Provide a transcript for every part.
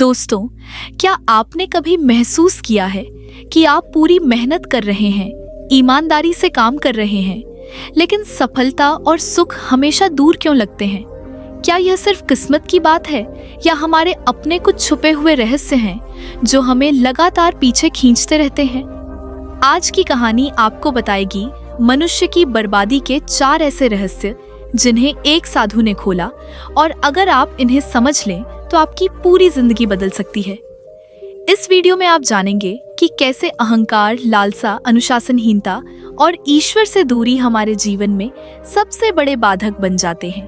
दोस्तों, क्या आपने कभी महसूस किया है कि आप पूरी मेहनत कर रहे हैं, ईमानदारी से काम कर रहे हैं, लेकिन सफलता और सुख हमेशा दूर क्यों लगते हैं? क्या यह सिर्फ किस्मत की बात है या हमारे अपने कुछ छुपे हुए रहस्य हैं जो हमें लगातार पीछे खींचते रहते हैं? आज की कहानी आपको बताएगी मनुष्य की बर्बादी के 4 ऐसे रहस्य जिन्हें एक साधु ने खोला, और अगर आप इन्हें समझ लें तो आपकी पूरी जिंदगी बदल सकती है। इस वीडियो में आप जानेंगे कि कैसे अहंकार, लालसा, अनुशासनहीनता और ईश्वर से दूरी हमारे जीवन में सबसे बड़े बाधक बन जाते हैं,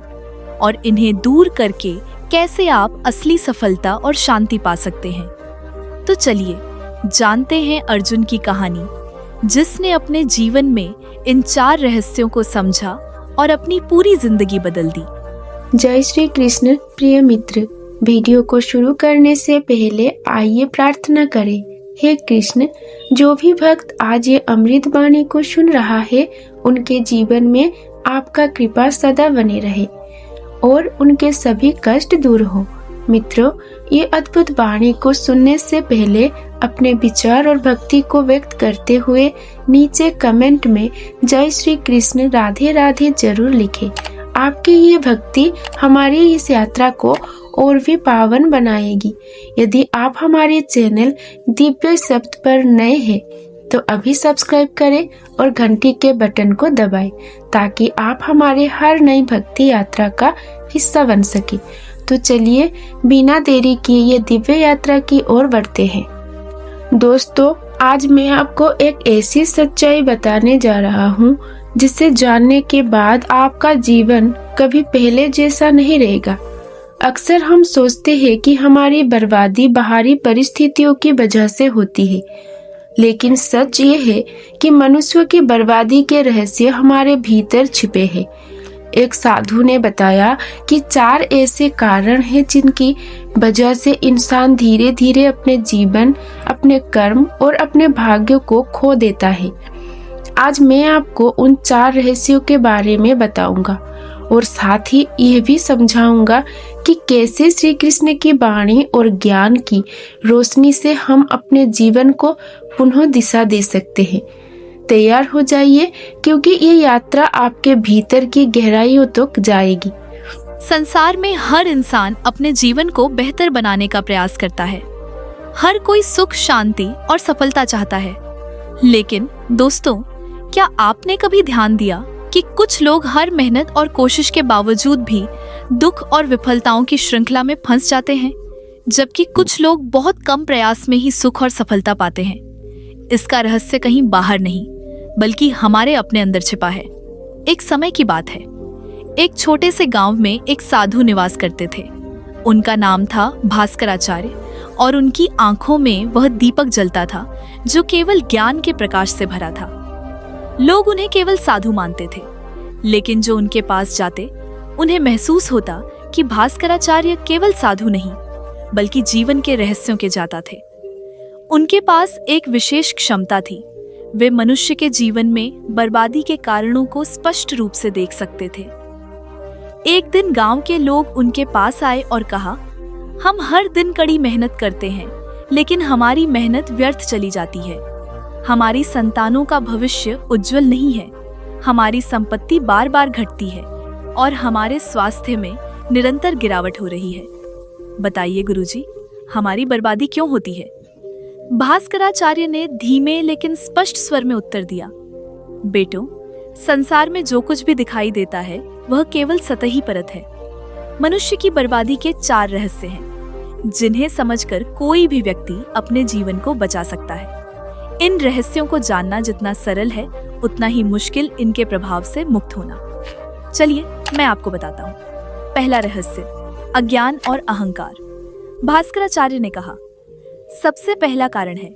और इन्हें दूर करके कैसे आप असली सफलता और शांति पा सकते हैं। तो चलिए जानते हैं अर्जुन की कहानी, जिसने अपने जीवन में इन 4 रहस्यों को समझा और अपनी पूरी जिंदगी बदल दी। जय श्री कृष्ण। प्रिय मित्र, वीडियो को शुरू करने से पहले आइए प्रार्थना करें। हे कृष्ण, जो भी भक्त आज ये अमृत वाणी को सुन रहा है, उनके जीवन में आपका कृपा सदा बने रहे और उनके सभी कष्ट दूर हो। मित्रों, ये अद्भुत वाणी को सुनने से पहले अपने विचार और भक्ति को व्यक्त करते हुए नीचे कमेंट में जय श्री कृष्ण, राधे राधे जरूर लिखें। आपकी ये भक्ति हमारी इस यात्रा को और भी पावन बनाएगी। यदि आप हमारे चैनल दिव्य शब्द पर नए हैं तो अभी सब्सक्राइब करें और घंटी के बटन को दबाएं, ताकि आप हमारे हर नई भक्ति यात्रा का हिस्सा बन सके। तो चलिए बिना देरी किए ये दिव्य यात्रा की ओर बढ़ते हैं। दोस्तों, आज मैं आपको एक ऐसी सच्चाई बताने जा रहा हूँ जिसे जानने के बाद आपका जीवन कभी पहले जैसा नहीं रहेगा। अक्सर हम सोचते हैं कि हमारी बर्बादी बाहरी परिस्थितियों की वजह से होती है, लेकिन सच ये है कि मनुष्य की बर्बादी के रहस्य हमारे भीतर छिपे हैं। एक साधु ने बताया कि 4 ऐसे कारण हैं जिनकी वजह से इंसान धीरे धीरे अपने जीवन, अपने कर्म और अपने भाग्य को खो देता है। आज मैं आपको उन 4 रहस्यों के बारे में बताऊंगा और साथ ही यह भी समझाऊंगा कि कैसे श्री कृष्ण की वाणी और ज्ञान की रोशनी से हम अपने जीवन को पुनः दिशा दे सकते हैं। तैयार हो जाइए, क्योंकि ये यात्रा आपके भीतर की गहराइयों तक जाएगी। संसार में हर इंसान अपने जीवन को बेहतर बनाने का प्रयास करता है। हर कोई सुख, शांति और सफलता चाहता है। लेकिन दोस्तों, क्या आपने कभी ध्यान दिया कि कुछ लोग हर मेहनत और कोशिश के बावजूद भी दुख और विफलताओं की श्रृंखला में फंस जाते हैं, जबकि कुछ लोग बहुत कम प्रयास में ही सुख और सफलता पाते हैं? इसका रहस्य कहीं बाहर नहीं, बल्कि हमारे अपने अंदर छिपा है। एक समय की बात है। एक छोटे से गांव में एक साधु निवास करते थे। उनका नाम था भास्कराचार्य, और उनकी आंखों में वह दीपक जलता था जो केवल ज्ञान के प्रकाश से भरा था। लोग उन्हें केवल साधु मानते थे, लेकिन जो उनके पास जाते उन्हें महसूस होता कि भास्कराचार्य केवल साधु नहीं, बल्कि जीवन के रहस्यों के ज्ञाता थे। उनके पास एक विशेष क्षमता थी। वे मनुष्य के जीवन में बर्बादी के कारणों को स्पष्ट रूप से देख सकते थे। एक दिन गांव के लोग उनके पास आए और कहा, हम हर दिन कड़ी मेहनत करते हैं, लेकिन हमारी मेहनत व्यर्थ चली जाती है। हमारी संतानों का भविष्य उज्जवल नहीं है। हमारी संपत्ति बार बार घटती है और हमारे स्वास्थ्य में निरंतर गिरावट हो रही है। बताइए गुरुजी, हमारी बर्बादी क्यों होती है? भास्कराचार्य ने धीमे लेकिन स्पष्ट स्वर में उत्तर दिया, बेटो, संसार में जो कुछ भी दिखाई देता है वह केवल सतही परत है। मनुष्य की बर्बादी के 4 रहस्य हैं, जिन्हें समझकर कोई भी व्यक्ति अपने जीवन को बचा सकता है। इन रहस्यों को जानना जितना सरल है, उतना ही मुश्किल इनके प्रभाव से मुक्त होना। चलिए मैं आपको बताता हूँ। पहला रहस्य, अज्ञान और अहंकार। भास्कराचार्य ने कहा, सबसे पहला कारण है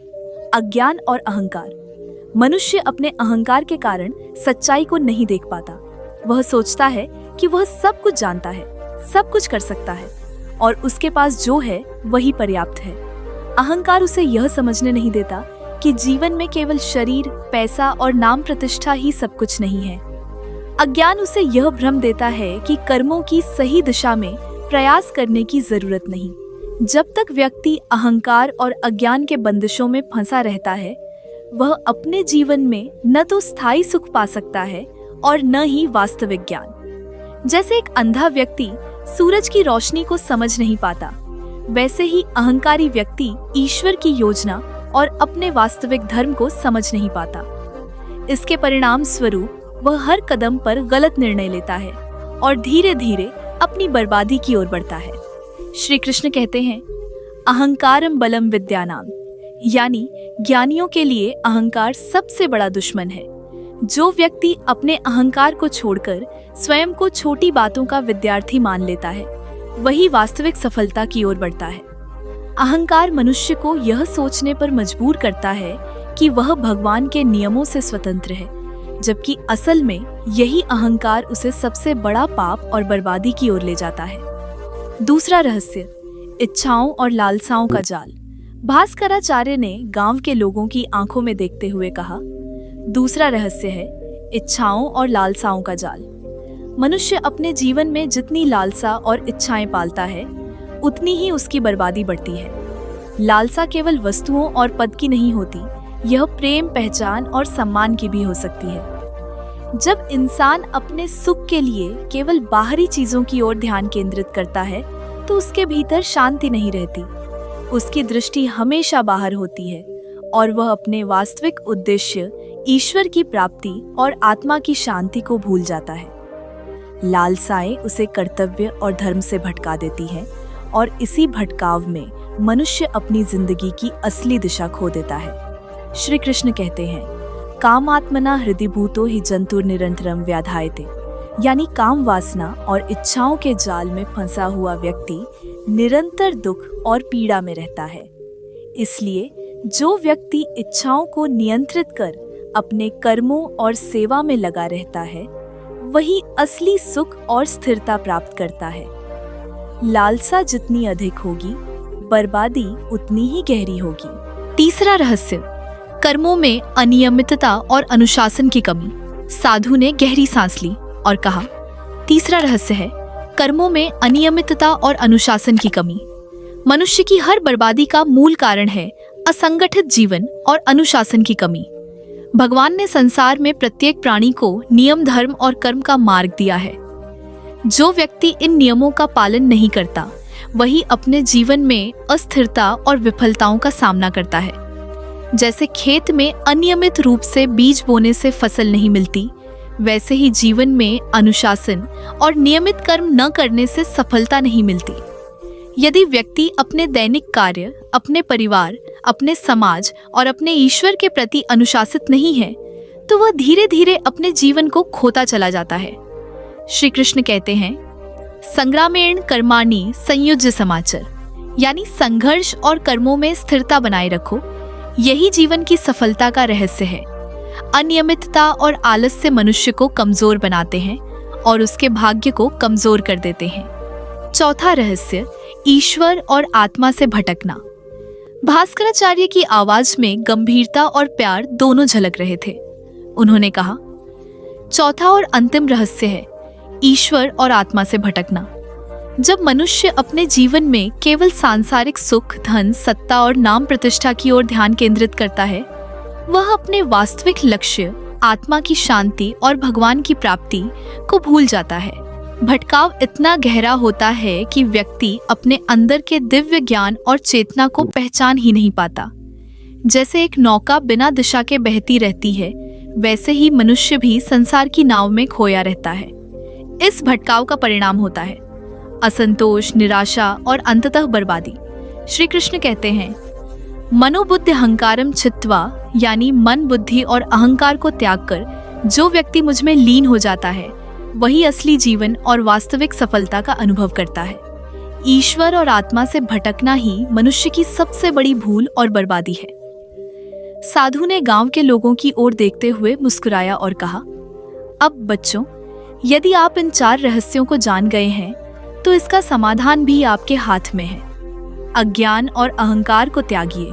अज्ञान और अहंकार। मनुष्य अपने अहंकार के कारण सच्चाई को नहीं देख पाता। वह सोचता है कि वह सब कुछ जानता है, सब कुछ कर सकता है, और उसके पास जो है वही पर्याप्त है। अहंकार उसे यह समझने नहीं देता कि जीवन में केवल शरीर, पैसा और नाम प्रतिष्ठा ही सब कुछ नहीं है। अज्ञान उसे यह भ्रम देता है कि कर्मों की सही दिशा में प्रयास करने की जरूरत नहीं, जब तक व्यक्ति अहंकार और अज्ञान के बंदिशों में फंसा रहता है, वह अपने जीवन में न तो स्थायी सुख पा सकता है और न ही वास्तविक ज्ञान। जैसे एक अंधा व्यक्ति सूरज की रोशनी को समझ नहीं पाता, वैसे ही अहंकारी व्यक्ति ईश्वर की योजना और अपने वास्तविक धर्म को समझ नहीं पाता। इसके परिणाम स्वरूप वह हर कदम पर गलत निर्णय लेता है और धीरे धीरे अपनी बर्बादी की ओर बढ़ता है। श्री कृष्ण कहते हैं, अहंकारम बलम विद्यानाम, यानी ज्ञानियों के लिए अहंकार सबसे बड़ा दुश्मन है। जो व्यक्ति अपने अहंकार को छोड़कर स्वयं को छोटी बातों का विद्यार्थी मान लेता है, वही वास्तविक सफलता की ओर बढ़ता है। अहंकार मनुष्य को यह सोचने पर मजबूर करता है कि वह भगवान के नियमों से स्वतंत्र है, जबकि असल में यही अहंकार उसे सबसे बड़ा पाप और बर्बादी की ओर ले जाता है। दूसरा रहस्य, इच्छाओं और लालसाओं का जाल। भास्कराचार्य ने गांव के लोगों की आंखों में देखते हुए कहा, दूसरा रहस्य है इच्छाओं और लालसाओं का जाल। मनुष्य अपने जीवन में जितनी लालसा और इच्छाएं पालता है, उतनी ही उसकी बर्बादी बढ़ती है। लालसा केवल वस्तुओं और पद की नहीं होती, यह प्रेम, पहचान और सम्मान की भी हो सकती है। जब इंसान अपने सुख के लिए केवल बाहरी चीजों की ओर ध्यान केंद्रित करता है, तो उसके भीतर शांति नहीं रहती। उसकी दृष्टि हमेशा बाहर होती है और वह अपने वास्तविक उद्देश्य, ईश्वर की प्राप्ति और आत्मा की शांति को भूल जाता है। लालसाएं उसे कर्तव्य और धर्म से भटका देती हैं और इसी भटकाव में मनुष्य अपनी जिंदगी की असली दिशा खो देता है। श्री कृष्ण कहते हैं, कामात्मना हृदि भूतो ही जंतुर निरंतरम व्याधायते, यानी काम वासना और इच्छाओं के जाल में फंसा हुआ व्यक्ति निरंतर दुख और पीड़ा में रहता है। इसलिए जो व्यक्ति इच्छाओं को नियंत्रित कर अपने कर्मों और सेवा में लगा रहता है, वही असली सुख और स्थिरता प्राप्त करता है। लालसा जितनी अधिक होगी, बर्बादी उतनी ही गहरी होगी। तीसरा रहस्य, कर्मों में अनियमितता और अनुशासन की कमी। साधु ने गहरी सांस ली और कहा, तीसरा रहस्य है कर्मों में अनियमितता और अनुशासन की कमी। मनुष्य की हर बर्बादी का मूल कारण है असंगठित जीवन और अनुशासन की कमी। भगवान ने संसार में प्रत्येक प्राणी को नियम, धर्म और कर्म का मार्ग दिया है। जो व्यक्ति इन नियमों का पालन नहीं करता, वही अपने जीवन में अस्थिरता और विफलताओं का सामना करता है। जैसे खेत में अनियमित रूप से बीज बोने से फसल नहीं मिलती, वैसे ही जीवन में अनुशासन और नियमित कर्म न करने से सफलता नहीं मिलती। यदि व्यक्ति अपने दैनिक कार्य, अपने परिवार, अपने समाज और अपने ईश्वर के प्रति अनुशासित नहीं है, तो वह धीरे धीरे अपने जीवन को खोता चला जाता है। श्री कृष्ण कहते हैं, संग्रामेण कर्माणि संयुज्य समाचर, यानी संघर्ष और कर्मों में स्थिरता बनाए रखो, यही जीवन की सफलता का रहस्य है। अनियमितता और आलस्य मनुष्य को कमजोर बनाते हैं और उसके भाग्य को कमजोर कर देते हैं। चौथा रहस्य, ईश्वर और आत्मा से भटकना। भास्कराचार्य की आवाज में गंभीरता और प्यार दोनों झलक रहे थे। उन्होंने कहा, चौथा और अंतिम रहस्य है ईश्वर और आत्मा से भटकना। जब मनुष्य अपने जीवन में केवल सांसारिक सुख, धन, सत्ता और नाम प्रतिष्ठा की ओर ध्यान केंद्रित करता है, वह अपने वास्तविक लक्ष्य, आत्मा की शांति और भगवान की प्राप्ति को भूल जाता है। भटकाव इतना गहरा होता है कि व्यक्ति अपने अंदर के दिव्य ज्ञान और चेतना को पहचान ही नहीं पाता। जैसे एक नौका बिना दिशा के बहती रहती है, वैसे ही मनुष्य भी संसार की नाव में खोया रहता है। इस भटकाव का परिणाम होता है असंतोष, निराशा और अंततः बर्बादी। श्री कृष्ण कहते हैं, मनोबुद्धि अहंकारम छित्त्वा, यानी मन, बुद्धि और अहंकार को त्याग कर जो व्यक्ति मुझ में लीन हो जाता है, वही असली जीवन और वास्तविक सफलता का अनुभव करता है। ईश्वर और आत्मा से भटकना ही मनुष्य की सबसे बड़ी भूल और बर्बादी है। साधु ने गांव के लोगों की ओर देखते हुए मुस्कुराया और कहा, अब बच्चों, यदि आप इन 4 रहस्यों को जान गए हैं, तो इसका समाधान भी आपके हाथ में है। अज्ञान और अहंकार को त्यागिए,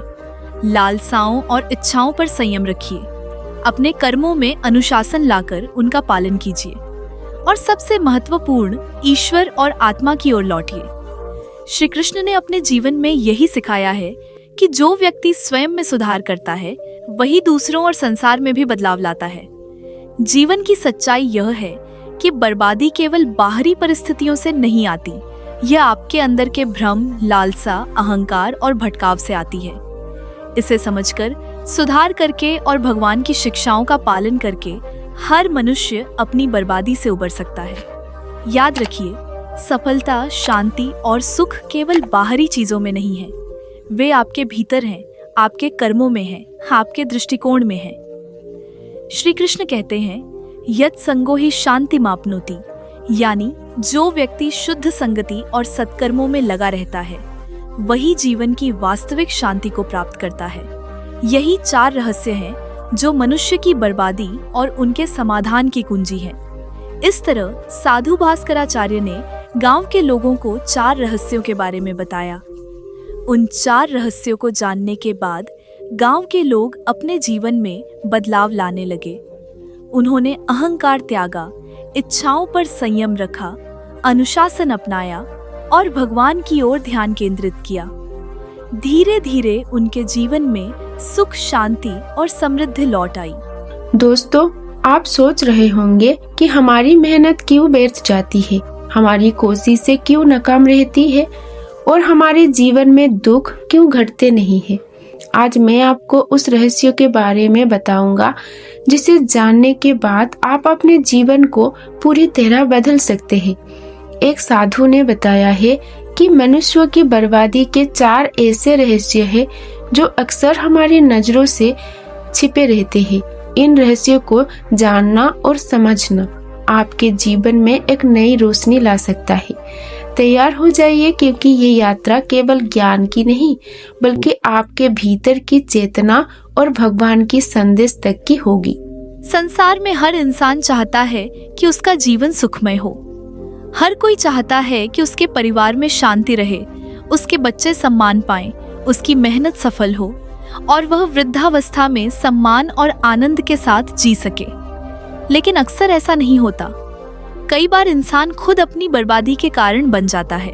लालसाओं और इच्छाओं पर संयम रखिए, अपने कर्मों में अनुशासन लाकर उनका पालन कीजिए और सबसे महत्वपूर्ण ईश्वर और आत्मा की ओर लौटिए। श्री कृष्ण ने अपने जीवन में यही सिखाया है कि जो व्यक्ति स्वयं में सुधार करता है वही दूसरों और संसार में भी बदलाव लाता है। जीवन की सच्चाई यह है कि बर्बादी केवल बाहरी परिस्थितियों से नहीं आती, यह आपके अंदर के भ्रम, लालसा, अहंकार और भटकाव से आती है। इसे समझकर, सुधार करके और भगवान की शिक्षाओं का पालन करके हर मनुष्य अपनी बर्बादी से उबर सकता है। याद रखिए, सफलता, शांति और सुख केवल बाहरी चीजों में नहीं है, वे आपके भीतर हैं, आपके कर्मों में हैं, आपके दृष्टिकोण में हैं। श्री कृष्ण कहते हैं, यत् संगो ही शांति मापनोति, यानी जो व्यक्ति शुद्ध संगति और सत्कर्मों में लगा रहता है वही जीवन की वास्तविक शांति को प्राप्त करता है। यही 4 रहस्य हैं जो मनुष्य की बर्बादी और उनके समाधान की कुंजी हैं। इस तरह साधु भास्कराचार्य ने गांव के लोगों को 4 रहस्यों के बारे में बताया। उन 4 रहस्यों को जानने के बाद गांव के लोग अपने जीवन में बदलाव लाने लगे। उन्होंने अहंकार त्यागा, इच्छाओं पर संयम रखा, अनुशासन अपनाया और भगवान की ओर ध्यान केंद्रित किया। धीरे धीरे उनके जीवन में सुख, शांति और समृद्धि लौट आई। दोस्तों, आप सोच रहे होंगे कि हमारी मेहनत क्यों व्यर्थ जाती है, हमारी कोशिशें क्यों नाकाम रहती है और हमारे जीवन में दुख क्यों घटते नहीं है। आज मैं आपको उस रहस्य के बारे में बताऊंगा जिसे जानने के बाद आप अपने जीवन को पूरी तरह बदल सकते हैं। एक साधु ने बताया है कि मनुष्य की बर्बादी के 4 ऐसे रहस्य हैं जो अक्सर हमारी नजरों से छिपे रहते हैं। इन रहस्यों को जानना और समझना आपके जीवन में एक नई रोशनी ला सकता है। तैयार हो जाइए, क्योंकि ये यात्रा केवल ज्ञान की नहीं बल्कि आपके भीतर की चेतना और भगवान की संदेश तक की होगी। संसार में हर इंसान चाहता है कि उसका जीवन सुखमय हो। हर कोई चाहता है कि उसके परिवार में शांति रहे, उसके बच्चे सम्मान पाएं, उसकी मेहनत सफल हो और वह वृद्धावस्था में सम्मान और आनंद के साथ जी सके। लेकिन अक्सर ऐसा नहीं होता। कई बार इंसान खुद अपनी बर्बादी के कारण बन जाता है।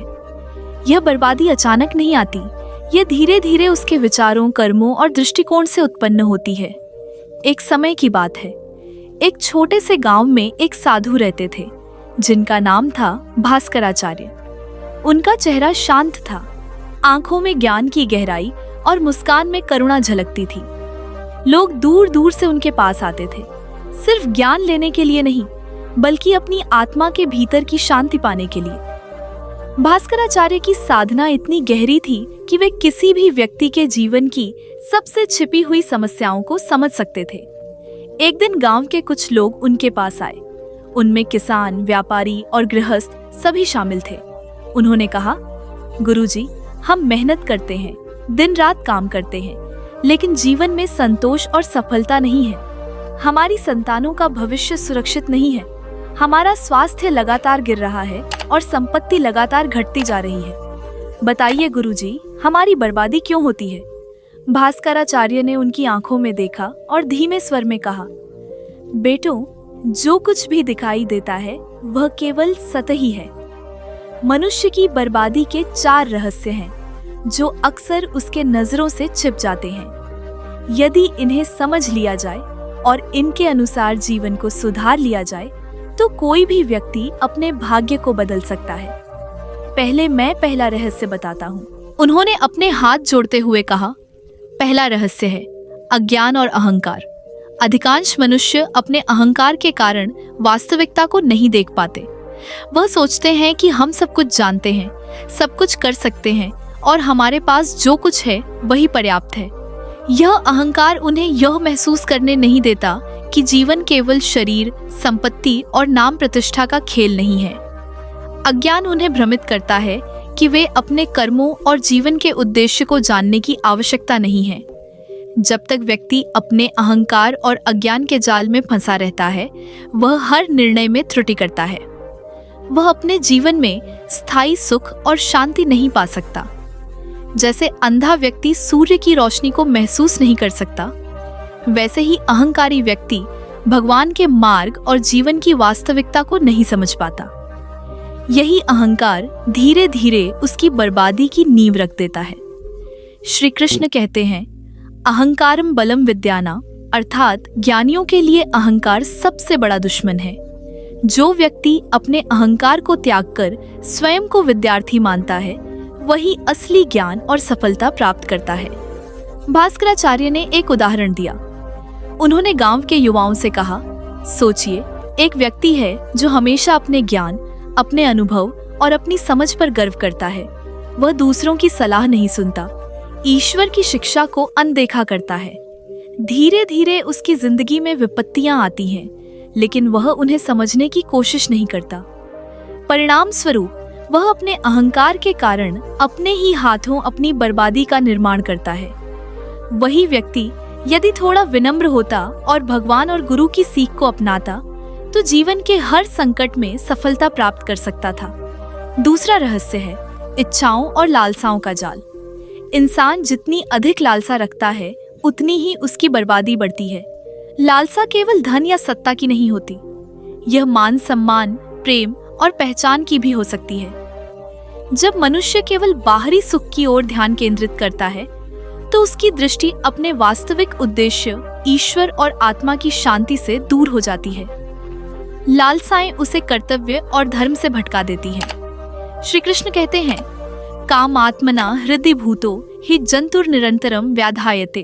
यह बर्बादी अचानक नहीं आती, यह धीरे धीरे उसके विचारों, कर्मों और दृष्टिकोण से उत्पन्न होती है। एक समय की बात है, एक छोटे से गांव में एक साधु रहते थे जिनका नाम था भास्कराचार्य। उनका चेहरा शांत था, आंखों में ज्ञान की गहराई और मुस्कान में करुणा झलकती थी। लोग दूर दूर से उनके पास आते थे, सिर्फ ज्ञान लेने के लिए नहीं बल्कि अपनी आत्मा के भीतर की शांति पाने के लिए। भास्कराचार्य की साधना इतनी गहरी थी कि वे किसी भी व्यक्ति के जीवन की सबसे छिपी हुई समस्याओं को समझ सकते थे। एक दिन गांव के कुछ लोग उनके पास आए। उनमें किसान, व्यापारी और गृहस्थ सभी शामिल थे। उन्होंने कहा, गुरुजी, हम मेहनत करते हैं, दिन रात काम करते हैं, लेकिन जीवन में संतोष और सफलता नहीं है। हमारी संतानों का भविष्य सुरक्षित नहीं है। हमारा स्वास्थ्य लगातार गिर रहा है और संपत्ति लगातार घटती जा रही है। बताइए गुरुजी, हमारी बर्बादी क्यों होती है? भास्कराचार्य ने उनकी आंखों में देखा और धीमे स्वर में कहा, बेटों, जो कुछ भी दिखाई देता है वह केवल सतही है। मनुष्य की बर्बादी के 4 रहस्य हैं जो अक्सर उसके नजरों से छिप जाते हैं। यदि इन्हें समझ लिया जाए और इनके अनुसार जीवन को सुधार लिया जाए तो कोई भी व्यक्ति अपने भाग्य को बदल सकता है। पहले मैं पहला रहस्य बताता हूँ। उन्होंने अपने हाथ जोड़ते हुए कहा, पहला रहस्य है अज्ञान और अहंकार। अधिकांश मनुष्य अपने अहंकार के कारण वास्तविकता को नहीं देख पाते। वह सोचते हैं कि हम सब कुछ जानते हैं, सब कुछ कर सकते हैं और हमारे पास जो कुछ है वही पर्याप्त है। यह अहंकार उन्हें यह महसूस करने नहीं देता कि जीवन केवल शरीर, संपत्ति और नाम प्रतिष्ठा का खेल नहीं है। अज्ञान उन्हें भ्रमित करता है कि वे अपने कर्मों और जीवन के उद्देश्य को जानने की आवश्यकता नहीं है। जब तक व्यक्ति अपने अहंकार और अज्ञान के जाल में फंसा रहता है, वह हर निर्णय में त्रुटि करता है। वह अपने जीवन में स्थायी सुख और शांति नहीं पा सकता। जैसे अंधा व्यक्ति सूर्य की रोशनी को महसूस नहीं कर सकता, वैसे ही अहंकारी व्यक्ति भगवान के मार्ग और जीवन की वास्तविकता को नहीं समझ पाता। यही अहंकार धीरे धीरे उसकी बर्बादी की नींव रख देता है। श्री कृष्ण कहते हैं, अहंकारम बलम विद्याना, अर्थात ज्ञानियों के लिए अहंकार सबसे बड़ा दुश्मन है। जो व्यक्ति अपने अहंकार को त्याग कर स्वयं को विद्यार्थी मानता है, वही असली ज्ञान और सफलता प्राप्त करता है। भास्कराचार्य ने एक उदाहरण दिया। उन्होंने गांव के युवाओं से कहा, सोचिए, एक व्यक्ति है जो हमेशा अपने ज्ञान, अपने अनुभव और अपनी समझ पर गर्व करता है। वह दूसरों की सलाह नहीं सुनता, ईश्वर की शिक्षा को अनदेखा करता है। धीरे धीरे उसकी जिंदगी में विपत्तियां आती हैं, लेकिन वह उन्हें समझने की कोशिश नहीं करता। परिणाम स्वरूप वह अपने अहंकार के कारण अपने ही हाथों अपनी बर्बादी का निर्माण करता है। वही व्यक्ति यदि थोड़ा विनम्र होता और भगवान और गुरु की सीख को अपनाता, तो जीवन के हर संकट में सफलता प्राप्त कर सकता था। दूसरा रहस्य है इच्छाओं और लालसाओं का जाल। इंसान जितनी अधिक लालसा रखता है, उतनी ही उसकी बर्बादी बढ़ती है। लालसा केवल धन या सत्ता की नहीं होती, यह मान सम्मान, प्रेम और पहचान की भी हो सकती है। जब मनुष्य केवल बाहरी सुख की ओर ध्यान केंद्रित करता है, तो उसकी दृष्टि अपने वास्तविक उद्देश्य ईश्वर और आत्मा की शांति से दूर हो जाती है। लालसाएं उसे कर्तव्य और धर्म से भटका देती हैं। श्री कृष्ण कहते हैं, काम आत्मना हृदय भूतो हि जंतुर निरंतरम व्याधायते,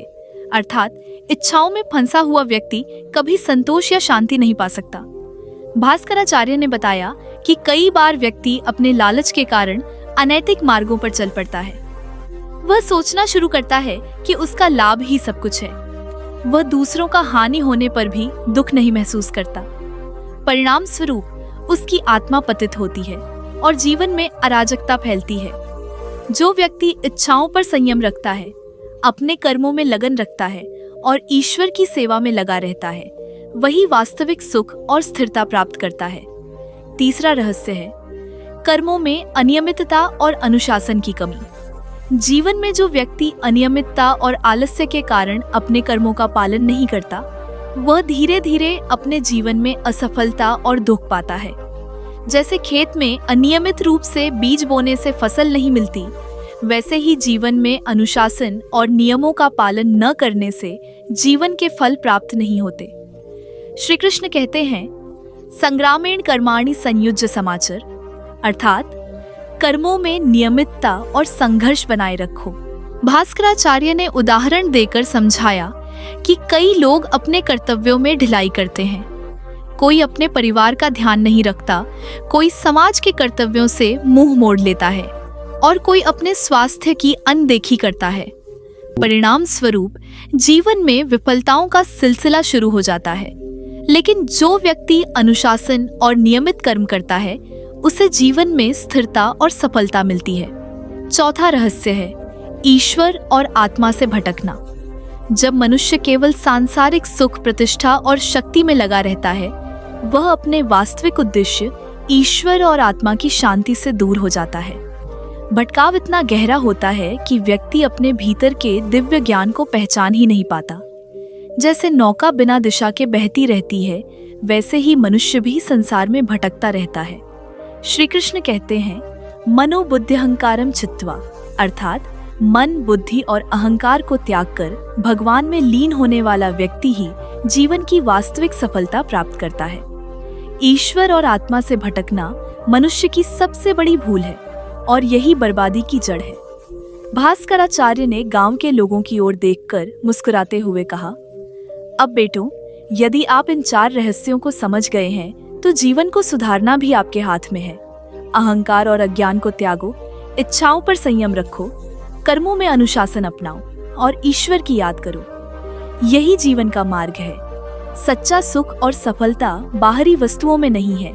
अर्थात इच्छाओं में फंसा हुआ व्यक्ति कभी संतोष या शांति नहीं पा सकता। भास्कराचार्य ने बताया कि कई बार व्यक्ति अपने लालच के कारण अनैतिक मार्गों पर चल पड़ता है। वह सोचना शुरू करता है कि उसका लाभ ही सब कुछ है। वह दूसरों का हानि होने पर भी दुख नहीं महसूस करता। परिणाम स्वरूप उसकी आत्मा पतित होती है और जीवन में अराजकता फैलती है। जो व्यक्ति इच्छाओं पर संयम रखता है, अपने कर्मों में लगन रखता है और ईश्वर की सेवा में लगा रहता है, वही वास्तविक सुख और स्थिरता प्राप्त करता है। तीसरा रहस्य है कर्मों में अनियमितता और अनुशासन की कमी। जीवन में जो व्यक्ति अनियमितता और आलस्य के कारण अपने कर्मों का पालन नहीं करता, वह धीरे धीरे अपने जीवन में असफलता और दुख पाता है। जैसे खेत में अनियमित रूप से बीज बोने से फसल नहीं मिलती, वैसे ही जीवन में अनुशासन और नियमों का पालन न करने से जीवन के फल प्राप्त नहीं होते। श्री कृष्ण कहते हैं, संग्रामेण कर्माणि संयुज्य समाचर, अर्थात कर्मों में नियमितता और संघर्ष बनाए रखो। भास्कराचार्य ने उदाहरण देकर समझाया कि कई लोग अपने कर्तव्यों में ढिलाई करते हैं। कोई अपने परिवार का ध्यान नहीं रखता, कोई समाज के कर्तव्यों से मुंह मोड़ लेता है और कोई अपने स्वास्थ्य की अनदेखी करता है। परिणाम स्वरूप जीवन में विफलताओं का सिलसिला शुरू हो जाता है। लेकिन जो व्यक्ति अनुशासन और नियमित कर्म करता है, उसे जीवन में स्थिरता और सफलता मिलती है। चौथा रहस्य है ईश्वर और आत्मा से भटकना। जब मनुष्य केवल सांसारिक सुख, प्रतिष्ठा और शक्ति में लगा रहता है, वह अपने वास्तविक उद्देश्य ईश्वर और आत्मा की शांति से दूर हो जाता है। भटकाव इतना गहरा होता है कि व्यक्ति अपने भीतर के दिव्य ज्ञान को पहचान ही नहीं पाता। जैसे नौका बिना दिशा के बहती रहती है, वैसे ही मनुष्य भी संसार में भटकता रहता है। श्री कृष्ण कहते हैं, मनोबुद्ध्यहंकारम चित्वा, अर्थात मन, बुद्धि और अहंकार को त्याग कर भगवान में लीन होने वाला व्यक्ति ही जीवन की वास्तविक सफलता प्राप्त करता है। ईश्वर और आत्मा से भटकना मनुष्य की सबसे बड़ी भूल है और यही बर्बादी की जड़ है। भास्कराचार्य ने गांव के लोगों की ओर देखकर मुस्कुराते हुए कहा, अब बेटों, यदि आप इन 4 रहस्यों को समझ गए हैं, तो जीवन को सुधारना भी आपके हाथ में है। अहंकार और अज्ञान को त्यागो, इच्छाओं पर संयम रखो, कर्मों में अनुशासन अपनाओ और ईश्वर की याद करो। यही जीवन का मार्ग है। सच्चा सुख और सफलता बाहरी वस्तुओं में नहीं है,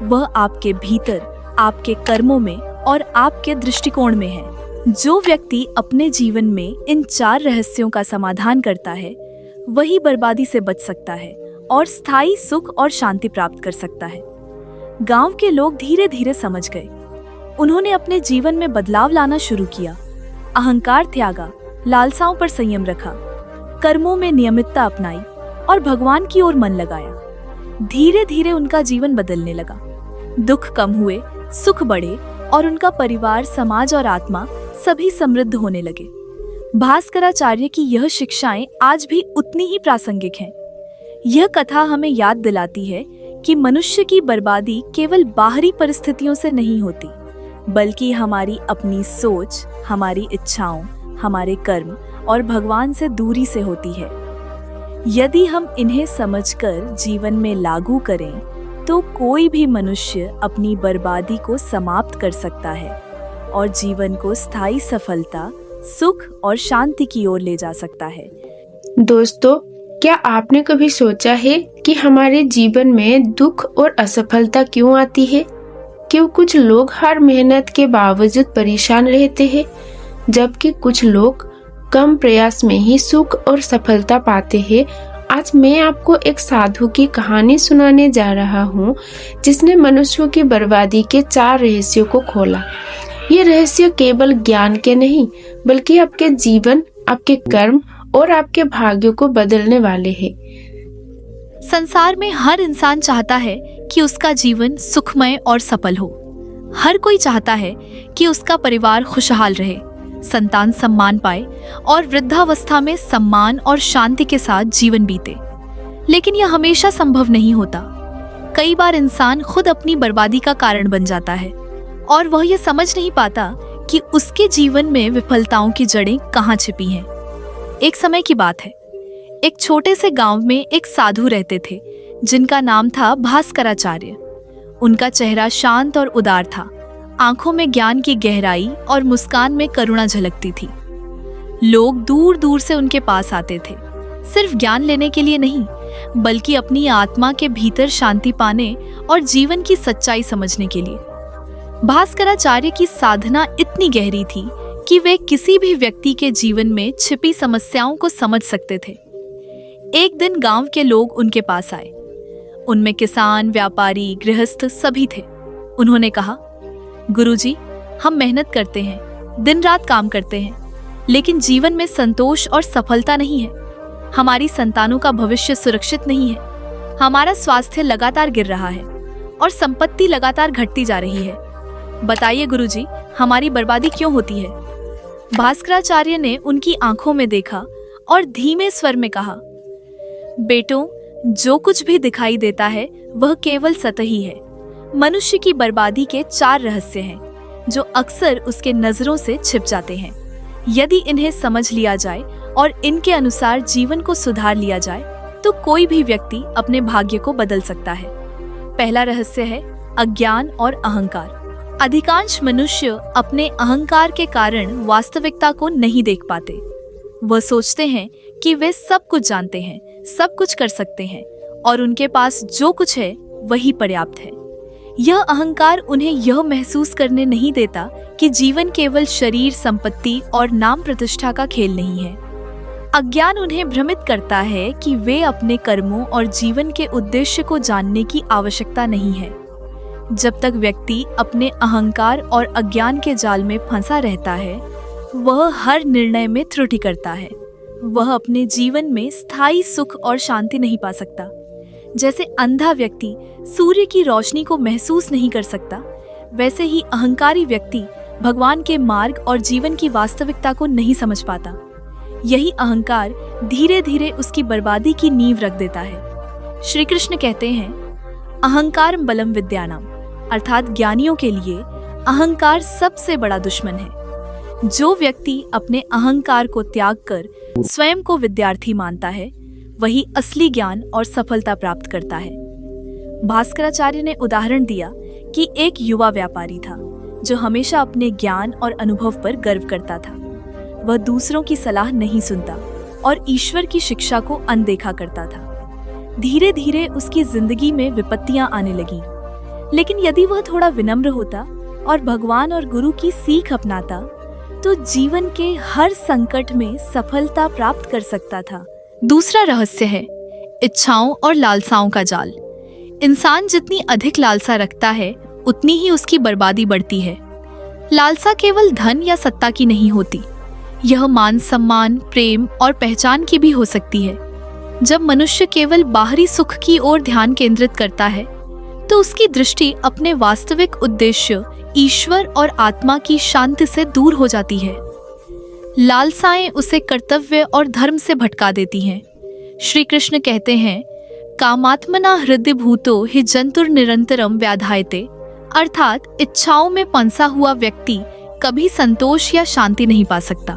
वह आपके भीतर, आपके कर्मों में और आपके दृष्टिकोण में है। जो व्यक्ति अपने जीवन में इन 4 रहस्यों का समाधान करता है, वही बर्बादी से बच सकता है और स्थायी सुख और शांति प्राप्त कर सकता है। गांव के लोग धीरे धीरे समझ गए। उन्होंने अपने जीवन में बदलाव लाना शुरू किया। अहंकार त्यागा, लालसाओं पर संयम रखा, कर्मों में नियमितता अपनाई और भगवान की ओर मन लगाया। धीरे धीरे उनका जीवन बदलने लगा। दुख कम हुए, सुख बढ़े और उनका परिवार, समाज और आत्मा सभी समृद्ध होने लगे। भास्कराचार्य की यह शिक्षाएं आज भी उतनी ही प्रासंगिक हैं। यह कथा हमें याद दिलाती है कि मनुष्य की बर्बादी केवल बाहरी परिस्थितियों से नहीं होती, बल्कि हमारी अपनी सोच, हमारी इच्छाओं, हमारे कर्म और भगवान से दूरी से होती है। यदि हम इन्हें समझकर जीवन में लागू करें तो कोई भी मनुष्य अपनी बर्बादी को समाप्त कर सकता है और जीवन को स्थायी सफलता, सुख और शांति की ओर ले जा सकता है। दोस्तों, क्या आपने कभी सोचा है कि हमारे जीवन में दुख और असफलता क्यों आती है? क्यों कुछ लोग हर मेहनत के बावजूद परेशान रहते हैं, जबकि कुछ लोग कम प्रयास में ही सुख और सफलता पाते हैं? आज मैं आपको एक साधु की कहानी सुनाने जा रहा हूँ, जिसने मनुष्यों की बर्बादी के 4 रहस्यों को खोला। ये रहस्य केवल ज्ञान के नहीं, बल्कि आपके जीवन, आपके कर्म और आपके भाग्यों को बदलने वाले हैं। संसार में हर इंसान चाहता है कि उसका जीवन सुखमय और सफल हो। हर कोई चाहता है कि उसका परिवार खुशहाल रहे, संतान सम्मान पाए और वृद्धावस्था में सम्मान और शांति के साथ जीवन बीते। लेकिन यह हमेशा संभव नहीं होता। कई बार इंसान खुद अपनी बर्बादी का कारण बन जाता है और वह यह समझ नहीं पाता कि उसके जीवन में विफलताओं की जड़ें कहाँ छिपी हैं। एक समय की बात है। एक छोटे से गांव में एक साधु रहते थे, जिनका नाम था भास्कराचार्य। उनका चेहरा शांत और उदार था। आंखों में ज्ञान की गहराई और मुस्कान में करुणा झलकती थी। लोग दूर दूर से उनके पास आते थे, सिर्फ ज्ञान लेने के लिए नहीं, बल्कि अपनी आत्मा के भीतर शांति पाने और जीवन की सच्चाई समझने के लिए। भास्कराचार्य की साधना इतनी गहरी थी कि वे किसी भी व्यक्ति के जीवन में छिपी समस्याओं को समझ सकते थे। एक दिन गांव के लोग उनके पास आए। उनमें किसान, व्यापारी, गृहस्थ सभी थे। उन्होंने कहा, गुरुजी, हम मेहनत करते हैं, दिन रात काम करते हैं, लेकिन जीवन में संतोष और सफलता नहीं है। हमारी संतानों का भविष्य सुरक्षित नहीं है। हमारा स्वास्थ्य लगातार गिर रहा है और संपत्ति लगातार घटती जा रही है। बताइए गुरुजी, हमारी बर्बादी क्यों होती है? भास्कराचार्य ने उनकी आंखों में देखा और धीमे स्वर में कहा, बेटों, जो कुछ भी दिखाई देता है वह केवल सतही है। मनुष्य की बर्बादी के 4 रहस्य हैं, जो अक्सर उसके नजरों से छिप जाते हैं। यदि इन्हें समझ लिया जाए और इनके अनुसार जीवन को सुधार लिया जाए, तो कोई भी व्यक्ति अपने भाग्य को बदल सकता है। पहला रहस्य है अज्ञान और अहंकार। अधिकांश मनुष्य अपने अहंकार के कारण वास्तविकता को नहीं देख पाते। वह सोचते हैं कि वे सब कुछ जानते हैं, सब कुछ कर सकते हैं और उनके पास जो कुछ है वही पर्याप्त है। यह अहंकार उन्हें यह महसूस करने नहीं देता कि जीवन केवल शरीर, संपत्ति और नाम प्रतिष्ठा का खेल नहीं है। अज्ञान उन्हें भ्रमित करता है कि वे अपने कर्मों और जीवन के उद्देश्य को जानने की आवश्यकता नहीं है। जब तक व्यक्ति अपने अहंकार और अज्ञान के जाल में फंसा रहता है, वह हर निर्णय में त्रुटि करता है। वह अपने जीवन में स्थायी सुख और शांति नहीं पा सकता। जैसे अंधा व्यक्ति सूर्य की रोशनी को महसूस नहीं कर सकता, वैसे ही अहंकारी व्यक्ति भगवान के मार्ग और जीवन की वास्तविकता को नहीं समझ पाता। यही अहंकार धीरे धीरे उसकी बर्बादी की नींव रख देता है। श्री कृष्ण कहते हैं, अहंकार बलम विद्यानाम, अर्थात ज्ञानियों के लिए अहंकार सबसे बड़ा दुश्मन है। जो व्यक्ति अपने अहंकार को त्याग कर स्वयं को विद्यार्थी मानता है, वही असली ज्ञान और सफलता प्राप्त करता है। भास्कराचार्य ने उदाहरण दिया कि एक युवा व्यापारी था, जो हमेशा अपने ज्ञान और अनुभव पर गर्व करता था। वह दूसरों की सलाह नहीं सुनता और ईश्वर की शिक्षा को अनदेखा करता था। धीरे धीरे उसकी जिंदगी में विपत्तियां आने लगीं। लेकिन यदि वह थोड़ा विनम्र होता और भगवान और गुरु की सीख अपनाता, तो जीवन के हर संकट में सफलता प्राप्त कर सकता था। दूसरा रहस्य है इच्छाओं और लालसाओं का जाल। इंसान जितनी अधिक लालसा रखता है, उतनी ही उसकी बर्बादी बढ़ती है। लालसा केवल धन या सत्ता की नहीं होती, यह मान सम्मान, प्रेम और पहचान की भी हो सकती है। जब मनुष्य केवल बाहरी सुख की ओर ध्यान केंद्रित करता है, तो उसकी दृष्टि अपने वास्तविक उद्देश्य ईश्वर और आत्मा की शांति से दूर हो जाती है। लालसाएं उसे कर्तव्य और धर्म से भटका देती हैं। श्री कृष्ण कहते हैं, कामात्मना हृदय भूतो हि जंतुर निरंतरम व्याधायते, अर्थात इच्छाओं में पंसा हुआ व्यक्ति कभी संतोष या शांति नहीं पा सकता।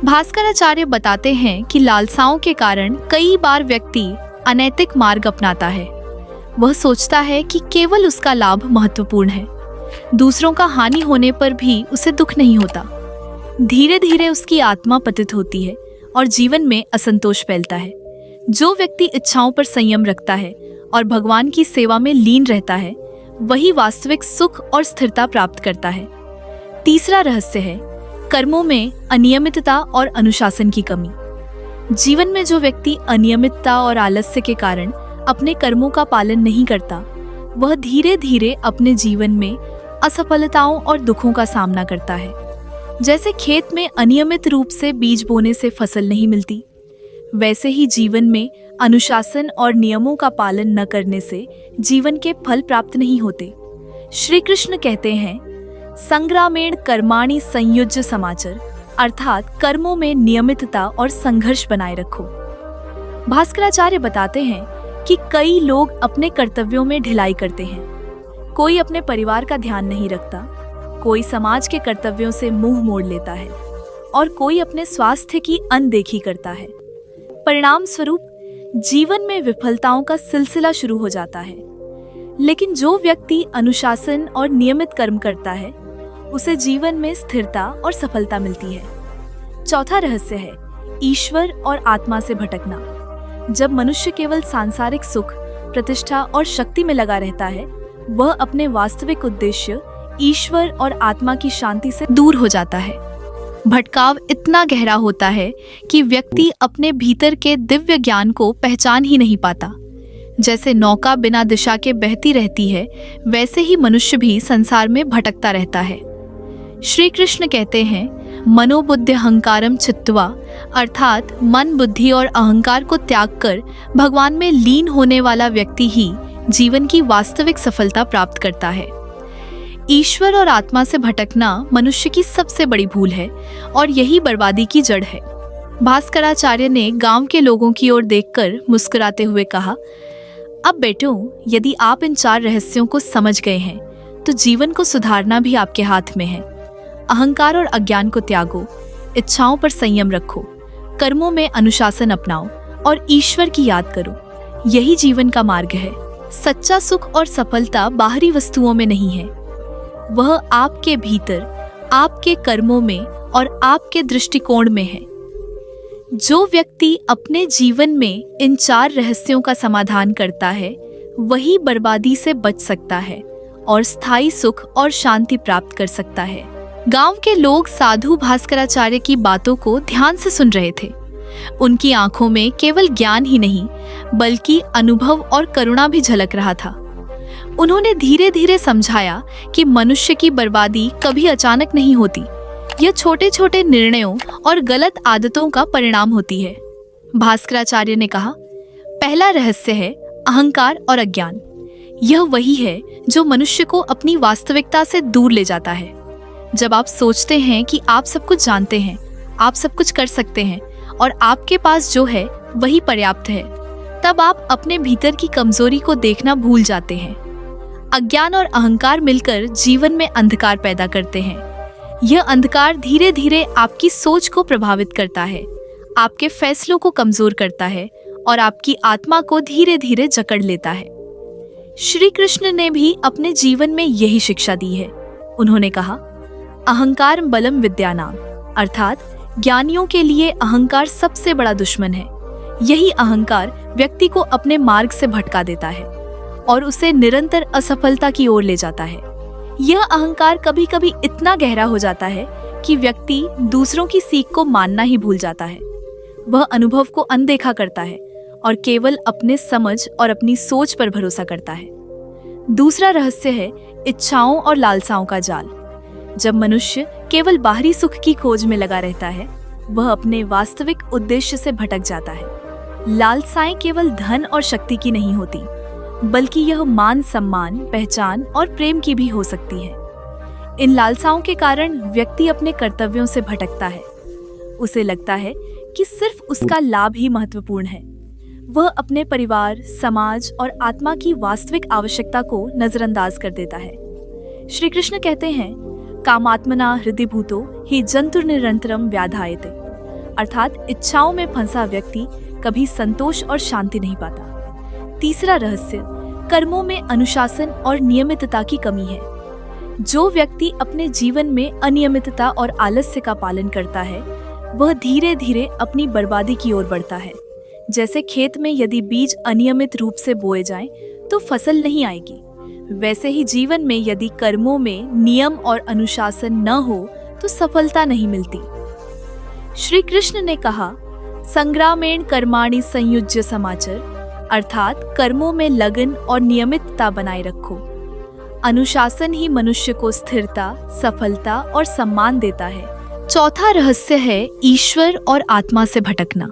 भास्कराचार्य बताते हैं कि लालसाओं के कारण कई बार व्यक्ति अनैतिक मार्ग अपनाता है। वह सोचता है कि केवल उसका लाभ महत्वपूर्ण है, दूसरों का हानि होने पर भी उसे दुख नहीं होता। धीरे धीरे उसकी आत्मा पतित होती है और जीवन में असंतोष फैलता है। जो व्यक्ति इच्छाओं पर संयम रखता है और भगवान की सेवा में लीन रहता है, वही वास्तविक सुख और स्थिरता प्राप्त करता है। तीसरा रहस्य है कर्मों में अनियमितता और अनुशासन की कमी। जीवन में जो व्यक्ति अनियमितता और आलस्य के कारण अपने कर्मों का पालन नहीं करता, वह धीरे धीरे अपने जीवन में असफलताओं और दुखों का सामना करता है। जैसे खेत में अनियमित रूप से बीज बोने से फसल नहीं मिलती, वैसे ही जीवन में अनुशासन और नियमों का पालन न करने से जीवन के फल प्राप्त नहीं होते। श्री कृष्ण कहते हैं, संग्रामेण कर्माणि संयुज्य समाचर, अर्थात कर्मों में नियमितता और संघर्ष बनाए रखो। भास्कराचार्य बताते हैं कि कई लोग अपने कर्तव्यों में ढिलाई करते हैं। कोई अपने परिवार का ध्यान नहीं रखता, कोई समाज के कर्तव्यों से मुंह मोड़ लेता है और कोई अपने स्वास्थ्य की अनदेखी करता है। परिणाम स्वरूप जीवन में विफलताओं का सिलसिला शुरू हो जाता है। लेकिन जो व्यक्ति अनुशासन और नियमित कर्म करता है, उसे जीवन में स्थिरता और सफलता मिलती है। चौथा रहस्य है ईश्वर और आत्मा से भटकना। जब मनुष्य केवल सांसारिक सुख, प्रतिष्ठा और शक्ति में लगा रहता है, वह अपने वास्तविक उद्देश्य ईश्वर और आत्मा की शांति से दूर हो जाता है। भटकाव इतना गहरा होता है कि व्यक्ति अपने भीतर के दिव्य ज्ञान को पहचान ही नहीं पाता। जैसे नौका बिना दिशा के बहती रहती है, वैसे ही मनुष्य भी संसार में भटकता रहता है। श्री कृष्ण कहते हैं, मनोबुद्धि अहंकारम चित्वा, अर्थात मन, बुद्धि और अहंकार को त्याग कर भगवान में लीन होने वाला व्यक्ति ही जीवन की वास्तविक सफलता प्राप्त करता है। ईश्वर और आत्मा से भटकना मनुष्य की सबसे बड़ी भूल है और यही बर्बादी की जड़ है। भास्कराचार्य ने गांव के लोगों की ओर देखकर मुस्कुराते हुए कहा, अब बेटों, यदि आप इन 4 रहस्यों को समझ गए हैं तो जीवन को सुधारना भी आपके हाथ में है। अहंकार और अज्ञान को त्यागो, इच्छाओं पर संयम रखो, कर्मों में अनुशासन अपनाओ और ईश्वर की याद करो। यही जीवन का मार्ग है। सच्चा सुख और सफलता बाहरी वस्तुओं में नहीं है, वह आपके भीतर, आपके कर्मों में और आपके दृष्टिकोण में है। जो व्यक्ति अपने जीवन में इन 4 रहस्यों का समाधान करता है, वही बर्बादी से बच सकता है और स्थायी सुख और शांति प्राप्त कर सकता है। गांव के लोग साधु भास्कराचार्य की बातों को ध्यान से सुन रहे थे। उनकी आंखों में केवल ज्ञान ही नहीं, बल्कि अनुभव और करुणा भी झलक रहा था। उन्होंने धीरे धीरे समझाया कि मनुष्य की बर्बादी कभी अचानक नहीं होती, यह छोटे छोटे निर्णयों और गलत आदतों का परिणाम होती है। भास्कराचार्य ने कहा, पहला रहस्य है अहंकार और अज्ञान। यह वही है जो मनुष्य को अपनी वास्तविकता से दूर ले जाता है। जब आप सोचते हैं कि आप सब कुछ जानते हैं, आप सब कुछ कर सकते हैं और आपके पास जो है वही पर्याप्त है, तब आप अपने भीतर की कमजोरी को देखना भूल जाते हैं। अज्ञान और अहंकार मिलकर जीवन में अंधकार पैदा करते हैं। यह अंधकार धीरे धीरे आपकी सोच को प्रभावित करता है, आपके फैसलों को कमजोर करता है और आपकी आत्मा को धीरे धीरे जकड़ लेता है। श्री कृष्ण ने भी अपने जीवन में यही शिक्षा दी है। उन्होंने कहा, अहंकार बलम विद्यानाम, अर्थात ज्ञानियों के लिए अहंकार सबसे बड़ा दुश्मन है। यही अहंकार व्यक्ति को अपने मार्ग से भटका देता है और उसे निरंतर असफलता की ओर ले जाता है। यह अहंकार कभी कभी इतना गहरा हो जाता है कि व्यक्ति दूसरों की सीख को मानना ही भूल जाता है। वह अनुभव को अनदेखा करता है और केवल अपने समझ और अपनी सोच पर भरोसा करता है। दूसरा रहस्य है इच्छाओं और लालसाओं का जाल। जब मनुष्य केवल बाहरी सुख की खोज में लगा रहता है, वह अपने वास्तविक उद्देश्य से भटक जाता है। लालसाएं केवल धन और शक्ति की नहीं होती, बल्कि यह मान सम्मान, पहचान और प्रेम की भी हो सकती है। इन लालसाओं के कारण व्यक्ति अपने कर्तव्यों से भटकता है। उसे लगता है कि सिर्फ उसका लाभ ही महत्वपूर्ण है। वह अपने परिवार, समाज और आत्मा की वास्तविक आवश्यकता को नजरअंदाज कर देता है। श्री कृष्ण कहते हैं, कामात्मना हृदय भूतो ही जंतुर्निरंतरम व्याधायते, अर्थात इच्छाओं में फंसा व्यक्ति कभी संतोष और शांति नहीं पाता। तीसरा रहस्य कर्मों में अनुशासन और नियमितता की कमी है। जो व्यक्ति अपने जीवन में अनियमितता और आलस्य का पालन करता है, वह धीरे धीरे अपनी बर्बादी की ओर बढ़ता है। जैसे खेत में यदि बीज अनियमित रूप से बोए जाएं, तो फसल नहीं आएगी, वैसे ही जीवन में यदि कर्मों में नियम और अनुशासन न हो तो सफलता नहीं मिलती। श्री कृष्ण ने कहा, संग्रामेण कर्माणि संयुज्य समाचर, अर्थात कर्मों में लगन और नियमितता बनाए रखो। अनुशासन ही मनुष्य को स्थिरता, सफलता और सम्मान देता है। चौथा रहस्य है ईश्वर और आत्मा से भटकना।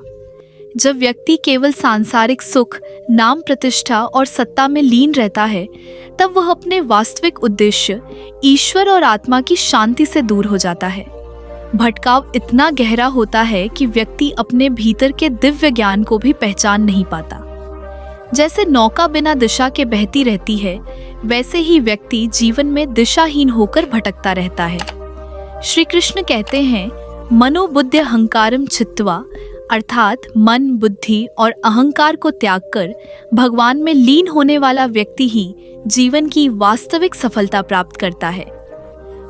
जब व्यक्ति केवल सांसारिक सुख, नाम प्रतिष्ठा और सत्ता में लीन रहता है, तब वह अपने वास्तविक उद्देश्य ईश्वर और आत्मा की शांति से दूर हो जाता है। भटकाव इतना गहरा होता है कि व्यक्ति अपने भीतर के दिव्य ज्ञान को भी पहचान नहीं पाता। जैसे नौका बिना दिशा के बहती रहती है, वैसे ही व्यक्ति जीवन में दिशाहीन होकर भटकता रहता है। श्री कृष्ण कहते हैं, मनोबुद्धि अहंकारम छित्त्वा, अर्थात मन, बुद्धि और अहंकार को त्याग कर भगवान में लीन होने वाला व्यक्ति ही जीवन की वास्तविक सफलता प्राप्त करता है।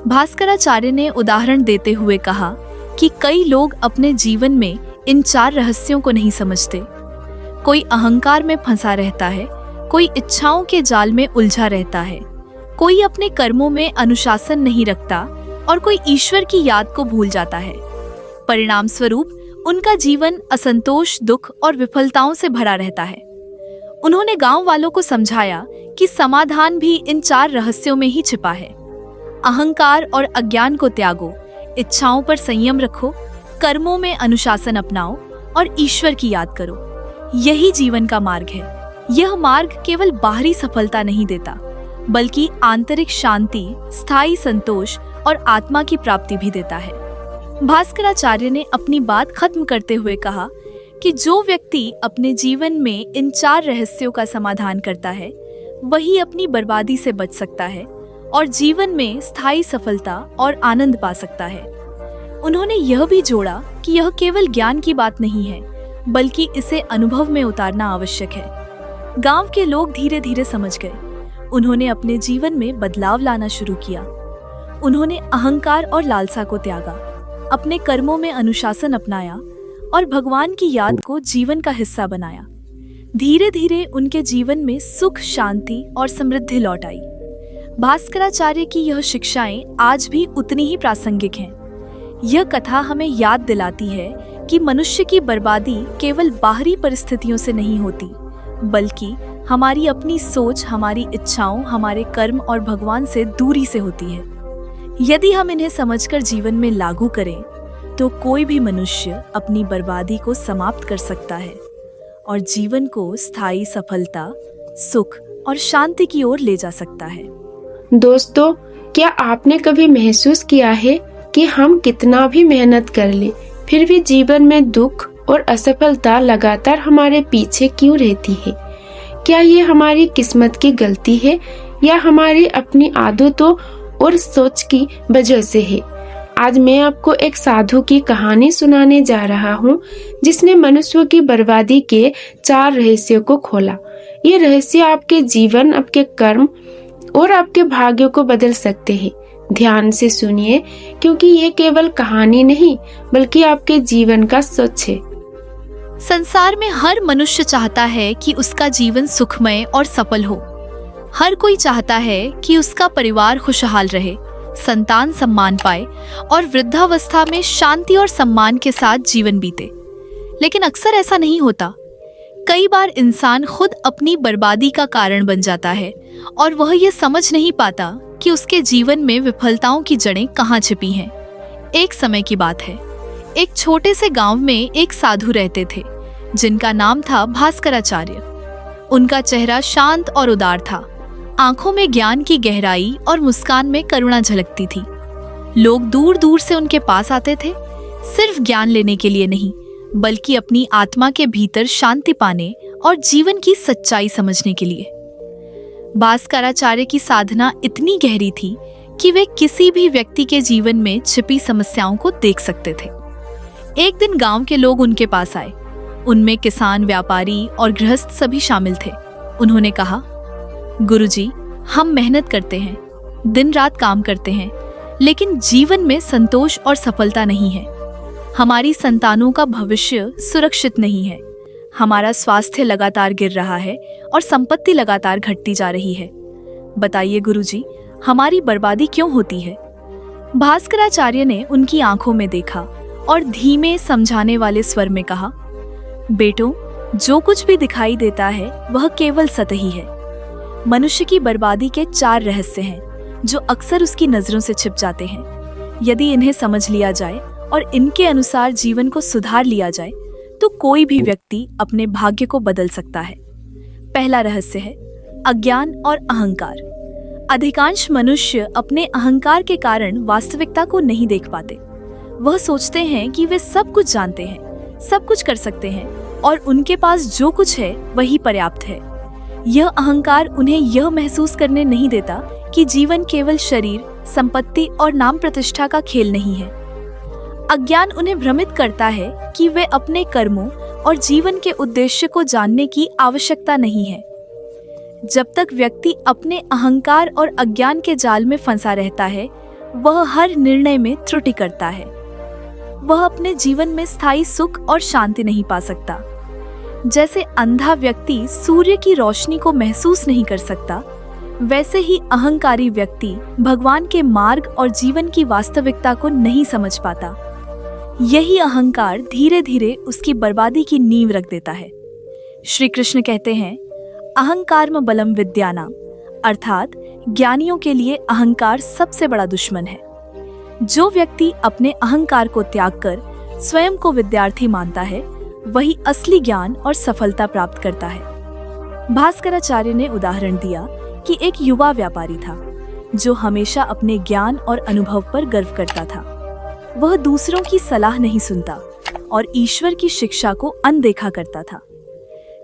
भास्कराचार्य ने उदाहरण देते हुए कहा कि कई लोग अपने जीवन में इन 4 रहस्यों को नहीं समझते। कोई अहंकार में फंसा रहता है, कोई इच्छाओं के जाल में उलझा रहता है, कोई अपने कर्मों में अनुशासन नहीं रखता और कोई ईश्वर की याद को भूल जाता है। परिणाम स्वरूप उनका जीवन असंतोष, दुख और विफलताओं से भरा रहता है। उन्होंने गांव वालों को समझाया कि समाधान भी इन 4 रहस्यों में ही छिपा है। अहंकार और अज्ञान को त्यागो, इच्छाओं पर संयम रखो, कर्मों में अनुशासन अपनाओ और ईश्वर की याद करो। यही जीवन का मार्ग है। यह मार्ग केवल बाहरी सफलता नहीं देता, बल्कि आंतरिक शांति, स्थायी संतोष और आत्मा की प्राप्ति भी देता है। भास्कराचार्य ने अपनी बात खत्म करते हुए कहा कि जो व्यक्ति अपने जीवन में इन 4 रहस्यों का समाधान करता है, वही अपनी बर्बादी से बच सकता है और जीवन में स्थायी सफलता और आनंद पा सकता है। उन्होंने यह भी जोड़ा कि यह केवल ज्ञान की बात नहीं है, बल्कि इसे अनुभव में उतारना आवश्यक है। गांव के लोग धीरे धीरे समझ गए। उन्होंने अपने जीवन में बदलाव लाना शुरू किया। उन्होंने अहंकार और लालसा को त्यागा, अपने कर्मों में अनुशासन अपनाया और भगवान की याद को जीवन का हिस्सा बनाया। धीरे धीरे उनके जीवन में सुख, शांति और समृद्धि लौट आई। भास्कराचार्य की यह शिक्षाएं आज भी उतनी ही प्रासंगिक हैं। यह कथा हमें याद दिलाती है कि मनुष्य की बर्बादी केवल बाहरी परिस्थितियों से नहीं होती, बल्कि हमारी अपनी सोच, हमारी इच्छाओं, हमारे कर्म और भगवान से दूरी से होती है। यदि हम इन्हें समझकर जीवन में लागू करें, तो कोई भी मनुष्य अपनी बर्बादी को समाप्त कर सकता है और जीवन को स्थायी सफलता, सुख और शांति की ओर ले जा सकता है। दोस्तों, क्या आपने कभी महसूस किया है कि हम कितना भी मेहनत कर ले, फिर भी जीवन में दुख और असफलता लगातार हमारे पीछे क्यों रहती है? क्या ये हमारी किस्मत की गलती है या हमारी अपनी आदतों और सोच की वजह से है? आज मैं आपको एक साधु की कहानी सुनाने जा रहा हूँ, जिसने मनुष्य की बर्बादी के 4 रहस्यों को खोला। ये रहस्य आपके जीवन, आपके कर्म और आपके भाग्य को बदल सकते हैं। ध्यान से सुनिए, क्योंकि ये केवल कहानी नहीं, बल्कि आपके जीवन का सच है। संसार में हर मनुष्य चाहता है कि उसका जीवन सुखमय और सफल हो। हर कोई चाहता है कि उसका परिवार खुशहाल रहे, संतान सम्मान पाए और वृद्धावस्था में शांति और सम्मान के साथ जीवन बीते। लेकिन अक्सर ऐसा नहीं होता। कई बार इंसान खुद अपनी बर्बादी का कारण बन जाता है और वह ये समझ नहीं पाता कि उसके जीवन में विफलताओं की जड़ें कहाँ छिपी हैं। एक समय की बात है। एक छोटे से गांव में एक साधु रहते थे, जिनका नाम था भास्कराचार्य। उनका चेहरा शांत और उदार था। आंखों में ज्ञान की गहराई और मुस्कान में करुणा झलकती थी। लोग दूर दूर से उनके पास आते थे, सिर्फ ज्ञान लेने के लिए नहीं, बल्कि अपनी आत्मा के भीतर शांति पाने और जीवन की सच्चाई समझने के लिए। भास्कराचार्य की साधना इतनी गहरी थी कि वे किसी भी व्यक्ति के जीवन में छिपी समस्याओं को देख सकते थे। एक दिन गांव के लोग उनके पास आए। उनमें किसान, व्यापारी और गृहस्थ सभी शामिल थे। उन्होंने कहा, गुरुजी, हम मेहनत करते हैं, दिन रात काम करते हैं, लेकिन जीवन में संतोष और सफलता नहीं है। हमारी संतानों का भविष्य सुरक्षित नहीं है। हमारा स्वास्थ्य लगातार गिर रहा है और संपत्ति लगातार घटती जा रही है। बताइए गुरुजी, हमारी बर्बादी क्यों होती है? भास्कराचार्य ने उनकी आंखों में देखा और धीमे समझाने वाले स्वर में कहा, बेटो, जो कुछ भी दिखाई देता है वह केवल सतही है। मनुष्य की बर्बादी के 4 रहस्य हैं जो अक्सर उसकी नजरों से छिप जाते हैं। यदि इन्हें समझ लिया जाए और इनके अनुसार जीवन को सुधार लिया जाए तो कोई भी व्यक्ति अपने भाग्य को बदल सकता है। पहला रहस्य है अज्ञान और अहंकार। अधिकांश मनुष्य अपने अहंकार के कारण वास्तविकता को नहीं देख पाते। वह सोचते हैं कि वे सब कुछ जानते हैं, सब कुछ कर सकते हैं और उनके पास जो कुछ है वही पर्याप्त है। यह अहंकार उन्हें यह महसूस करने नहीं देता कि जीवन केवल शरीर, संपत्ति और नाम प्रतिष्ठा का खेल नहीं है। अज्ञान उन्हें भ्रमित करता है कि वे अपने कर्मों और जीवन के उद्देश्य को जानने की आवश्यकता नहीं है। जब तक व्यक्ति अपने अहंकार और अज्ञान के जाल में फंसा रहता है, वह हर निर्णय में त्रुटि करता है। वह अपने जीवन में स्थायी सुख और शांति नहीं पा सकता। जैसे अंधा व्यक्ति सूर्य की रोशनी को महसूस नहीं कर सकता, वैसे ही अहंकारी व्यक्ति भगवान के मार्ग और जीवन की वास्तविकता को नहीं समझ पाता। यही अहंकार धीरे धीरे उसकी बर्बादी की नींव रख देता है। श्री कृष्ण कहते हैं, अहंकारम बलम विद्यानाम, अर्थात ज्ञानियों के लिए अहंकार सबसे बड़ा दुश्मन है। जो व्यक्ति अपने अहंकार को त्याग कर स्वयं को विद्यार्थी मानता है, वही असली ज्ञान और सफलता प्राप्त करता है। भास्कराचार्य ने उदाहरण दिया कि एक युवा व्यापारी था जो हमेशा अपने ज्ञान और अनुभव पर गर्व करता था। वह दूसरों की सलाह नहीं सुनता और ईश्वर की शिक्षा को अनदेखा करता था।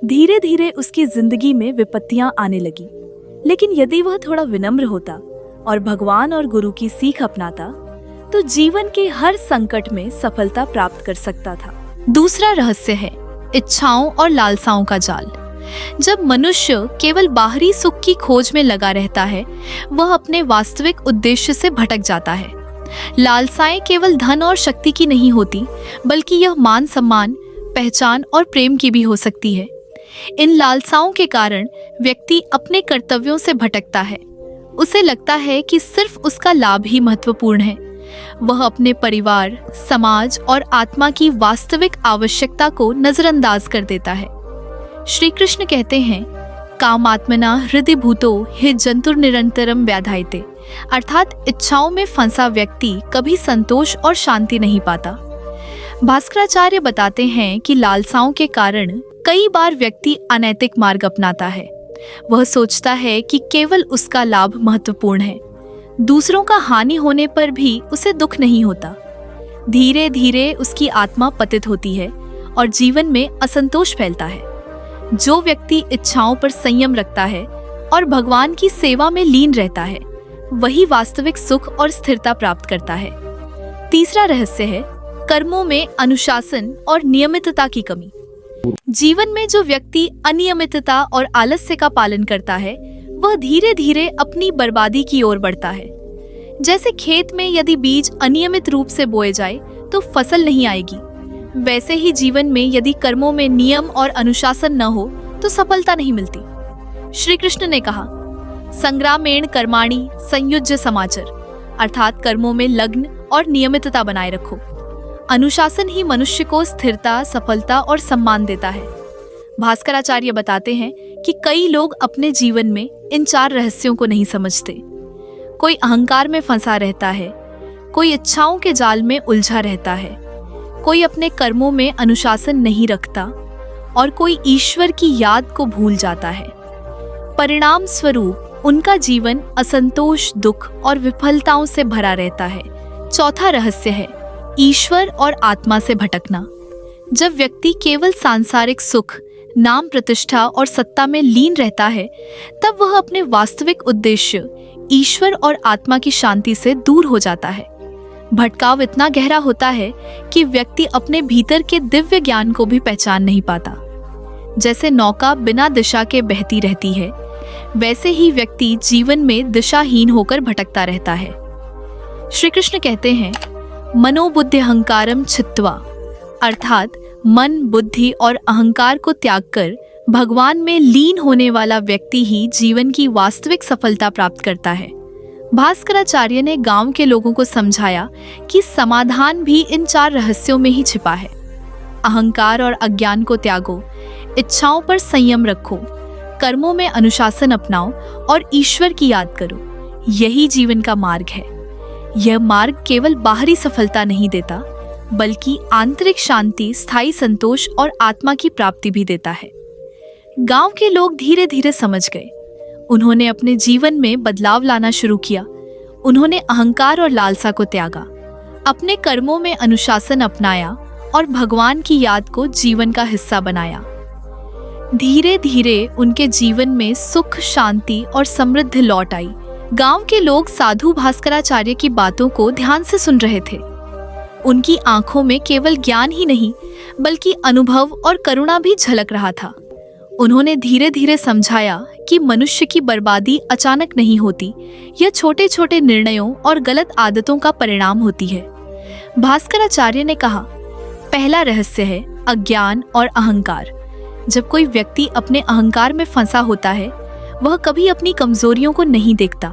धीरे धीरे उसकी जिंदगी में विपत्तियां आने लगी, लेकिन यदि वह थोड़ा विनम्र होता और भगवान और गुरु की सीख अपनाता तो जीवन के हर संकट में सफलता प्राप्त कर सकता था। दूसरा रहस्य है इच्छाओं और लालसाओं का जाल। जब मनुष्य केवल बाहरी सुख की खोज में लगा रहता है, वह अपने वास्तविक उद्देश्य से भटक जाता है। लालसाएं केवल धन और शक्ति की नहीं होती, बल्कि यह मान सम्मान, पहचान और प्रेम की भी हो सकती है। इन लालसाओं के कारण व्यक्ति अपने कर्तव्यों से भटकता है। उसे लगता है कि सिर्फ उसका लाभ ही महत्वपूर्ण है। वह अपने परिवार, समाज और आत्मा की वास्तविक आवश्यकता को नजरअंदाज कर देता है। श्री कृष्ण कहते हैं, कामात्मना हृदय भूतो हि जंतुर निरंतरम व्याधायते, अर्थात इच्छाओं में फंसा व्यक्ति कभी संतोष और शांति नहीं पाता। भास्कराचार्य बताते हैं कि लालसाओं के कारण कई बार व्यक्ति अनैतिक मार्ग अपनाता है। वह सोचता है कि केवल उसका लाभ महत्वपूर्ण है। दूसरों का हानि होने पर भी उसे दुख नहीं होता। धीरे धीरे उसकी आत्मा पतित होती है और जीवन में असंतोष फैलता है। जो व्यक्ति इच्छाओं पर संयम रखता है और भगवान की सेवा में लीन रहता है, वही वास्तविक सुख और स्थिरता प्राप्त करता है। तीसरा रहस्य है कर्मों में अनुशासन और नियमितता की कमी। जीवन में जो व्यक्ति अनियमितता और आलस्य का पालन करता है, वह धीरे धीरे अपनी बर्बादी की ओर बढ़ता है। जैसे खेत में यदि बीज अनियमित रूप से बोए जाए तो फसल नहीं आएगी, वैसे ही जीवन में यदि कर्मों में नियम और अनुशासन न हो तो सफलता नहीं मिलती। श्री कृष्ण ने कहा, संग्रामेण कर्माणि संयुज्य समाचर, अर्थात कर्मों में लग्न और नियमितता बनाए रखो। अनुशासन ही मनुष्य को स्थिरता, सफलता और सम्मान देता है। भास्कराचार्य बताते हैं कि कई लोग अपने जीवन में इन 4 रहस्यों को नहीं समझते। कोई अहंकार में फंसा रहता है, कोई इच्छाओं के जाल में उलझा रहता है, कोई अपने कर्मों में अनुशासन नहीं रखता और कोई ईश्वर की याद को भूल जाता है। परिणाम स्वरूप उनका जीवन असंतोष, दुख और विफलताओं से भरा रहता है। चौथा रहस्य है ईश्वर और आत्मा से भटकना। जब व्यक्ति केवल सांसारिक सुख, नाम, प्रतिष्ठा और सत्ता में लीन रहता है, तब वह अपने वास्तविक उद्देश्य ईश्वर और आत्मा की शांति से दूर हो जाता है। भटकाव इतना गहरा होता है कि व्यक्ति अपने भीतर के दिव्य ज्ञान को भी पहचान नहीं पाता। जैसे नौका बिना दिशा के बहती रहती है, वैसे ही व्यक्ति जीवन में दिशाहीन होकर भटकता रहता है। श्री कृष्ण कहते हैं, मनोबुद्धि अहंकारम छित्त्वा, अर्थात मन, बुद्धि और अहंकार को त्याग कर भगवान में लीन होने वाला व्यक्ति ही जीवन की वास्तविक सफलता प्राप्त करता है। भास्कराचार्य ने गांव के लोगों को समझाया कि समाधान भी इन 4 रहस्यों में ही छिपा है। अहंकार और अज्ञान को त्यागो, इच्छाओं पर संयम रखो, कर्मों में अनुशासन अपनाओ और ईश्वर की याद करो। यही जीवन का मार्ग है। यह मार्ग केवल बाहरी सफलता नहीं देता, बल्कि आंतरिक शांति, स्थायी संतोष और आत्मा की प्राप्ति भी देता है। गांव के लोग धीरे धीरे समझ गए। उन्होंने अपने जीवन में बदलाव लाना शुरू किया। उन्होंने अहंकार और लालसा को त्यागा, अपने कर्मों में अनुशासन अपनाया और भगवान की याद को जीवन का हिस्सा बनाया। धीरे धीरे उनके जीवन में सुख, शांति और समृद्धि लौट आई। गांव के लोग साधु भास्कराचार्य की बातों को ध्यान से सुन रहे थे। उनकी आंखों में केवल ज्ञान ही नहीं, बल्कि अनुभव और करुणा भी झलक रहा था। उन्होंने धीरे धीरे समझाया कि मनुष्य की बर्बादी अचानक नहीं होती, यह छोटे छोटे निर्णयों और गलत आदतों का परिणाम होती है। भास्कराचार्य ने कहा, पहला रहस्य है अज्ञान और अहंकार। जब कोई व्यक्ति अपने अहंकार में फंसा होता है, वह कभी अपनी कमजोरियों को नहीं देखता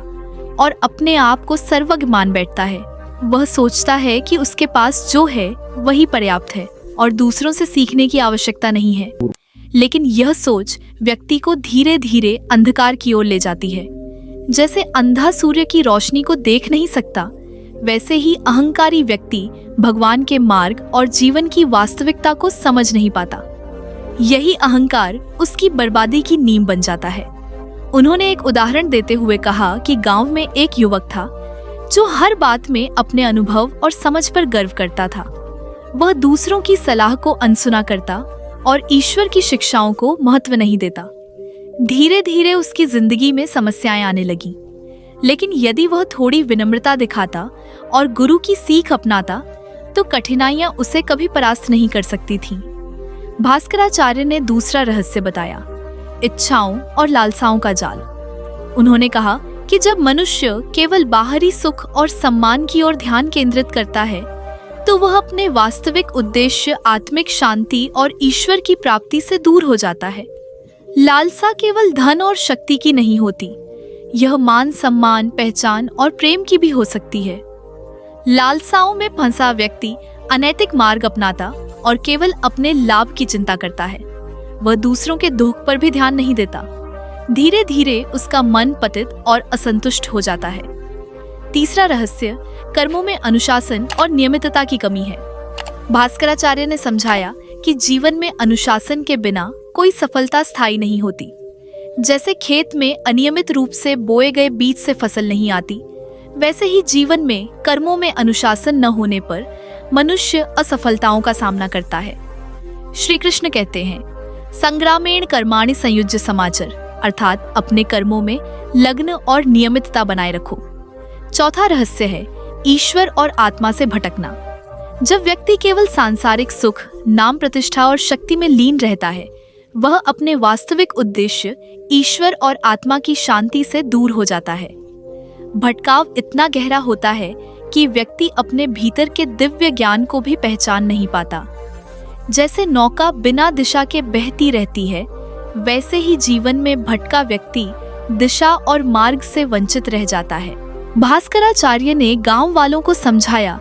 और अपने आप को सर्वज्ञ मान बैठता है। वह सोचता है कि उसके पास जो है वही पर्याप्त है और दूसरों से सीखने की आवश्यकता नहीं है। लेकिन यह सोच व्यक्ति को धीरे धीरे अंधकार की ओर ले जाती है। जैसे अंधा सूर्य की रोशनी को देख नहीं सकता, वैसे ही अहंकारी व्यक्ति भगवान के मार्ग और जीवन की वास्तविकता को समझ नहीं पाता। यही अहंकार उसकी बर्बादी की नींव बन जाता है। उन्होंने एक उदाहरण देते हुए कहा कि गांव में एक युवक था जो हर बात में अपने अनुभव और समझ पर गर्व करता था। वह दूसरों की सलाह को अनसुना करता और ईश्वर की शिक्षाओं को महत्व नहीं देता। धीरे धीरे उसकी जिंदगी में समस्याएं आने लगीं। लेकिन यदि वह थोड़ी विनम्रता दिखाता और गुरु की सीख अपनाता, तो कठिनाइयां उसे कभी परास्त नहीं कर सकती थीं। भास्कराचार्य ने दूसरा रहस्य बताया, इच्छाओं और लालसाओं का जाल। उन्होंने कहा कि जब मनुष्य केवल बाहरी सुख और सम्मान की ओर ध्यान केंद्रित करता है, तो वह अपने वास्तविक उद्देश्य आत्मिक शांति और ईश्वर की प्राप्ति से दूर हो जाता है। लालसा केवल धन और शक्ति की नहीं होती, यह मान, सम्मान, पहचान और प्रेम की भी हो सकती है। लालसाओं में फंसा व्यक्ति अनैतिक मार्ग अपनाता और केवल अपने लाभ की चिंता करता है। वह दूसरों के दुख पर भी ध्यान नहीं देता। धीरे धीरे उसका मन पतित और असंतुष्ट हो जाता है। तीसरा रहस्य कर्मों में अनुशासन और नियमितता की कमी है। भास्कराचार्य ने समझाया कि जीवन में अनुशासन के बिना कोई सफलता स्थायी नहीं होती। जैसे खेत में अनियमित रूप से बोए गए बीज से फसल नहीं आती, वैसे ही जीवन में कर्मों में अनुशासन न होने पर मनुष्य असफलताओं का सामना करता है। श्री कृष्ण कहते हैं, संग्रामेण कर्माणि संयुज्य समाचर, अर्थात अपने कर्मों में लग्न और नियमितता बनाए रखो। चौथा रहस्य है ईश्वर और आत्मा से भटकना। जब व्यक्ति केवल सांसारिक सुख, नाम, प्रतिष्ठा और शक्ति में लीन रहता है, वह अपने वास्तविक उद्देश्य ईश्वर और आत्मा की शांति से दूर हो जाता है। भटकाव इतना गहरा होता है कि व्यक्ति अपने भीतर के दिव्य ज्ञान को भी पहचान नहीं पाता। जैसे नौका बिना दिशा के बहती रहती है, वैसे ही जीवन में भटका व्यक्ति दिशा और मार्ग से वंचित रह जाता है। भास्कराचार्य ने गांव वालों को समझाया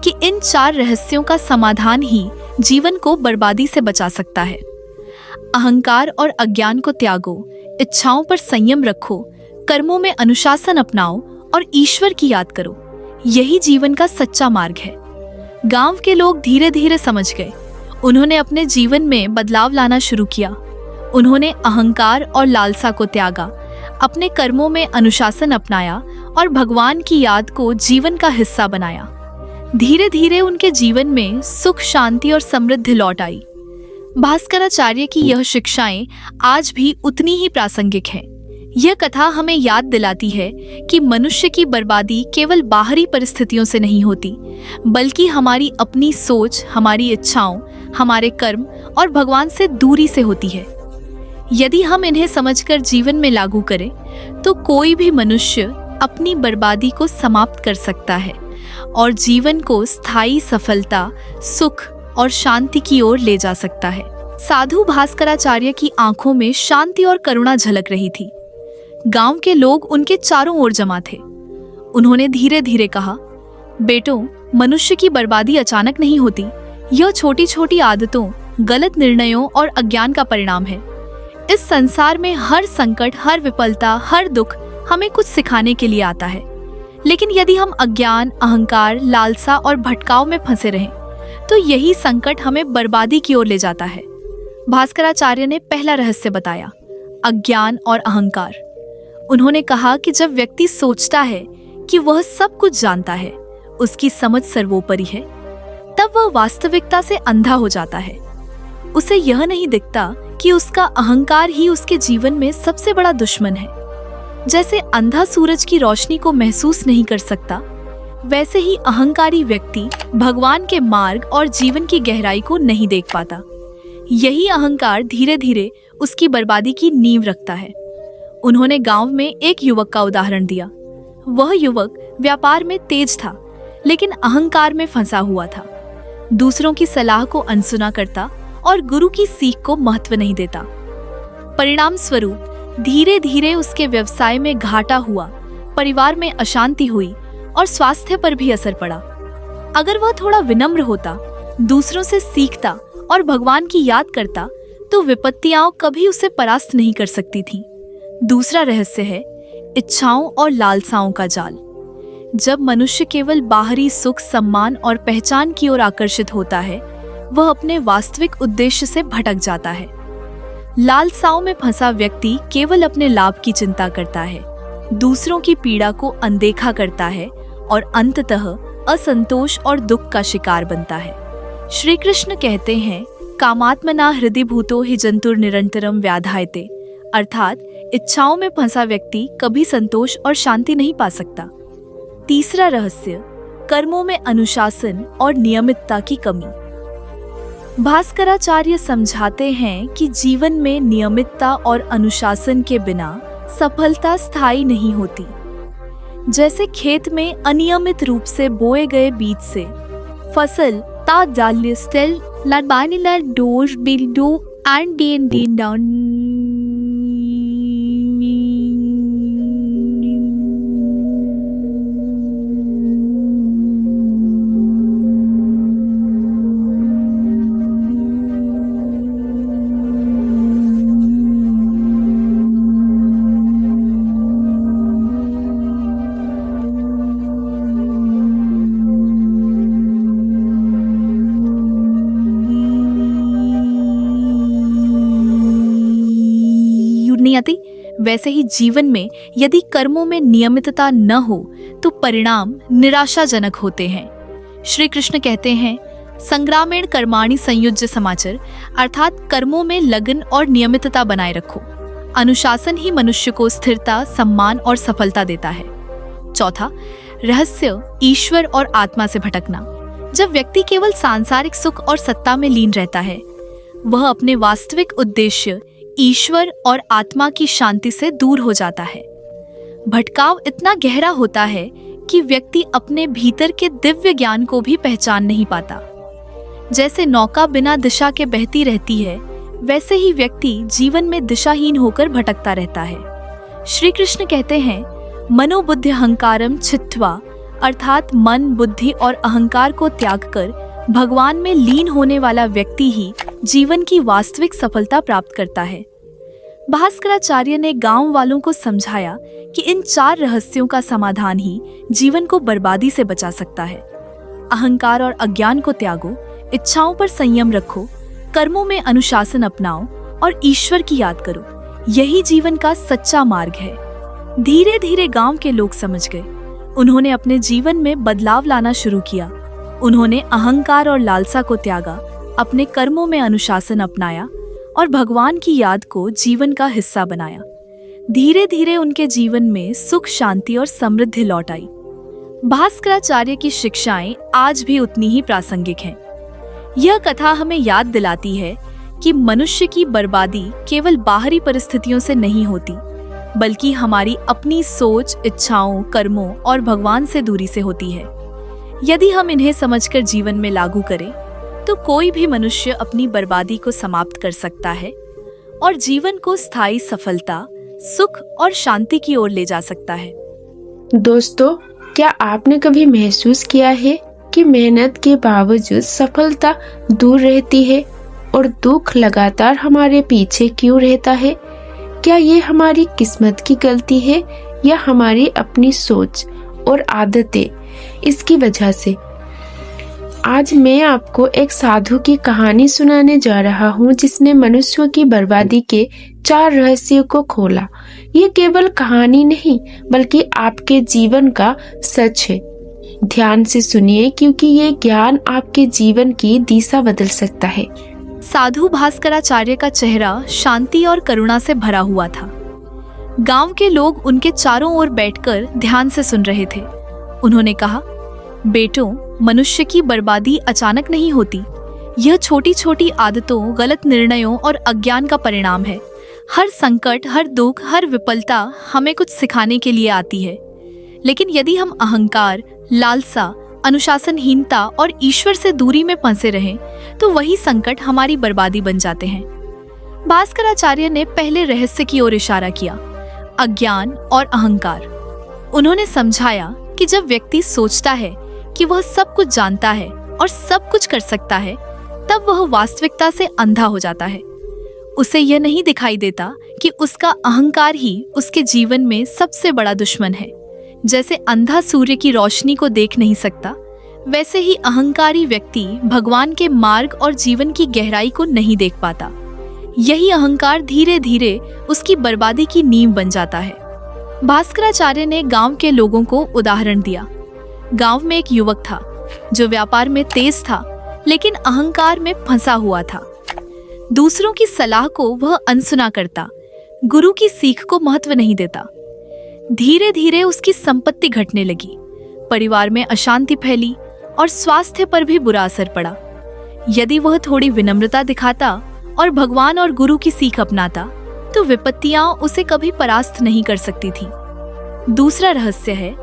कि इन 4 रहस्यों का समाधान ही जीवन को बर्बादी से बचा सकता है। अहंकार और अज्ञान को त्यागो, इच्छाओं पर संयम रखो, कर्मों में अनुशासन अपनाओ और ईश्वर की याद करो। यही जीवन का सच्चा मार्ग है। गांव के लोग धीरे धीरे समझ गए। उन्होंने अपने जीवन में बदलाव लाना शुरू किया। उन्होंने अहंकार और लालसा को त्यागा, अपने कर्मों में अनुशासन अपनाया और भगवान की याद को जीवन का हिस्सा बनाया। धीरे धीरे उनके जीवन में सुख, शांति और समृद्धि लौट आई। भास्कराचार्य की यह शिक्षाएं आज भी उतनी ही प्रासंगिक हैं। यह कथा हमें याद दिलाती है कि मनुष्य की बर्बादी केवल बाहरी परिस्थितियों से नहीं होती, बल्कि हमारी अपनी सोच, हमारी इच्छाओं, हमारे कर्म और भगवान से दूरी से होती है। यदि हम इन्हें समझकर जीवन में लागू करें तो कोई भी मनुष्य अपनी बर्बादी को समाप्त कर सकता है और जीवन को स्थायी सफलता, सुख और शांति की ओर ले जा सकता है। साधु भास्कराचार्य की आंखों में शांति और करुणा झलक रही थी। गांव के लोग उनके चारों ओर जमा थे। उन्होंने धीरे धीरे कहा, बेटों, मनुष्य की बर्बादी अचानक नहीं होती। यह छोटी छोटी आदतों, गलत निर्णयों और अज्ञान का परिणाम है। इस संसार में हर संकट, हर विफलता, हर दुख हमें कुछ सिखाने के लिए आता है। लेकिन यदि हम अज्ञान, अहंकार, लालसा और भटकाव में फंसे रहें तो यही संकट हमें बर्बादी की ओर ले जाता है। भास्कराचार्य ने पहला रहस्य बताया, अज्ञान और अहंकार। उन्होंने कहा कि जब व्यक्ति सोचता है कि वह सब कुछ जानता है, उसकी समझ सर्वोपरि है, तब वह वास्तविकता से अंधा हो जाता है। उसे यह नहीं दिखता कि उसका अहंकार ही उसके जीवन में सबसे बड़ा दुश्मन है। जैसे अंधा सूरज की रोशनी को महसूस नहीं कर सकता, वैसे ही अहंकारी व्यक्ति भगवान के मार्ग और जीवन की गहराई को नहीं देख पाता। यही अहंकार धीरे धीरे उसकी बर्बादी की नींव रखता है। उन्होंने गांव में एक युवक का उदाहरण दिया। वह युवक व्यापार में तेज था, लेकिन अहंकार में फंसा हुआ था। दूसरों की सलाह को अनसुना करता और गुरु की सीख को महत्व नहीं देता। परिणाम स्वरूप धीरे धीरे उसके व्यवसाय में घाटा हुआ, परिवार में अशांति हुई और स्वास्थ्य पर भी असर पड़ा। अगर वह थोड़ा विनम्र होता, दूसरों से सीखता और भगवान की याद करता तो विपत्तियां कभी उसे परास्त नहीं कर सकती थीं। दूसरा रहस्य है इच्छाओं और लालसाओं का जाल। जब मनुष्य केवल बाहरी सुख, सम्मान और पहचान की ओर आकर्षित होता है, वह अपने वास्तविक उद्देश्य से भटक जाता है। लालसाओं में फंसा व्यक्ति केवल अपने लाभ की चिंता करता है, दूसरों की पीड़ा को अनदेखा करता है और अंततः असंतोष और दुख का शिकार बनता है। श्री कृष्ण कहते हैं, कामात्मना हृदि भूतो हि जंतुर निरंतरम व्याधायते, अर्थात इच्छाओं में फंसा व्यक्ति कभी संतोष और शांति नहीं पा सकता। तीसरा रहस्य, कर्मों में अनुशासन और नियमितता की कमी। भास्कराचार्य समझाते हैं कि जीवन में नियमितता और अनुशासन के बिना सफलता स्थायी नहीं होती। जैसे खेत में अनियमित रूप से बोए गए बीज से फसल नहीं आती, वैसे ही जीवन में यदि कर्मों में नियमितता न हो तो परिणाम निराशाजनक होते हैं। श्री कृष्ण कहते हैं, संग्रामेण कर्माणि संयुज्य समाचर, अर्थात कर्मों में लगन और नियमितता बनाए रखो। अनुशासन ही मनुष्य को स्थिरता, सम्मान और सफलता देता है। चौथा रहस्य, ईश्वर और आत्मा से भटकना। जब व्यक्ति केवल सांसारिक सुख और सत्ता में लीन रहता है, वह अपने वास्तविक उद्देश्य ईश्वर और आत्मा की शांति से दूर हो जाता है। भटकाव इतना गहरा होता है कि व्यक्ति अपने भीतर के दिव्य ज्ञान को भी पहचान नहीं पाता। जैसे नौका बिना दिशा के बहती रहती है, वैसे ही व्यक्ति जीवन में दिशाहीन होकर भटकता रहता है। श्री कृष्ण कहते हैं, मनोबुद्धि अहंकारम छित्त्वा, अर्थात मन, बुद्धि और अहंकार को त्याग कर भगवान में लीन होने वाला व्यक्ति ही जीवन की वास्तविक सफलता प्राप्त करता है। भास्कराचार्य ने गांव वालों को समझाया कि इन 4 रहस्यों का समाधान ही जीवन को बर्बादी से बचा सकता है। अहंकार और अज्ञान को त्यागो, इच्छाओं पर संयम रखो, कर्मों में अनुशासन अपनाओ और ईश्वर की याद करो। यही जीवन का सच्चा मार्ग है। धीरे धीरे गांव के लोग समझ गए। उन्होंने अपने जीवन में बदलाव लाना शुरू किया। उन्होंने अहंकार और लालसा को त्यागा, अपने कर्मों में अनुशासन अपनाया और भगवान की याद को जीवन का हिस्सा बनाया। धीरे धीरे उनके जीवन में सुख, शांति और समृद्धि लौट आई। भास्कराचार्य की शिक्षाएं आज भी उतनी ही प्रासंगिक हैं। यह कथा हमें याद दिलाती है कि मनुष्य की बर्बादी केवल बाहरी परिस्थितियों से नहीं होती, बल्कि हमारी अपनी सोच, इच्छाओं, कर्मों और भगवान से दूरी से होती है। यदि हम इन्हें समझकर जीवन में लागू करें, तो कोई भी मनुष्य अपनी बर्बादी को समाप्त कर सकता है और जीवन को स्थायी सफलता, सुख और शांति की ओर ले जा सकता है। दोस्तों, क्या आपने कभी महसूस किया है कि मेहनत के बावजूद सफलता दूर रहती है और दुख लगातार हमारे पीछे क्यों रहता है? क्या ये हमारी किस्मत की गलती है या हमारी अपनी सोच और आदतें इसकी वजह से? आज मैं आपको एक साधु की कहानी सुनाने जा रहा हूँ जिसने मनुष्यों की बर्बादी के 4 रहस्यों को खोला। ये केवल कहानी नहीं, बल्कि आपके जीवन का सच है। ध्यान से सुनिए, क्योंकि ये ज्ञान आपके जीवन की दिशा बदल सकता है। साधु भास्कराचार्य का चेहरा शांति और करुणा से भरा हुआ था। गांव के लोग उनके चारों ओर बैठकर ध्यान से सुन रहे थे। उन्होंने कहा, बेटों, मनुष्य की बर्बादी अचानक नहीं होती। यह छोटी छोटी आदतों, गलत निर्णयों और अज्ञान का परिणाम है। हर संकट, हर दुख, हर विफलता हमें कुछ सिखाने के लिए आती है। लेकिन यदि हम अहंकार, लालसा, अनुशासनहीनता और ईश्वर से दूरी में फंसे रहें, तो वही संकट हमारी बर्बादी बन जाते हैं। भास्कराचार्य ने पहले रहस्य की ओर इशारा किया, अज्ञान और अहंकार। उन्होंने समझाया कि जब व्यक्ति सोचता है कि वह सब कुछ जानता है और सब कुछ कर सकता है, तब वह वास्तविकता से अंधा हो जाता है। उसे यह नहीं दिखाई देता कि उसका अहंकार ही उसके जीवन में सबसे बड़ा दुश्मन है। जैसे अंधा सूर्य की रोशनी को देख नहीं सकता, वैसे ही अहंकारी व्यक्ति भगवान के मार्ग और जीवन की गहराई को नहीं देख पाता। यही अहंकार धीरे धीरे उसकी बर्बादी की नींव बन जाता है। भास्कराचार्य ने गांव के लोगों को उदाहरण दिया। गांव में एक युवक था जो व्यापार में तेज था, लेकिन अहंकार में फंसा हुआ था। दूसरों की सलाह को वह अनसुना करता, गुरु की सीख को महत्व नहीं देता। धीरे धीरे उसकी संपत्ति घटने लगी, परिवार में अशांति फैली और स्वास्थ्य पर भी बुरा असर पड़ा। यदि वह थोड़ी विनम्रता दिखाता और भगवान और गुरु की सीख अपनाता, तो विपत्तियां उसे कभी परास्त नहीं कर सकती थी। दूसरा रहस्य है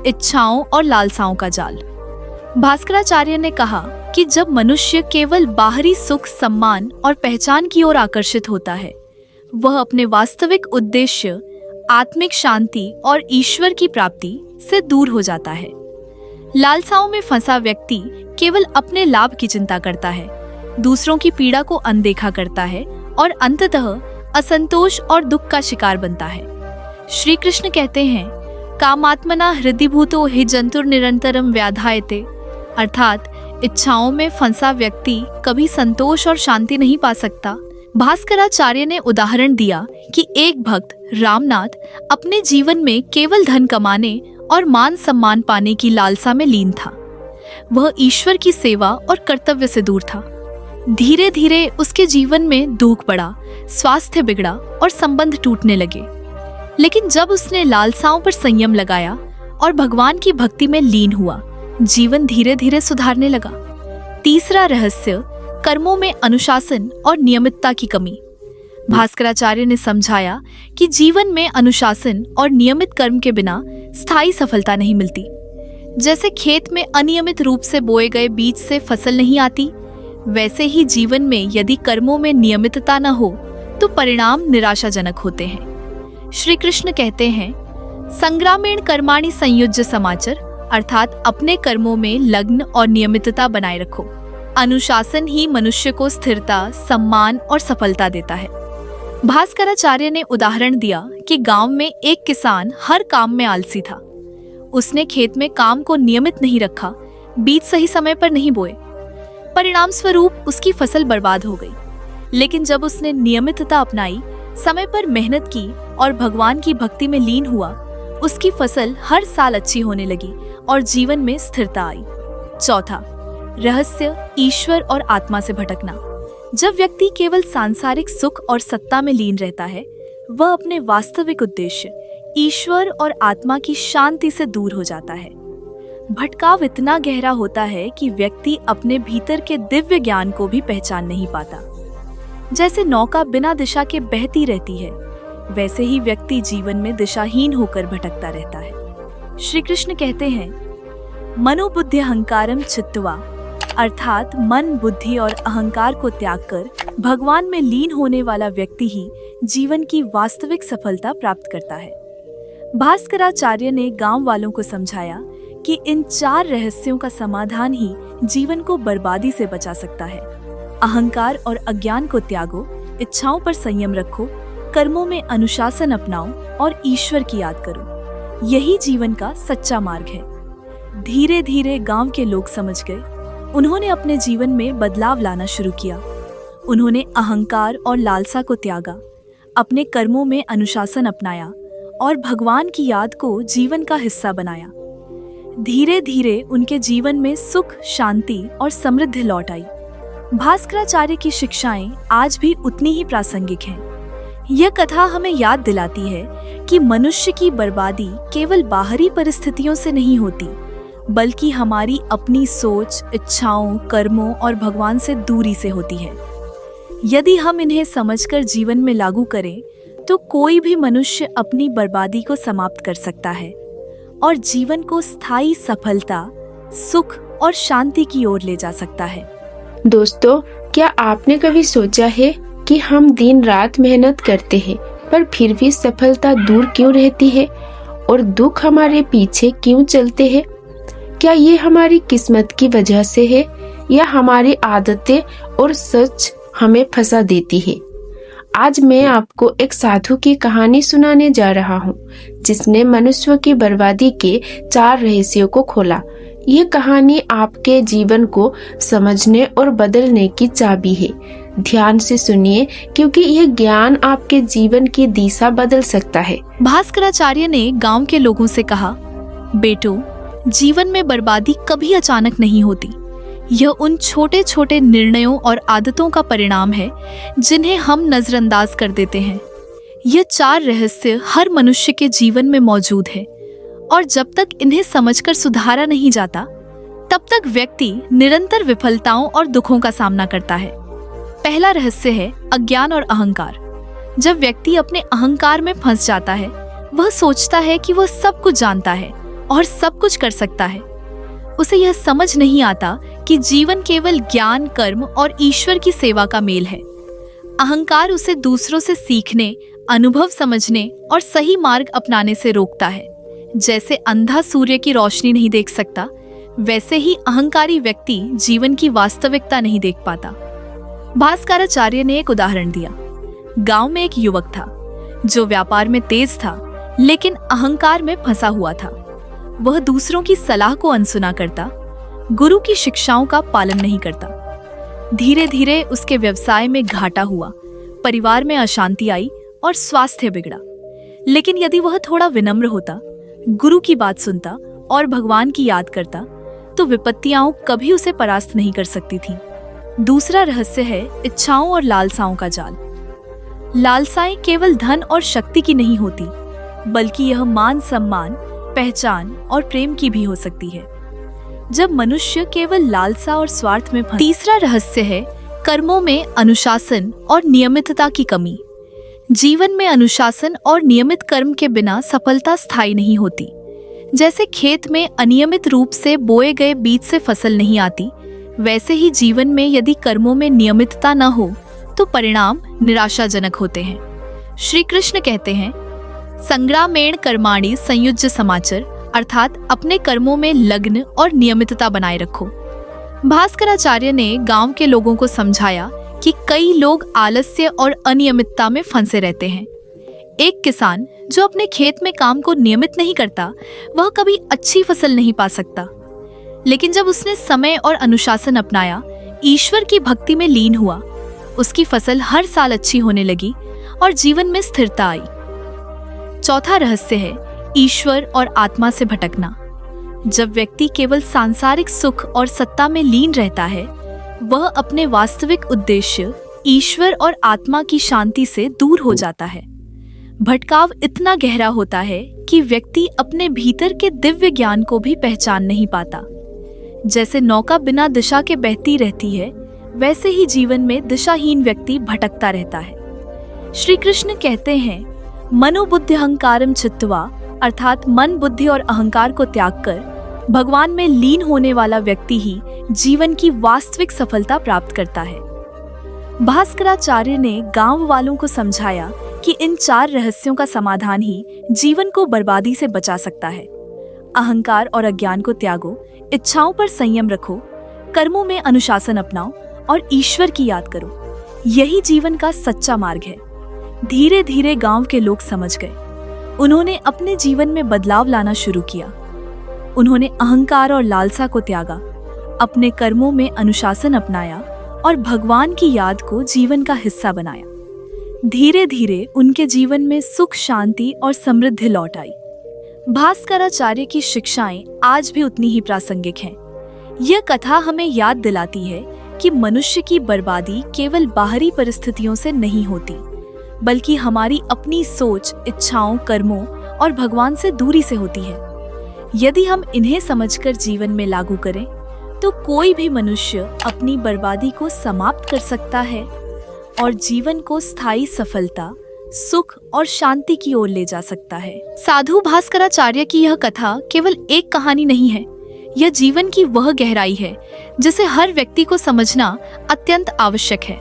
इच्छाओं और लालसाओं का जाल। भास्कराचार्य ने कहा कि जब मनुष्य केवल बाहरी सुख, सम्मान और पहचान की ओर आकर्षित होता है, वह अपने वास्तविक उद्देश्य, आत्मिक शांति और ईश्वर की प्राप्ति से दूर हो जाता है। लालसाओं में फंसा व्यक्ति केवल अपने लाभ की चिंता करता है, दूसरों की पीड़ा को अनदेखा करता है और अंततः असंतोष और दुख का शिकार बनता है। श्री कृष्ण कहते हैं, कामात्मना हृदिभूतो हि जंतुर निरंतरम व्याधायते, अर्थात इच्छाओं में फंसा व्यक्ति कभी संतोष और शांति नहीं पा सकता। भास्कराचार्य ने उदाहरण दिया कि एक भक्त रामनाथ अपने जीवन में केवल धन कमाने और मान सम्मान पाने की लालसा में लीन था। वह ईश्वर की सेवा और कर्तव्य से दूर था। धीरे धीरे उसके जीवन में दुख बढ़ा, स्वास्थ्य बिगड़ा और संबंध टूटने लगे। लेकिन जब उसने लालसाओं पर संयम लगाया और भगवान की भक्ति में लीन हुआ, जीवन धीरे धीरे सुधारने लगा। तीसरा रहस्य कर्मों में अनुशासन और नियमितता की कमी। भास्कराचार्य ने समझाया कि जीवन में अनुशासन और नियमित कर्म के बिना स्थायी सफलता नहीं मिलती। जैसे खेत में अनियमित रूप से बोए गए बीज से फसल नहीं आती, वैसे ही जीवन में यदि कर्मों में नियमितता न हो तो परिणाम निराशाजनक होते हैं। श्री कृष्ण कहते हैं, संग्रामेण कर्माणि संयुज्य समाचर, अर्थात अपने कर्मों में लग्न और नियमितता बनाए रखो। अनुशासन ही मनुष्य को स्थिरता, सम्मान और सफलता देता है। भास्कराचार्य ने उदाहरण दिया कि गांव में एक किसान हर काम में आलसी था। उसने खेत में काम को नियमित नहीं रखा, बीज सही समय पर नहीं बोए। परिणाम स्वरूप उसकी फसल बर्बाद हो गई। लेकिन जब उसने नियमितता अपनाई, समय पर मेहनत की और भगवान की भक्ति में लीन हुआ, उसकी फसल हर साल अच्छी होने लगी और जीवन में स्थिरता आई। चौथा रहस्य, ईश्वर और आत्मा से भटकना। जब व्यक्ति केवल सांसारिक सुख और सत्ता में लीन रहता है, वह अपने वास्तविक उद्देश्य ईश्वर और आत्मा की शांति से दूर हो जाता है। भटकाव इतना गहरा होता है कि व्यक्ति अपने भीतर के दिव्य ज्ञान को भी पहचान नहीं पाता। जैसे नौका बिना दिशा के बहती रहती है, वैसे ही व्यक्ति जीवन में दिशाहीन होकर भटकता रहता है। श्री कृष्ण कहते हैं, मनोबुद्धि अहंकारम चित्तवा, अर्थात मन, बुद्धि और अहंकार को त्याग कर भगवान में लीन होने वाला व्यक्ति ही जीवन की वास्तविक सफलता प्राप्त करता है। भास्कराचार्य ने गांव वालों को समझाया कि इन 4 रहस्यों का समाधान ही जीवन को बर्बादी से बचा सकता है। अहंकार और अज्ञान को त्यागो, इच्छाओं पर संयम रखो, कर्मों में अनुशासन अपनाओ और ईश्वर की याद करो। यही जीवन का सच्चा मार्ग है। धीरे धीरे गांव के लोग समझ गए। उन्होंने अपने जीवन में बदलाव लाना शुरू किया। उन्होंने अहंकार और लालसा को त्यागा, अपने कर्मों में अनुशासन अपनाया और भगवान की याद को जीवन का हिस्सा बनाया। धीरे धीरे उनके जीवन में सुख, शांति और समृद्धि लौट आई। भास्कराचार्य की शिक्षाएं आज भी उतनी ही प्रासंगिक हैं। यह कथा हमें याद दिलाती है कि मनुष्य की बर्बादी केवल बाहरी परिस्थितियों से नहीं होती, बल्कि हमारी अपनी सोच, इच्छाओं, कर्मों और भगवान से दूरी से होती है। यदि हम इन्हें समझकर जीवन में लागू करें, तो कोई भी मनुष्य अपनी बर्बादी को समाप्त कर सकता है और जीवन को स्थायी सफलता, सुख और शांति की ओर ले जा सकता है। दोस्तों, क्या आपने कभी सोचा है कि हम दिन रात मेहनत करते हैं, पर फिर भी सफलता दूर क्यों रहती है और दुख हमारे पीछे क्यों चलते हैं? क्या ये हमारी किस्मत की वजह से है या हमारी आदतें और सच हमें फंसा देती है? आज मैं आपको एक साधु की कहानी सुनाने जा रहा हूँ, जिसने मनुष्य की बर्बादी के 4 रहस्यों को खोला। यह कहानी आपके जीवन को समझने और बदलने की चाबी है। ध्यान से सुनिए, क्योंकि यह ज्ञान आपके जीवन की दिशा बदल सकता है। भास्कराचार्य ने गांव के लोगों से कहा, बेटो, जीवन में बर्बादी कभी अचानक नहीं होती। यह उन छोटे छोटे निर्णयों और आदतों का परिणाम है जिन्हें हम नजरअंदाज कर देते हैं। यह 4 रहस्य हर मनुष्य के जीवन में मौजूद है और जब तक इन्हें समझकर सुधारा नहीं जाता, तब तक व्यक्ति निरंतर विफलताओं और दुखों का सामना करता है। पहला रहस्य है अज्ञान और अहंकार। जब व्यक्ति अपने अहंकार में फंस जाता है, वह सोचता है कि वह सब कुछ जानता है और सब कुछ कर सकता है। उसे यह समझ नहीं आता कि जीवन केवल ज्ञान, कर्म और ईश्वर की सेवा का मेल है। अहंकार उसे दूसरों से सीखने, अनुभव समझने और सही मार्ग अपनाने से रोकता है। जैसे अंधा सूर्य की रोशनी नहीं देख सकता, वैसे ही अहंकारी व्यक्ति जीवन की वास्तविकता नहीं देख पाता। भास्कराचार्य ने एक उदाहरण दिया। गांव में एक युवक था जो व्यापार में तेज था, लेकिन अहंकार में फंसा हुआ था। वह दूसरों की सलाह को अनसुना करता, गुरु की शिक्षाओं का पालन नहीं करता। धीरे धीरे उसके व्यवसाय में घाटा हुआ, परिवार में अशांति आई और स्वास्थ्य बिगड़ा। लेकिन यदि वह थोड़ा विनम्र होता, गुरु की बात सुनता और भगवान की याद करता, तो विपत्तियां कभी उसे परास्त नहीं कर सकती थी। दूसरा रहस्य है इच्छाओं और लालसाओं का जाल। लालसाएं केवल धन और शक्ति की नहीं होती, बल्कि यह मान, सम्मान, पहचान और प्रेम की भी हो सकती है। जब मनुष्य केवल लालसा और स्वार्थ में फंसे। तीसरा रहस्य है कर्मों में अनुशासन और नियमितता की कमी। जीवन में अनुशासन और नियमित कर्म के बिना सफलता स्थायी नहीं होती। जैसे खेत में अनियमित रूप से बोए गए बीज से फसल नहीं आती, वैसे ही जीवन में यदि कर्मों में नियमितता न हो तो परिणाम निराशाजनक होते हैं। श्री कृष्ण कहते हैं, संग्रामेण कर्माणि संयुज्य समाचर, अर्थात अपने कर्मों में लग्न और नियमितता बनाए रखो। भास्कराचार्य ने गांव के लोगों को समझाया कि कई लोग आलस्य और अनियमितता में फंसे रहते हैं। एक किसान जो अपने खेत में काम को नियमित नहीं करता, वह कभी अच्छी फसल नहीं पा सकता। लेकिन जब उसने समय और अनुशासन अपनाया, ईश्वर की भक्ति में लीन हुआ, उसकी फसल हर साल अच्छी होने लगी और जीवन में स्थिरता आई। चौथा रहस्य है ईश्वर और आत्मा से भटकना। जब व्यक्ति केवल सांसारिक सुख और सत्ता में लीन रहता है, वह अपने वास्तविक उद्देश्य ईश्वर और आत्मा की शांति से दूर हो जाता है। भटकाव इतना गहरा होता है कि व्यक्ति अपने भीतर के दिव्य ज्ञान को भी पहचान नहीं पाता। जैसे नौका बिना दिशा के बहती रहती है, वैसे ही जीवन में दिशाहीन व्यक्ति भटकता रहता है। श्री कृष्ण कहते हैं, मनोबुद्धि अहंकारम छित्त्वा, अर्थात मन, बुद्धि और अहंकार को त्याग कर भगवान में लीन होने वाला व्यक्ति ही जीवन की वास्तविक सफलता प्राप्त करता है। भास्कराचार्य ने गांव वालों को समझाया कि इन 4 रहस्यों का समाधान ही जीवन को बर्बादी से बचा सकता है। अहंकार और अज्ञान को त्यागो, इच्छाओं पर संयम रखो, कर्मों में अनुशासन अपनाओ और ईश्वर की याद करो। यही जीवन का सच्चा मार्ग है। धीरे धीरे गांव के लोग समझ गए। उन्होंने अपने जीवन में बदलाव लाना शुरू किया। उन्होंने अहंकार और लालसा को त्यागा, अपने कर्मों में अनुशासन अपनाया और भगवान की याद को जीवन का हिस्सा बनाया। धीरे धीरे उनके जीवन में सुख, शांति और समृद्धि लौट आई। भास्कराचार्य की शिक्षाएं आज भी उतनी ही प्रासंगिक हैं। यह कथा हमें याद दिलाती है कि मनुष्य की बर्बादी केवल बाहरी परिस्थितियों से नहीं होती, बल्कि हमारी अपनी सोच, इच्छाओं, कर्मों और भगवान से दूरी से होती है। यदि हम इन्हें समझकर जीवन में लागू करें, तो कोई भी मनुष्य अपनी बर्बादी को समाप्त कर सकता है और जीवन को स्थायी सफलता, सुख और शांति की ओर ले जा सकता है। साधु भास्कराचार्य की यह कथा केवल एक कहानी नहीं है, यह जीवन की वह गहराई है जिसे हर व्यक्ति को समझना अत्यंत आवश्यक है।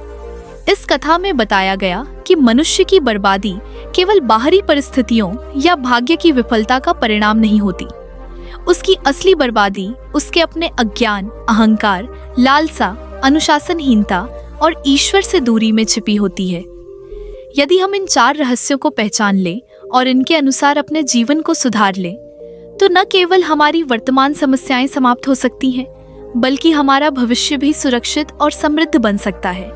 इस कथा में बताया गया कि मनुष्य की बर्बादी केवल बाहरी परिस्थितियों या भाग्य की विफलता का परिणाम नहीं होती। उसकी असली बर्बादी उसके अपने अज्ञान, अहंकार, लालसा, अनुशासनहीनता और ईश्वर से दूरी में छिपी होती है। यदि हम इन 4 रहस्यों को पहचान लें और इनके अनुसार अपने जीवन को सुधार लें, तो न केवल हमारी वर्तमान समस्याएं समाप्त हो सकती हैं, बल्कि हमारा भविष्य भी सुरक्षित और समृद्ध बन सकता है।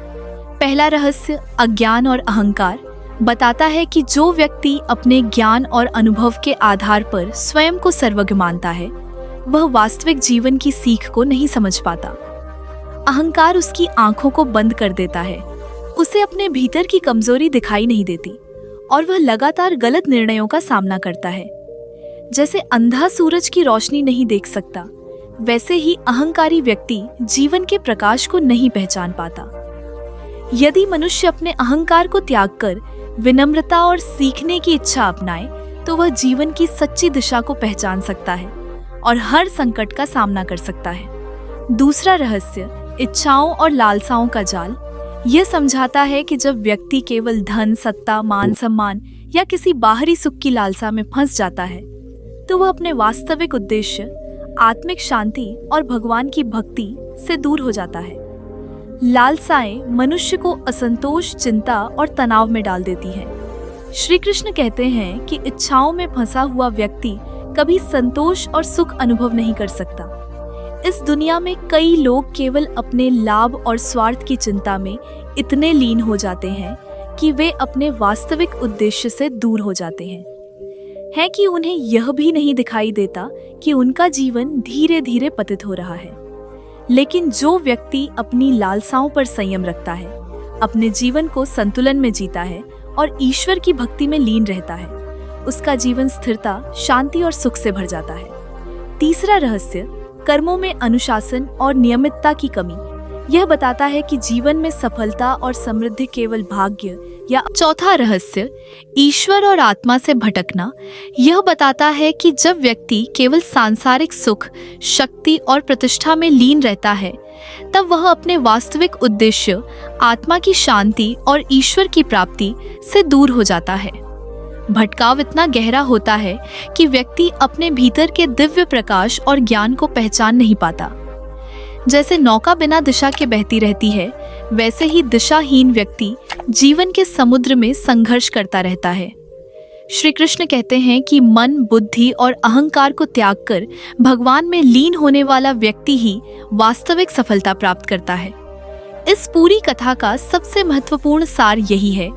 पहला रहस्य, अज्ञान और अहंकार, बताता है कि जो व्यक्ति अपने ज्ञान और अनुभव के आधार पर स्वयं को सर्वज्ञ मानता है, वह वास्तविक जीवन की सीख को नहीं समझ पाता। अहंकार उसकी आंखों को बंद कर देता है, उसे अपने भीतर की कमजोरी दिखाई नहीं देती और वह लगातार गलत निर्णयों का सामना करता है। जैसे अंधा सूरज की रोशनी नहीं देख सकता, वैसे ही अहंकारी व्यक्ति जीवन के प्रकाश को नहीं पहचान पाता। यदि मनुष्य अपने अहंकार को त्याग कर विनम्रता और सीखने की इच्छा अपनाए, तो वह जीवन की सच्ची दिशा को पहचान सकता है और हर संकट का सामना कर सकता है। दूसरा रहस्य, इच्छाओं और लालसाओं का जाल, यह समझाता है कि जब व्यक्ति केवल धन, सत्ता, मान सम्मान या किसी बाहरी सुख की लालसा में फंस जाता है, तो वह अपने वास्तविक उद्देश्य, आत्मिक शांति और भगवान की भक्ति से दूर हो जाता है। लालसाएं मनुष्य को असंतोष, चिंता और तनाव में डाल देती हैं। श्री कृष्ण कहते हैं कि इच्छाओं में फंसा हुआ व्यक्ति कभी संतोष और सुख अनुभव नहीं कर सकता। इस दुनिया में कई लोग केवल अपने लाभ और स्वार्थ की चिंता में इतने लीन हो जाते हैं कि वे अपने वास्तविक उद्देश्य से दूर हो जाते हैं कि उन्हें यह भी नहीं दिखाई देता कि उनका जीवन धीरे धीरे पतित हो रहा है। लेकिन जो व्यक्ति अपनी लालसाओं पर संयम रखता है, अपने जीवन को संतुलन में जीता है और ईश्वर की भक्ति में लीन रहता है, उसका जीवन स्थिरता, शांति और सुख से भर जाता है। तीसरा रहस्य, कर्मों में अनुशासन और नियमितता की कमी, यह बताता है कि जीवन में सफलता और समृद्धि केवल भाग्य या। चौथा रहस्य, ईश्वर और आत्मा से भटकना, यह बताता है कि जब व्यक्ति केवल सांसारिक सुख, शक्ति और प्रतिष्ठा में लीन रहता है, तब वह अपने वास्तविक उद्देश्य, आत्मा की शांति और ईश्वर की प्राप्ति से दूर हो जाता है। भटकाव इतना गहरा होता है कि व्यक्ति अपने भीतर के दिव्य प्रकाश और ज्ञान को पहचान नहीं पाता। जैसे नौका बिना दिशा के बहती रहती है, वैसे ही दिशाहीन व्यक्ति जीवन के समुद्र में संघर्ष करता रहता है। श्री कृष्ण कहते हैं कि मन, बुद्धि और अहंकार को त्याग कर भगवान में लीन होने वाला व्यक्ति ही वास्तविक सफलता प्राप्त करता है। इस पूरी कथा का सबसे महत्वपूर्ण सार यही है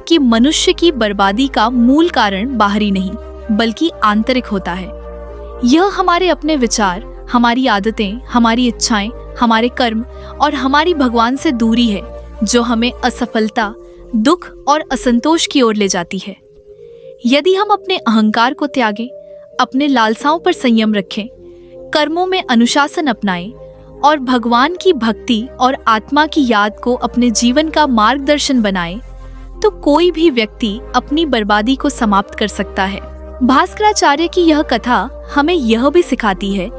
कि मनुष्य की बर्बादी का मूल कारण बाहरी नहीं बल्कि आंतरिक होता है। यह हमारे अपने विचार, हमारी आदतें, हमारी इच्छाएं, हमारे कर्म और हमारी भगवान से दूरी है जो हमें असफलता, दुख और असंतोष की ओर ले जाती है। यदि हम अपने अहंकार को त्यागें, अपने लालसाओं पर संयम रखें, कर्मों में अनुशासन अपनाएं और भगवान की भक्ति और आत्मा की याद को अपने जीवन का मार्गदर्शन बनाएं, तो कोई भी व्यक्ति अपनी बर्बादी को समाप्त कर सकता है। भास्कराचार्य की यह कथा हमें यह भी सिखाती है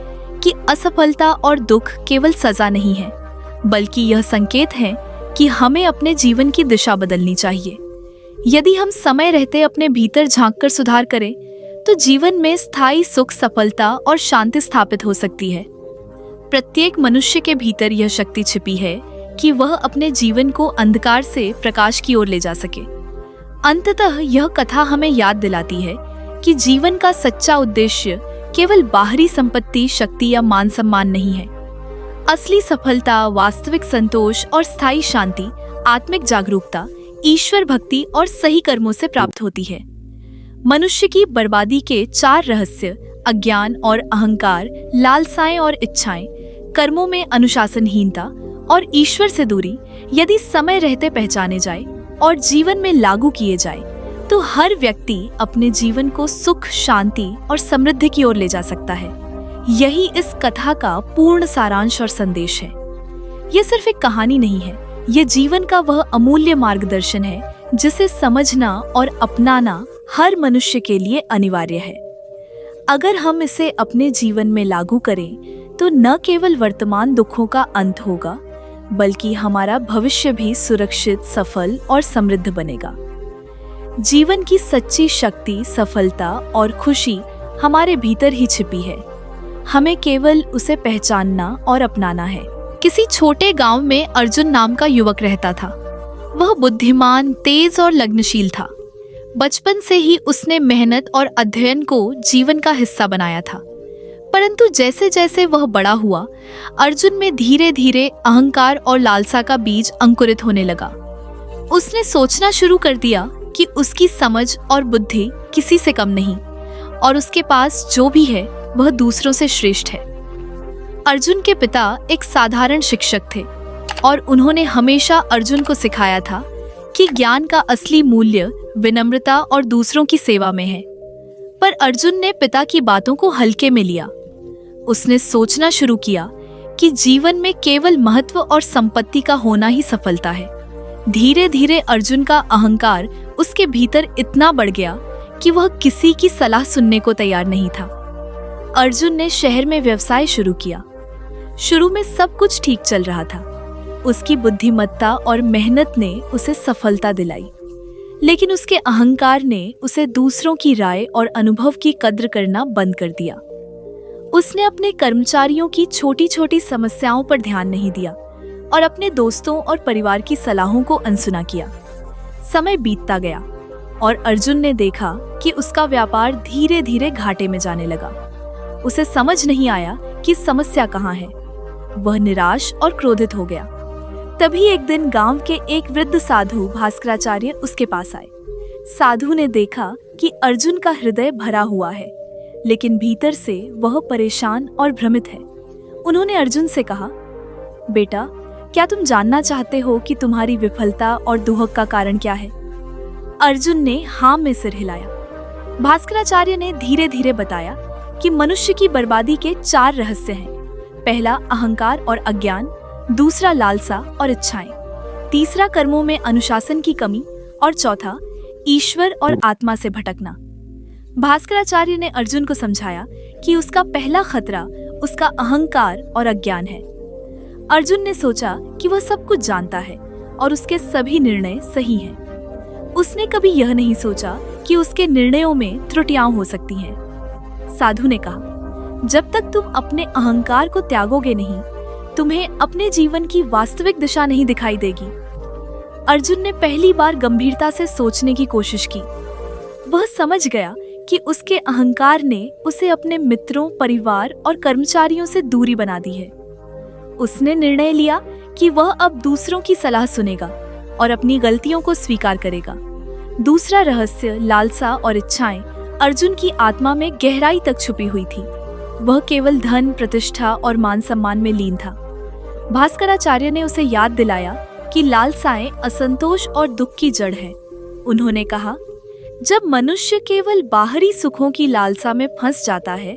कि असफलता और दुख केवल सजा नहीं है, बल्कि यह संकेत है कि हमें अपने जीवन की दिशा बदलनी चाहिए। यदि हम समय रहते अपने भीतर झांककर सुधार करें, तो जीवन में स्थायी सुख, सफलता और शांति स्थापित हो सकती है। प्रत्येक मनुष्य के भीतर यह शक्ति छिपी है कि वह अपने जीवन को अंधकार से प्रकाश की ओर ले जा सके। अंततः यह कथा हमें याद दिलाती है कि जीवन का सच्चा उद्देश्य केवल बाहरी संपत्ति, शक्ति या मान सम्मान नहीं है। असली सफलता, वास्तविक संतोष और स्थायी शांति आत्मिक जागरूकता, ईश्वर भक्ति और सही कर्मों से प्राप्त होती है। मनुष्य की बर्बादी के 4 रहस्य, अज्ञान और अहंकार, लालसाएं और इच्छाएं, कर्मों में अनुशासनहीनता और ईश्वर से दूरी, यदि समय रहते पहचाने जाए और जीवन में लागू किए जाए, तो हर व्यक्ति अपने जीवन को सुख, शांति और समृद्धि की ओर ले जा सकता है। यही इस कथा का पूर्ण सारांश और संदेश है। यह सिर्फ एक कहानी नहीं है, यह जीवन का वह अमूल्य मार्गदर्शन है जिसे समझना और अपनाना हर मनुष्य के लिए अनिवार्य है। अगर हम इसे अपने जीवन में लागू करें, तो न केवल वर्तमान दुखों का अंत होगा, बल्कि हमारा भविष्य भी सुरक्षित, सफल और समृद्ध बनेगा। जीवन की सच्ची शक्ति, सफलता और खुशी हमारे भीतर ही छिपी है। हमें केवल उसे पहचानना और अपनाना है। किसी छोटे गांव में अर्जुन नाम का युवक रहता था। वह बुद्धिमान, तेज और लगनशील था। बचपन से ही उसने मेहनत और अध्ययन को जीवन का हिस्सा बनाया था। परंतु जैसे जैसे वह बड़ा हुआ, अर्जुन में धीरे धीरे अहंकार और लालसा का बीज अंकुरित होने लगा। उसने सोचना शुरू कर दिया कि उसकी समझ और बुद्धि किसी से कम नहीं और उसके पास जो भी है वह दूसरों से श्रेष्ठ है। अर्जुन के पिता एक साधारण शिक्षक थे और उन्होंने हमेशा अर्जुन को सिखाया था कि ज्ञान का असली मूल्य विनम्रता और दूसरों की सेवा में है। पर अर्जुन ने पिता की बातों को हल्के में लिया। उसने सोचना शुरू किया कि जीवन में केवल महत्व और संपत्ति का होना ही सफलता है। धीरे धीरे अर्जुन का अहंकार उसके भीतर इतना बढ़ गया कि वह किसी की सलाह सुनने को तैयार नहीं था। अर्जुन ने शहर में व्यवसाय शुरू किया। शुरू में सब कुछ ठीक चल रहा था। उसकी बुद्धिमत्ता और मेहनत ने उसे सफलता दिलाई, लेकिन उसके अहंकार ने उसे दूसरों की राय और अनुभव की कद्र करना बंद कर दिया। उसने अपने कर्मचारियों की छोटी छोटी समस्याओं पर ध्यान नहीं दिया और अपने दोस्तों और परिवार की सलाहों को अनसुना किया। समय बीतता गया और अर्जुन ने देखा कि उसका व्यापार धीरे धीरे घाटे में जाने लगा। उसे समझ नहीं आया कि समस्या कहाँ है। वह निराश और क्रोधित हो गया। तभी एक दिन गांव के एक वृद्ध साधु भास्कराचार्य उसके पास आए। साधु ने देखा कि अर्जुन का हृदय भरा हुआ है, लेकिन भीतर से वह परेशान और भ्रमित है। उन्होंने अर्जुन से कहा, बेटा, क्या तुम जानना चाहते हो कि तुम्हारी विफलता और दुहक का कारण क्या है? अर्जुन ने हाँ में सिर हिलाया। भास्कराचार्य ने धीरे धीरे बताया कि मनुष्य की बर्बादी के 4 रहस्य हैं। पहला अहंकार और अज्ञान, दूसरा लालसा और इच्छाएं, तीसरा कर्मों में अनुशासन की कमी और चौथा ईश्वर और आत्मा से भटकना। भास्कराचार्य ने अर्जुन को समझाया कि उसका पहला खतरा उसका अहंकार और अज्ञान है। अर्जुन ने सोचा कि वह सब कुछ जानता है और उसके सभी निर्णय सही हैं। उसने कभी यह नहीं सोचा कि उसके निर्णयों में त्रुटियां हो सकती हैं। साधु ने कहा, जब तक तुम अपने अहंकार को त्यागोगे नहीं, तुम्हें अपने जीवन की वास्तविक दिशा नहीं दिखाई देगी। अर्जुन ने पहली बार गंभीरता से सोचने की कोशिश की। वह समझ गया कि उसके अहंकार ने उसे अपने मित्रों, परिवार और कर्मचारियों से दूरी बना दी है। उसने निर्णय लिया कि वह अब दूसरों की सलाह सुनेगा और अपनी गलतियों को स्वीकार करेगा। दूसरा रहस्य, लालसा और इच्छाएं अर्जुन की आत्मा में गहराई तक छुपी हुई थी। वह केवल धन, प्रतिष्ठा और मान सम्मान में लीन था। भास्कराचार्य ने उसे याद दिलाया कि लालसाएं असंतोष और दुख की जड़ है। उन्होंने कहा, जब मनुष्य केवल बाहरी सुखों की लालसा में फंस जाता है,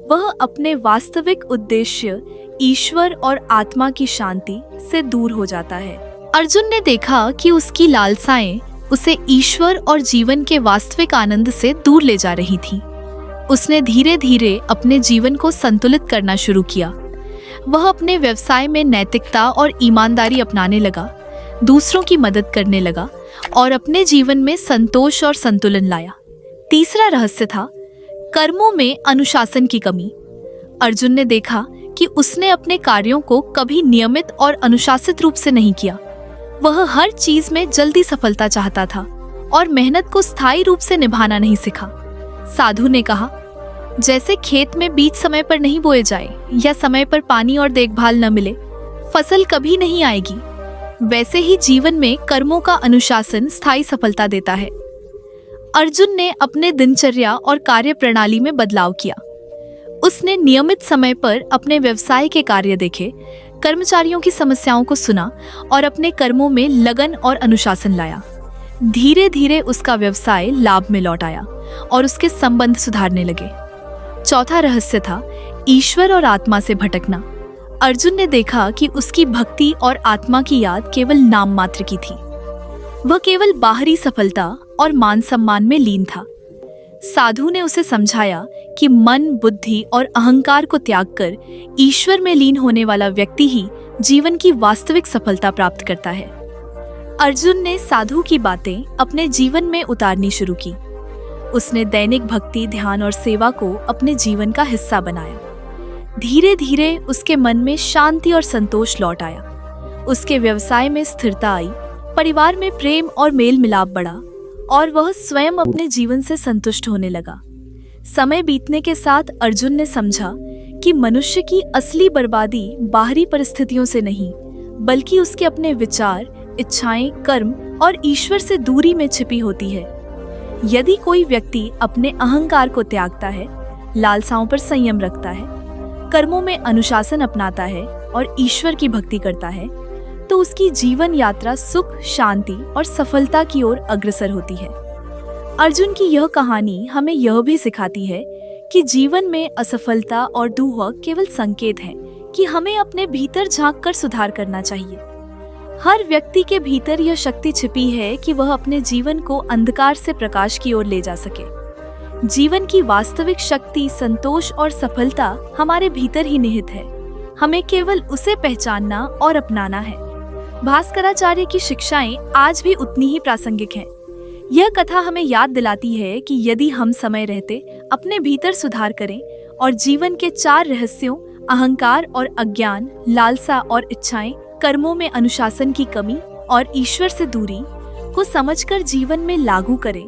वह अपने वास्तविक उद्देश्य ईश्वर और आत्मा की शांति से दूर हो जाता है। अर्जुन ने देखा कि उसकी लालसाएं उसे ईश्वर और जीवन के वास्तविक आनंद से दूर ले जा रही थीं। उसने धीरे धीरे अपने जीवन को संतुलित करना शुरू किया। वह अपने व्यवसाय में नैतिकता और ईमानदारी अपनाने लगा, दूसरों की मदद करने लगा और अपने जीवन में संतोष और संतुलन लाया। तीसरा रहस्य था कर्मों में अनुशासन की कमी। अर्जुन ने देखा कि उसने अपने कार्यों को कभी नियमित और अनुशासित रूप से नहीं किया। वह हर चीज में जल्दी सफलता चाहता था और मेहनत को स्थायी रूप से निभाना नहीं सीखा। साधु ने कहा, जैसे खेत में बीज समय पर नहीं बोए जाए या समय पर पानी और देखभाल न मिले, फसल कभी नहीं आएगी, वैसे ही जीवन में कर्मों का अनुशासन स्थायी सफलता देता है। अर्जुन ने अपने दिनचर्या और कार्य प्रणाली में बदलाव किया। उसने नियमित समय पर अपने व्यवसाय के कार्य देखे, कर्मचारियों की समस्याओं को सुना और अपने कर्मों में लगन और अनुशासन लाया। धीरे धीरे उसका व्यवसाय लाभ में लौट आया और उसके संबंध सुधारने लगे। चौथा रहस्य था ईश्वर और आत्मा से भटकना। अर्जुन ने देखा कि उसकी भक्ति और आत्मा की याद केवल नाम मात्र की थी। वह केवल बाहरी सफलता और मान सम्मान में लीन था। साधु ने उसे समझाया कि मन, बुद्धि और अहंकार को त्याग कर ईश्वर में लीन होने वाला व्यक्ति ही जीवन की वास्तविक सफलता प्राप्त करता है। अर्जुन ने साधु की बातें अपने जीवन में उतारनी शुरू की। उसने दैनिक भक्ति, ध्यान और सेवा को अपने जीवन का हिस्सा बनाया। धीरे धीरे उसके मन में शांति और संतोष लौट आया। उसके व्यवसाय में स्थिरता आई, परिवार में प्रेम और मेल मिलाप बढ़ा और वह स्वयं अपने जीवन से संतुष्ट होने लगा। समय बीतने के साथ अर्जुन ने समझा कि मनुष्य की असली बर्बादी बाहरी परिस्थितियों से नहीं, बल्कि उसके अपने विचार, इच्छाएं, कर्म और ईश्वर से दूरी में छिपी होती है। यदि कोई व्यक्ति अपने अहंकार को त्यागता है, लालसाओं पर संयम रखता है, कर्मों में अनुशासन अपनाता है और ईश्वर की भक्ति करता है, तो उसकी जीवन यात्रा सुख, शांति और सफलता की ओर अग्रसर होती है। अर्जुन की यह कहानी हमें यह भी सिखाती है कि जीवन में असफलता और दुख केवल संकेत हैं कि हमें अपने भीतर झांककर सुधार करना चाहिए। हर व्यक्ति के भीतर यह शक्ति छिपी है कि वह अपने जीवन को अंधकार से प्रकाश की ओर ले जा सके। जीवन की वास्तविक शक्ति, संतोष और सफलता हमारे भीतर ही निहित है। हमें केवल उसे पहचानना और अपनाना है। भास्कराचार्य की शिक्षाएं आज भी उतनी ही प्रासंगिक हैं। यह कथा हमें याद दिलाती है कि यदि हम समय रहते अपने भीतर सुधार करें और जीवन के 4 रहस्यों, अहंकार और अज्ञान, लालसा और इच्छाएं, कर्मों में अनुशासन की कमी और ईश्वर से दूरी को समझकर जीवन में लागू करें,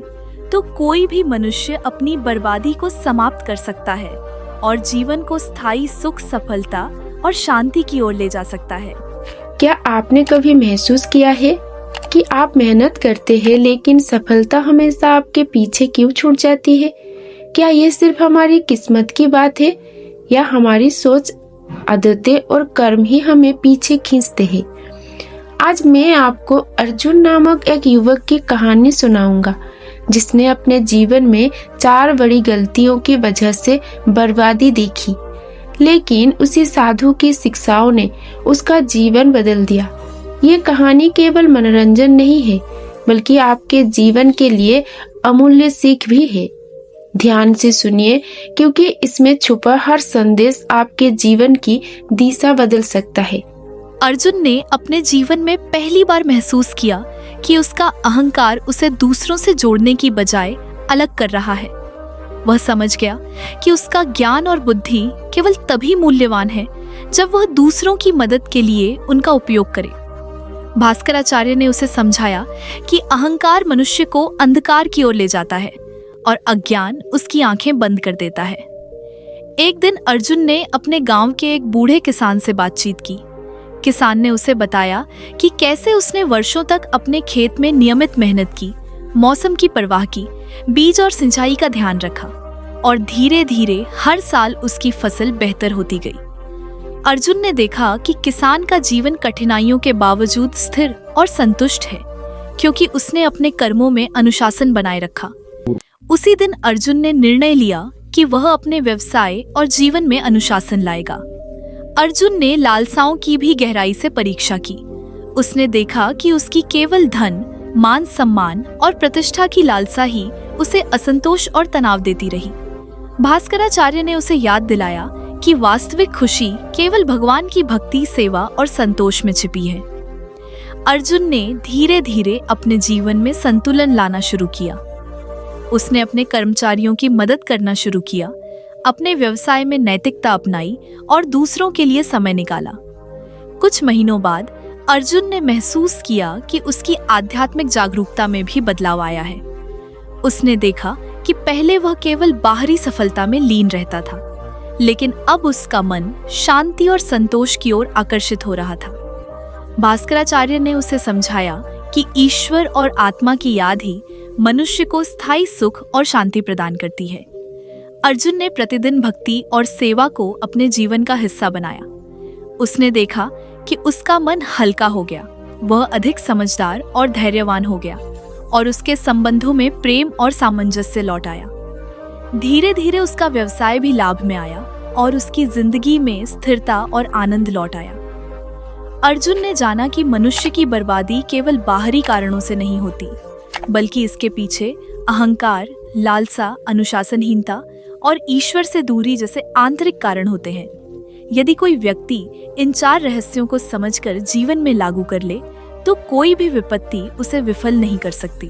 तो कोई भी मनुष्य अपनी बर्बादी को समाप्त कर सकता है और जीवन को स्थायी सुख, सफलता और शांति की ओर ले जा सकता है। क्या आपने कभी महसूस किया है कि आप मेहनत करते हैं लेकिन सफलता हमेशा आपके पीछे क्यों छूट जाती है? क्या ये सिर्फ हमारी किस्मत की बात है या हमारी सोच, आदतें और कर्म ही हमें पीछे खींचते हैं? आज मैं आपको अर्जुन नामक एक युवक की कहानी सुनाऊंगा जिसने अपने जीवन में 4 बड़ी गलतियों की वजह से बर्बादी देखी, लेकिन उसी साधु की शिक्षाओं ने उसका जीवन बदल दिया। ये कहानी केवल मनोरंजन नहीं है, बल्कि आपके जीवन के लिए अमूल्य सीख भी है। ध्यान से सुनिए, क्योंकि इसमें छुपा हर संदेश आपके जीवन की दिशा बदल सकता है। अर्जुन ने अपने जीवन में पहली बार महसूस किया कि उसका अहंकार उसे दूसरों से जोड़ने की बजाय अलग कर रहा है। वह समझ गया कि उसका ज्ञान और बुद्धि केवल तभी मूल्यवान है जब वह दूसरों की मदद के लिए उनका उपयोग करे। भास्कराचार्य ने उसे समझाया कि अहंकार मनुष्य को अंधकार की ओर ले जाता है और अज्ञान उसकी आंखें बंद कर देता है। एक दिन अर्जुन ने अपने गांव के एक बूढ़े किसान से बातचीत की। किसान ने उसे बताया कि कैसे उसने वर्षों तक अपने खेत में नियमित मेहनत की, मौसम की परवाह की, बीज और सिंचाई का ध्यान रखा और धीरे धीरे हर साल उसकी फसल बेहतर होती गई। अर्जुन ने देखा कि किसान का जीवन कठिनाइयों के बावजूद स्थिर और संतुष्ट है, क्योंकि उसने अपने कर्मों में अनुशासन बनाए रखा। उसी दिन अर्जुन ने निर्णय लिया कि वह अपने व्यवसाय और जीवन में अनुशासन लाएगा। अर्जुन ने लालसाओं की भी गहराई से परीक्षा की। उसने देखा कि उसकी केवल धन, मान सम्मान और प्रतिष्ठा की लालसा ही उसे असंतोष और तनाव देती रही। भास्कराचार्य ने उसे याद दिलाया कि वास्तविक खुशी केवल भगवान की भक्ति, सेवा और संतोष में छिपी है। अर्जुन ने धीरे धीरे अपने जीवन में संतुलन लाना शुरू किया। उसने अपने कर्मचारियों की मदद करना शुरू किया, अपने व्यवसाय में नैतिकता अपनाई और दूसरों के लिए समय निकाला। कुछ महीनों बाद अर्जुन ने महसूस किया कि उसकी आध्यात्मिक जागरूकता में भी बदलाव आया है। उसने देखा कि पहले वह केवल बाहरी सफलता में लीन रहता था, लेकिन अब उसका मन शांति और संतोष की ओर आकर्षित हो रहा था। भास्कराचार्य ने उसे समझाया कि ईश्वर और आत्मा की याद ही मनुष्य को स्थायी सुख और शांति प्रदान करती है। अर्जुन ने प्रतिदिन भक्ति और सेवा को अपने जीवन का हिस्सा बनाया। उसने देखा कि उसका मन हल्का हो गया, वह अधिक समझदार और धैर्यवान हो गया और उसके संबंधों में प्रेम और सामंजस्य लौट आया। धीरे धीरे उसका व्यवसाय भी लाभ में आया और उसकी जिंदगी में स्थिरता और आनंद लौट आया। अर्जुन ने जाना कि मनुष्य की बर्बादी केवल बाहरी कारणों से नहीं होती, बल्कि इसके पीछे अहंकार, लालसा, अनुशासनहीनता और ईश्वर से दूरी जैसे आंतरिक कारण होते हैं। यदि कोई व्यक्ति इन 4 रहस्यों को समझकर जीवन में लागू कर ले, तो कोई भी विपत्ति उसे विफल नहीं कर सकती।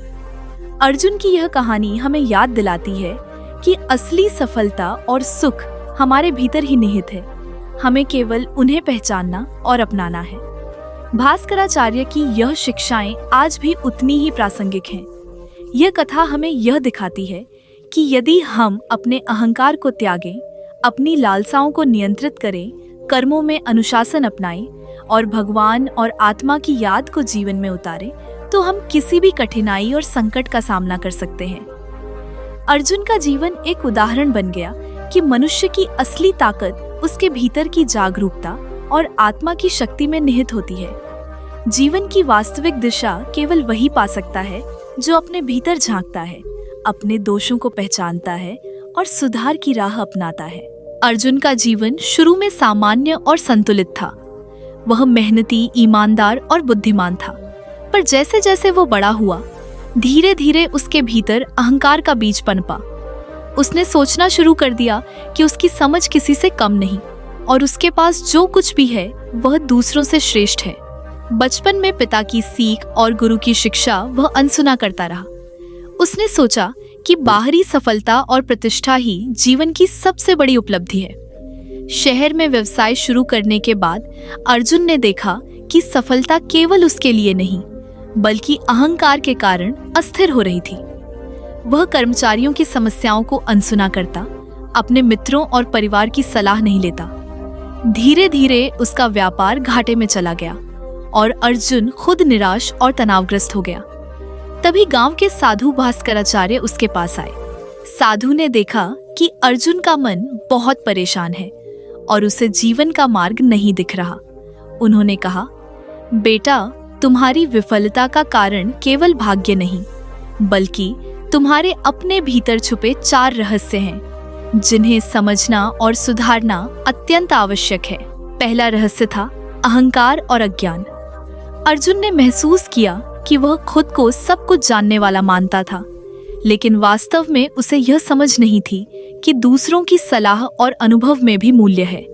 अर्जुन की यह कहानी हमें याद दिलाती है कि असली सफलता और सुख हमारे भीतर ही निहित है। हमें केवल उन्हें पहचानना और अपनाना है। भास्कराचार्य की यह शिक्षाएं आज भी उतनी ही प्रासंगिक हैं। यह कथा हमें यह दिखाती है कि यदि हम अपने अहंकार को त्यागें, अपनी लालसाओं को नियंत्रित करें, कर्मों में अनुशासन अपनाएं और भगवान और आत्मा की याद को जीवन में उतारें, तो हम किसी भी कठिनाई और संकट का सामना कर सकते हैं। अर्जुन का जीवन एक उदाहरण बन गया कि मनुष्य की असली ताकत उसके भीतर की जागरूकता और आत्मा की शक्ति में निहित होती है। जीवन की वास्तविक दिशा केवल वही पा सकता है जो अपने भीतर झांकता है, अपने दोषों को पहचानता है और सुधार की राह अपनाता है। अर्जुन का जीवन शुरू में सामान्य और संतुलित था। वह मेहनती, ईमानदार और बुद्धिमान था, पर जैसे जैसे वो बड़ा हुआ, धीरे धीरे उसके भीतर अहंकार का बीज पनपा। उसने सोचना शुरू कर दिया कि उसकी समझ किसी से कम नहीं और उसके पास जो कुछ भी है वह दूसरों से श्रेष्ठ है। बचपन में पिता की सीख और गुरु की शिक्षा वह अनसुना करता रहा। उसने सोचा कि बाहरी सफलता और प्रतिष्ठा ही जीवन की सबसे बड़ी उपलब्धि है। शहर में व्यवसाय शुरू करने के बाद अर्जुन ने देखा कि सफलता केवल उसके लिए नहीं, बल्कि अहंकार के कारण अस्थिर हो रही थी। वह कर्मचारियों की समस्याओं को अनसुना करता, अपने मित्रों और परिवार की सलाह नहीं लेता। धीरे धीरे उसका व्यापार घाटे में चला गया और अर्जुन खुद निराश और तनावग्रस्त हो गया। तभी गांव के साधु भास्कराचार्य उसके पास आए। साधु ने देखा कि अर्जुन का मन बहुत परेशान है और उसे जीवन का मार्ग नहीं दिख रहा। उन्होंने कहा, बेटा, तुम्हारी विफलता का कारण केवल भाग्य नहीं, बल्कि तुम्हारे अपने भीतर छुपे 4 रहस्य हैं, जिन्हें समझना और सुधारना अत्यंत आवश्यक है। पहला रहस्य था अहंकार और अज्ञान। अर्जुन ने महसूस किया कि वह खुद को सब कुछ जानने वाला मानता था, लेकिन वास्तव में उसे यह समझ नहीं थी कि दूसरों की सलाह और अनुभव में भी मूल्य है।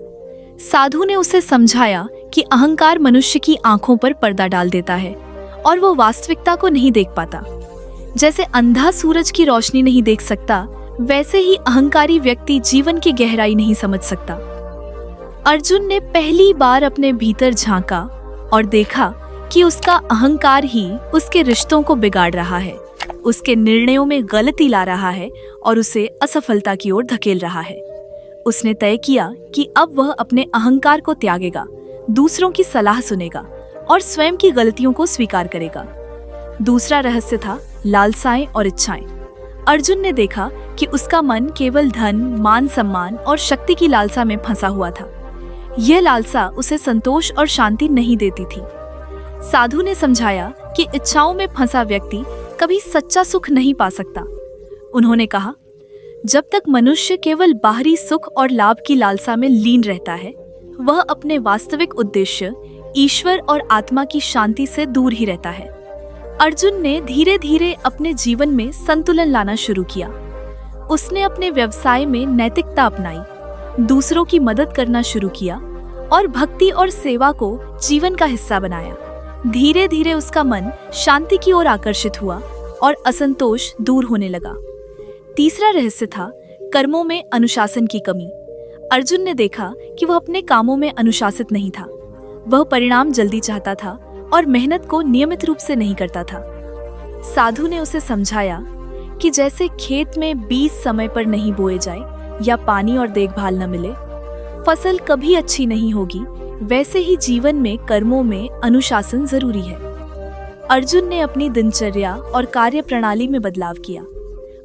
साधु ने उसे समझाया कि अहंकार मनुष्य की आंखों पर पर्दा डाल देता है और वो वास्तविकता को नहीं देख पाता। जैसे अंधा सूरज की रोशनी नहीं देख सकता, वैसे ही अहंकारी व्यक्ति जीवन की गहराई नहीं समझ सकता। अर्जुन ने पहली बार अपने भीतर झांका और देखा कि उसका अहंकार ही उसके रिश्तों को बिगाड़ रहा है, उसके निर्णयों में गलती ला रहा है और उसे असफलता की ओर धकेल रहा है। उसने तय किया कि अब वह अपने अहंकार को त्यागेगा, दूसरों की सलाह सुनेगा और स्वयं की गलतियों को स्वीकार करेगा। दूसरा रहस्य था लालसाएं और इच्छाएं। अर्जुन ने देखा कि उसका मन केवल धन, मान सम्मान और शक्ति की लालसा में फंसा हुआ था। यह लालसा उसे संतोष और शांति नहीं देती थी। साधु ने समझाया कि इच्छाओं में फंसा व्यक्ति कभी सच्चा सुख नहीं पा सकता। उन्होंने कहा, जब तक मनुष्य केवल बाहरी सुख और लाभ की लालसा में लीन रहता है, वह अपने वास्तविक उद्देश्य ईश्वर और आत्मा की शांति से दूर ही रहता है। अर्जुन ने धीरे धीरे अपने जीवन में संतुलन लाना शुरू किया। उसने अपने व्यवसाय में नैतिकता अपनाई, दूसरों की मदद करना शुरू किया और भक्ति और सेवा को जीवन का हिस्सा बनाया। धीरे धीरे उसका मन शांति की ओर आकर्षित हुआ और असंतोष दूर होने लगा। तीसरा रहस्य था कर्मों में अनुशासन की कमी। अर्जुन ने देखा कि वह अपने कामों में अनुशासित नहीं था। वह परिणाम जल्दी चाहता था और मेहनत को नियमित रूप से नहीं करता था। साधु ने उसे समझाया कि जैसे खेत में बीज समय पर नहीं बोए जाए या पानी और देखभाल न मिले, फसल कभी अच्छी नहीं होगी, वैसे ही जीवन में कर्मों में अनुशासन जरूरी है। अर्जुन ने अपनी दिनचर्या और कार्य प्रणाली में बदलाव किया।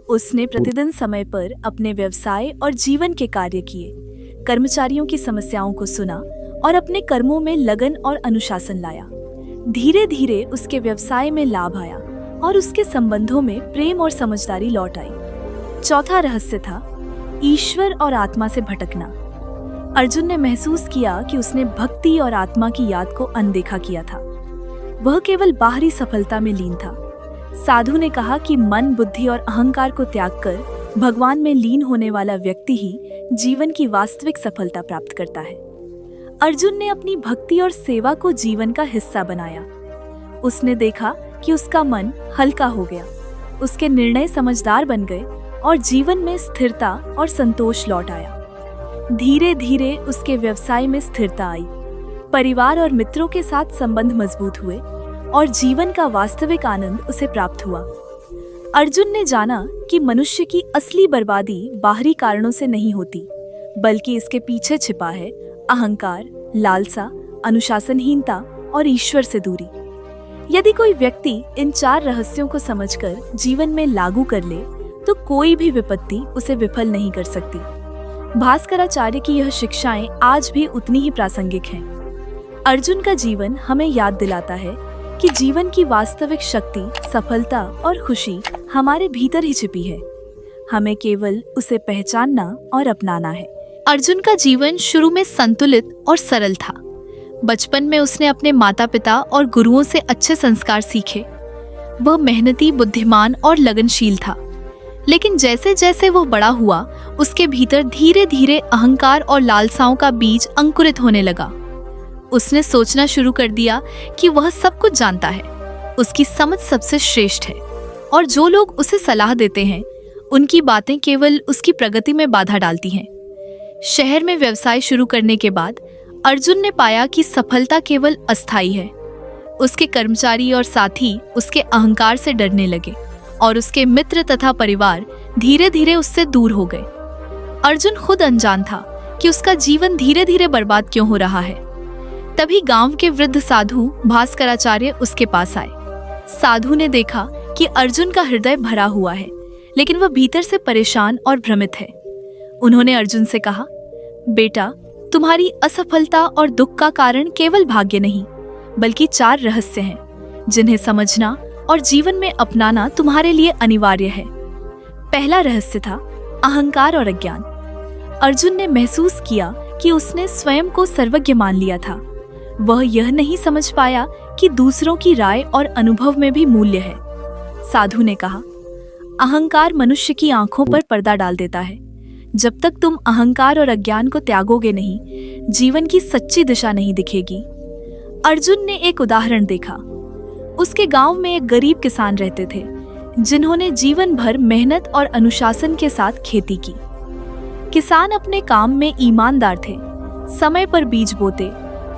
उसने प्रतिदिन समय पर अपने व्यवसाय और जीवन के कार्य किए, कर्मचारियों की समस्याओं को सुना और अपने कर्मों में लगन और अनुशासन लाया। धीरे धीरे उसके व्यवसाय में लाभ आया और उसके संबंधों में प्रेम और समझदारी लौट आई। चौथा रहस्य था ईश्वर और आत्मा से भटकना। अर्जुन ने महसूस किया कि उसने भक्ति और आत्मा की याद को अनदेखा किया था। वह केवल बाहरी सफलता में लीन था। साधु ने कहा कि मन, बुद्धि और अहंकार को त्याग कर भगवान में लीन होने वाला व्यक्ति ही जीवन की वास्तविक सफलता प्राप्त करता है। अर्जुन ने अपनी भक्ति और सेवा को जीवन का हिस्सा बनाया। उसने देखा कि उसका मन हल्का हो गया, उसके निर्णय समझदार बन गए और जीवन में स्थिरता और संतोष लौट आया। धीरे धीरे उसके व्यवसाय में स्थिरता आई, परिवार और मित्रों के साथ संबंध मजबूत हुए और जीवन का वास्तविक आनंद उसे प्राप्त हुआ। अर्जुन ने जाना कि मनुष्य की असली बर्बादी बाहरी कारणों से नहीं होती, बल्कि इसके पीछे छिपा है अहंकार, लालसा, अनुशासनहीनता और ईश्वर से दूरी। यदि कोई व्यक्ति इन 4 रहस्यों को समझकर जीवन में लागू कर ले, तो कोई भी विपत्ति उसे विफल नहीं कर सकती। भास्कराचार्य की यह शिक्षाएं आज भी उतनी ही प्रासंगिक हैं। अर्जुन का जीवन हमें याद दिलाता है कि जीवन की वास्तविक शक्ति, सफलता और खुशी हमारे भीतर ही छिपी है। हमें केवल उसे पहचानना और अपनाना है। अर्जुन का जीवन शुरू में संतुलित और सरल था। बचपन में उसने अपने माता पिता और गुरुओं से अच्छे संस्कार सीखे। वह मेहनती, बुद्धिमान और लगनशील था। लेकिन जैसे जैसे वह बड़ा हुआ, उसके भीतर धीरे धीरे अहंकार और लालसाओं का बीज अंकुरित होने लगा। उसने सोचना शुरू कर दिया कि वह सब कुछ जानता है, उसकी समझ सबसे श्रेष्ठ है और जो लोग उसे सलाह देते हैं, उनकी बातें केवल उसकी प्रगति में बाधा डालती हैं। शहर में व्यवसाय शुरू करने के बाद अर्जुन ने पाया कि सफलता केवल अस्थायी है। उसके कर्मचारी और साथी उसके अहंकार से डरने लगे और उसके मित्र तथा परिवार धीरे धीरे उससे दूर हो गए। अर्जुन खुद अनजान था कि उसका जीवन धीरे धीरे बर्बाद क्यों हो रहा है। तभी गांव के वृद्ध साधु भास्कराचार्य उसके पास आए। साधु ने देखा कि अर्जुन का हृदय भरा हुआ है, लेकिन वह भीतर से परेशान और भ्रमित है। उन्होंने अर्जुन से कहा, बेटा, तुम्हारी असफलता और दुख का कारण केवल भाग्य नहीं, बल्कि 4 रहस्य हैं, जिन्हें समझना और जीवन में अपनाना तुम्हारे लिए अनिवार्य है। पहला रहस्य था अहंकार और अज्ञान। अर्जुन ने महसूस किया कि उसने स्वयं को सर्वज्ञ मान लिया था। वह यह नहीं समझ पाया कि दूसरों की राय और अनुभव में भी मूल्य है। साधु ने कहा, अहंकार मनुष्य की आंखों पर पर्दा डाल देता है। जब तक तुम अहंकार और अज्ञान को त्यागोगे नहीं, जीवन की सच्ची दिशा नहीं दिखेगी। अर्जुन ने एक उदाहरण देखा। उसके गांव में एक गरीब किसान रहते थे, जिन्होंने जीवन भर मेहनत और अनुशासन के साथ खेती की। किसान अपने काम में ईमानदार थे, समय पर बीज बोते,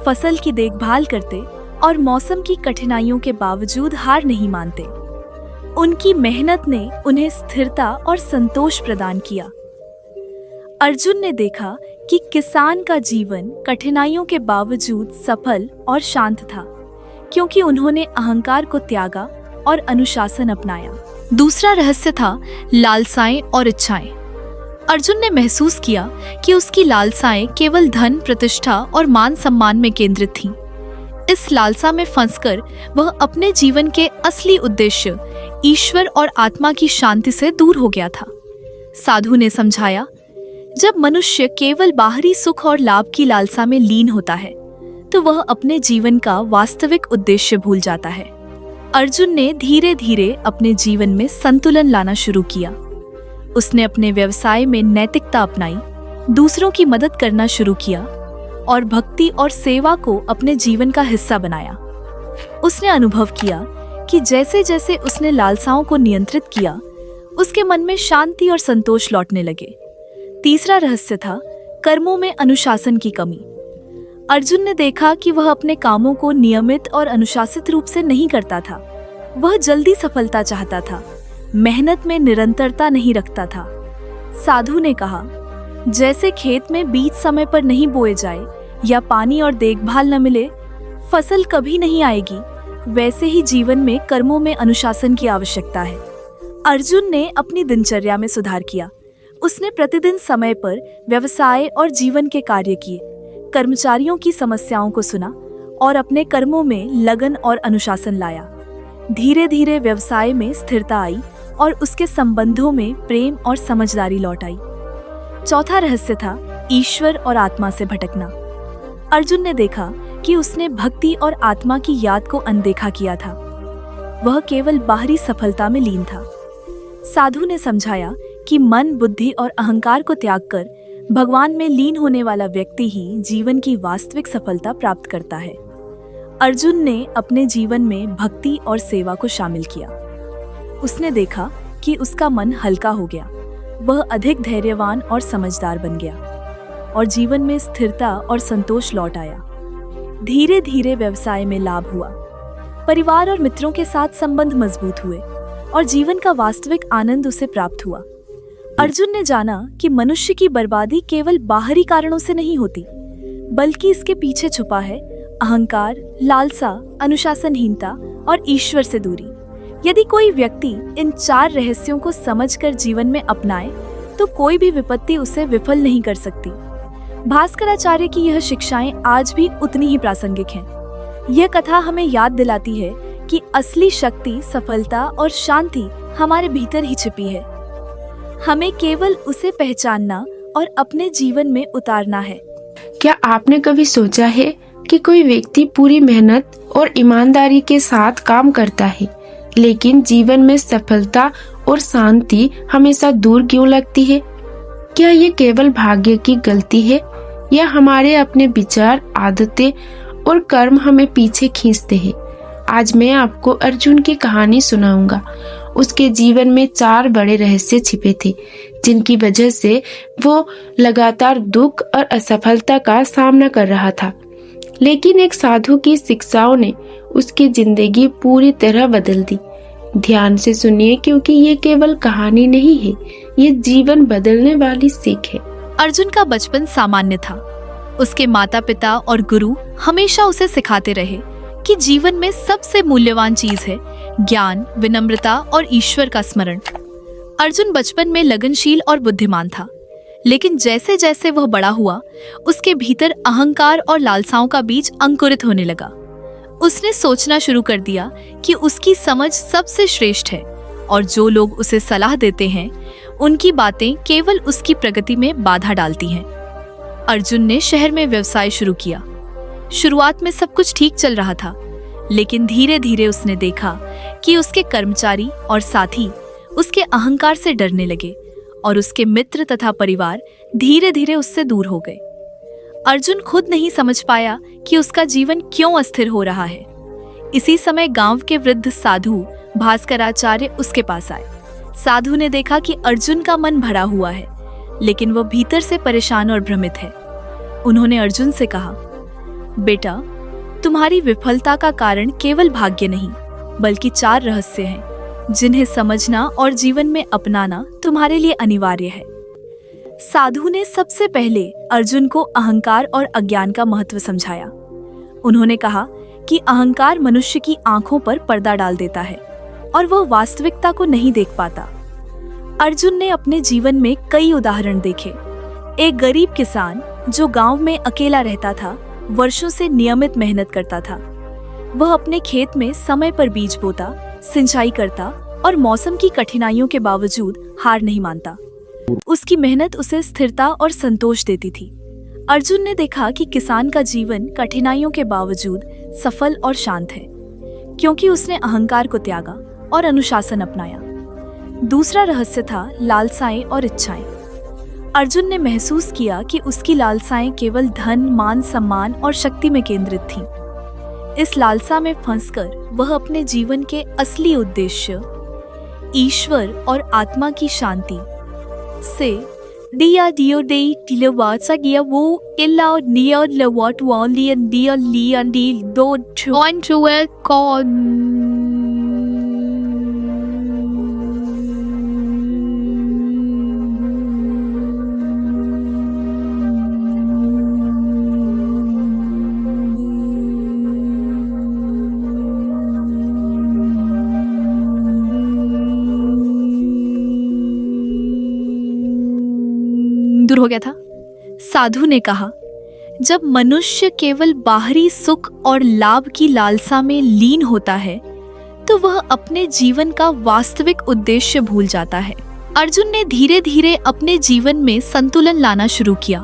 फसल की देखभाल करते और मौसम की कठिनाइयों के बावजूद हार नहीं मानते। उनकी मेहनत ने उन्हें स्थिरता और संतोष प्रदान किया। अर्जुन ने देखा कि किसान का जीवन कठिनाइयों के बावजूद सफल और शांत था, क्योंकि उन्होंने अहंकार को त्यागा और अनुशासन अपनाया। दूसरा रहस्य था लालसाएं और इच्छाएं। अर्जुन ने महसूस किया कि उसकी लालसाएं केवल धन, प्रतिष्ठा और मान सम्मान में केंद्रित थीं। इस लालसा में फंसकर वह अपने जीवन के असली उद्देश्य ईश्वर और आत्मा की शांति से दूर हो गया था। साधु ने समझाया, जब मनुष्य केवल बाहरी सुख और लाभ की लालसा में लीन होता है तो वह अपने जीवन का वास्तविक उद्देश्य भूल जाता है। अर्जुन ने धीरे धीरे अपने जीवन में संतुलन लाना शुरू किया। उसने अपने व्यवसाय में नैतिकता अपनाई, दूसरों की मदद करना शुरू किया और भक्ति और सेवा को अपने जीवन का हिस्सा बनाया। उसने अनुभव किया कि जैसे जैसे उसने लालसाओं को नियंत्रित किया, उसके मन में शांति और संतोष लौटने लगे। तीसरा रहस्य था कर्मों में अनुशासन की कमी। अर्जुन ने देखा कि वह अपने कामों को नियमित और अनुशासित रूप से नहीं करता था। वह जल्दी सफलता चाहता था, मेहनत में निरंतरता नहीं रखता था। साधु ने कहा, जैसे खेत में बीज समय पर नहीं बोए जाए या पानी और देखभाल न मिले, फसल कभी नहीं आएगी, वैसे ही जीवन में कर्मों में अनुशासन की आवश्यकता है। अर्जुन ने अपनी दिनचर्या में सुधार किया। उसने प्रतिदिन समय पर व्यवसाय और जीवन के कार्य किए, कर्मचारियों की समस्याओं को सुना और अपने कर्मों में लगन और अनुशासन लाया। धीरे धीरे व्यवसाय में स्थिरता आई और उसके संबंधों में प्रेम और समझदारी लौट आई। चौथा रहस्य था ईश्वर और आत्मा से भटकना। अर्जुन ने देखा कि उसने भक्ति और आत्मा की याद को अनदेखा किया था। वह केवल बाहरी सफलता में लीन था। साधु ने समझाया कि मन, बुद्धि और अहंकार को त्याग कर भगवान में लीन होने वाला व्यक्ति ही जीवन की वास्तविक सफलता प्राप्त करता है। अर्जुन ने अपने जीवन में भक्ति और सेवा को शामिल किया। उसने देखा कि उसका मन हल्का हो गया, वह अधिक धैर्यवान और समझदार बन गया और जीवन में स्थिरता और संतोष लौट आया। धीरे धीरे व्यवसाय में लाभ हुआ, परिवार और मित्रों के साथ संबंध मजबूत हुए और जीवन का वास्तविक आनंद उसे प्राप्त हुआ। अर्जुन ने जाना कि मनुष्य की बर्बादी केवल बाहरी कारणों से नहीं होती, बल्कि इसके पीछे छुपा है अहंकार, लालसा, अनुशासनहीनता और ईश्वर से दूरी। यदि कोई व्यक्ति इन 4 रहस्यों को समझकर जीवन में अपनाए तो कोई भी विपत्ति उसे विफल नहीं कर सकती। भास्कराचार्य की यह शिक्षाएं आज भी उतनी ही प्रासंगिक हैं। यह कथा हमें याद दिलाती है कि असली शक्ति, सफलता और शांति हमारे भीतर ही छिपी है। हमें केवल उसे पहचानना और अपने जीवन में उतारना है। क्या आपने कभी सोचा है कि कोई व्यक्ति पूरी मेहनत और ईमानदारी के साथ काम करता है, लेकिन जीवन में सफलता और शांति हमेशा दूर क्यों लगती है? क्या ये केवल भाग्य की गलती है या हमारे अपने विचार, आदतें और कर्म हमें पीछे खींचते हैं? आज मैं आपको अर्जुन की कहानी सुनाऊंगा। उसके जीवन में 4 बड़े रहस्य छिपे थे, जिनकी वजह से वो लगातार दुख और असफलता का सामना कर रहा था। लेकिन एक साधु की शिक्षाओं ने उसकी जिंदगी पूरी तरह बदल दी। ध्यान से सुनिए, क्योंकि ये केवल कहानी नहीं है, ये जीवन बदलने वाली सीख है। अर्जुन का बचपन सामान्य था। उसके माता पिता और गुरु हमेशा उसे सिखाते रहे कि जीवन में सबसे मूल्यवान चीज है ज्ञान, विनम्रता और ईश्वर का स्मरण। अर्जुन बचपन में लगनशील और बुद्धिमान था, लेकिन जैसे जैसे वह बड़ा हुआ, उसके भीतर अहंकार और लालसाओं का बीज अंकुरित होने लगा। उसने सोचना शुरू कर दिया कि उसकी समझ सबसे श्रेष्ठ है और जो लोग उसे सलाह देते हैं, उनकी बातें केवल उसकी प्रगति में बाधा डालती हैं। अर्जुन ने शहर में व्यवसाय शुरू किया। शुरुआत में सब कुछ ठीक चल रहा था, लेकिन धीरे धीरे उसने देखा कि उसके कर्मचारी और साथी उसके अहंकार से डरने लगे और उसके मित्र तथा परिवार धीरे धीरे उससे दूर हो गए। अर्जुन खुद नहीं समझ पाया कि उसका जीवन क्यों अस्थिर हो रहा है। इसी समय गांव के वृद्ध साधु भास्कराचार्य उसके पास आए। साधु ने देखा कि अर्जुन का मन भरा हुआ है, लेकिन वह भीतर से परेशान और भ्रमित है। उन्होंने अर्जुन से कहा, बेटा, तुम्हारी विफलता का कारण केवल भाग्य नहीं, बल्कि 4 रहस्य हैं, जिन्हें समझना और जीवन में अपनाना तुम्हारे लिए अनिवार्य है। साधु ने सबसे पहले अर्जुन को अहंकार और अज्ञान का महत्व समझाया। उन्होंने कहा कि अहंकार मनुष्य की आंखों पर पर्दा डाल देता है और वह वास्तविकता को नहीं देख पाता। अर्जुन ने अपने जीवन में कई उदाहरण देखे। एक गरीब किसान जो गांव में अकेला रहता था, वर्षों से नियमित मेहनत करता था। वह अपने खेत में समय पर बीज बोता, सिंचाई करता और मौसम की कठिनाइयों के बावजूद हार नहीं मानता। उसकी मेहनत उसे स्थिरता और संतोष देती थी। अर्जुन ने देखा कि किसान का जीवन कठिनाइयों के बावजूद सफल और शांत है, क्योंकि उसने अहंकार को त्यागा और अनुशासन अपनाया। दूसरा रहस्य था लालसाएं और इच्छाएं। अर्जुन ने महसूस किया कि उसकी लालसाएं केवल धन, मान, सम्मान और शक्ति में केंद्रित थीं। इस लालसा में फंसकर वह अपने जीवन के असली उद्देश्य, ईश्वर और आत्मा की शांति से दिया दियो दे टिलवाचा गया वो इल्ला निया लवाट वालियन दिया लियन डी दो ट्रॉन ट्रुअल कॉन। दूर हो गया था। साधु ने कहा, जब मनुष्य केवल बाहरी सुख और लाभ की लालसा में लीन होता है तो वह अपने जीवन का वास्तविक उद्देश्य भूल जाता है। अर्जुन ने धीरे धीरे अपने जीवन में संतुलन लाना शुरू किया।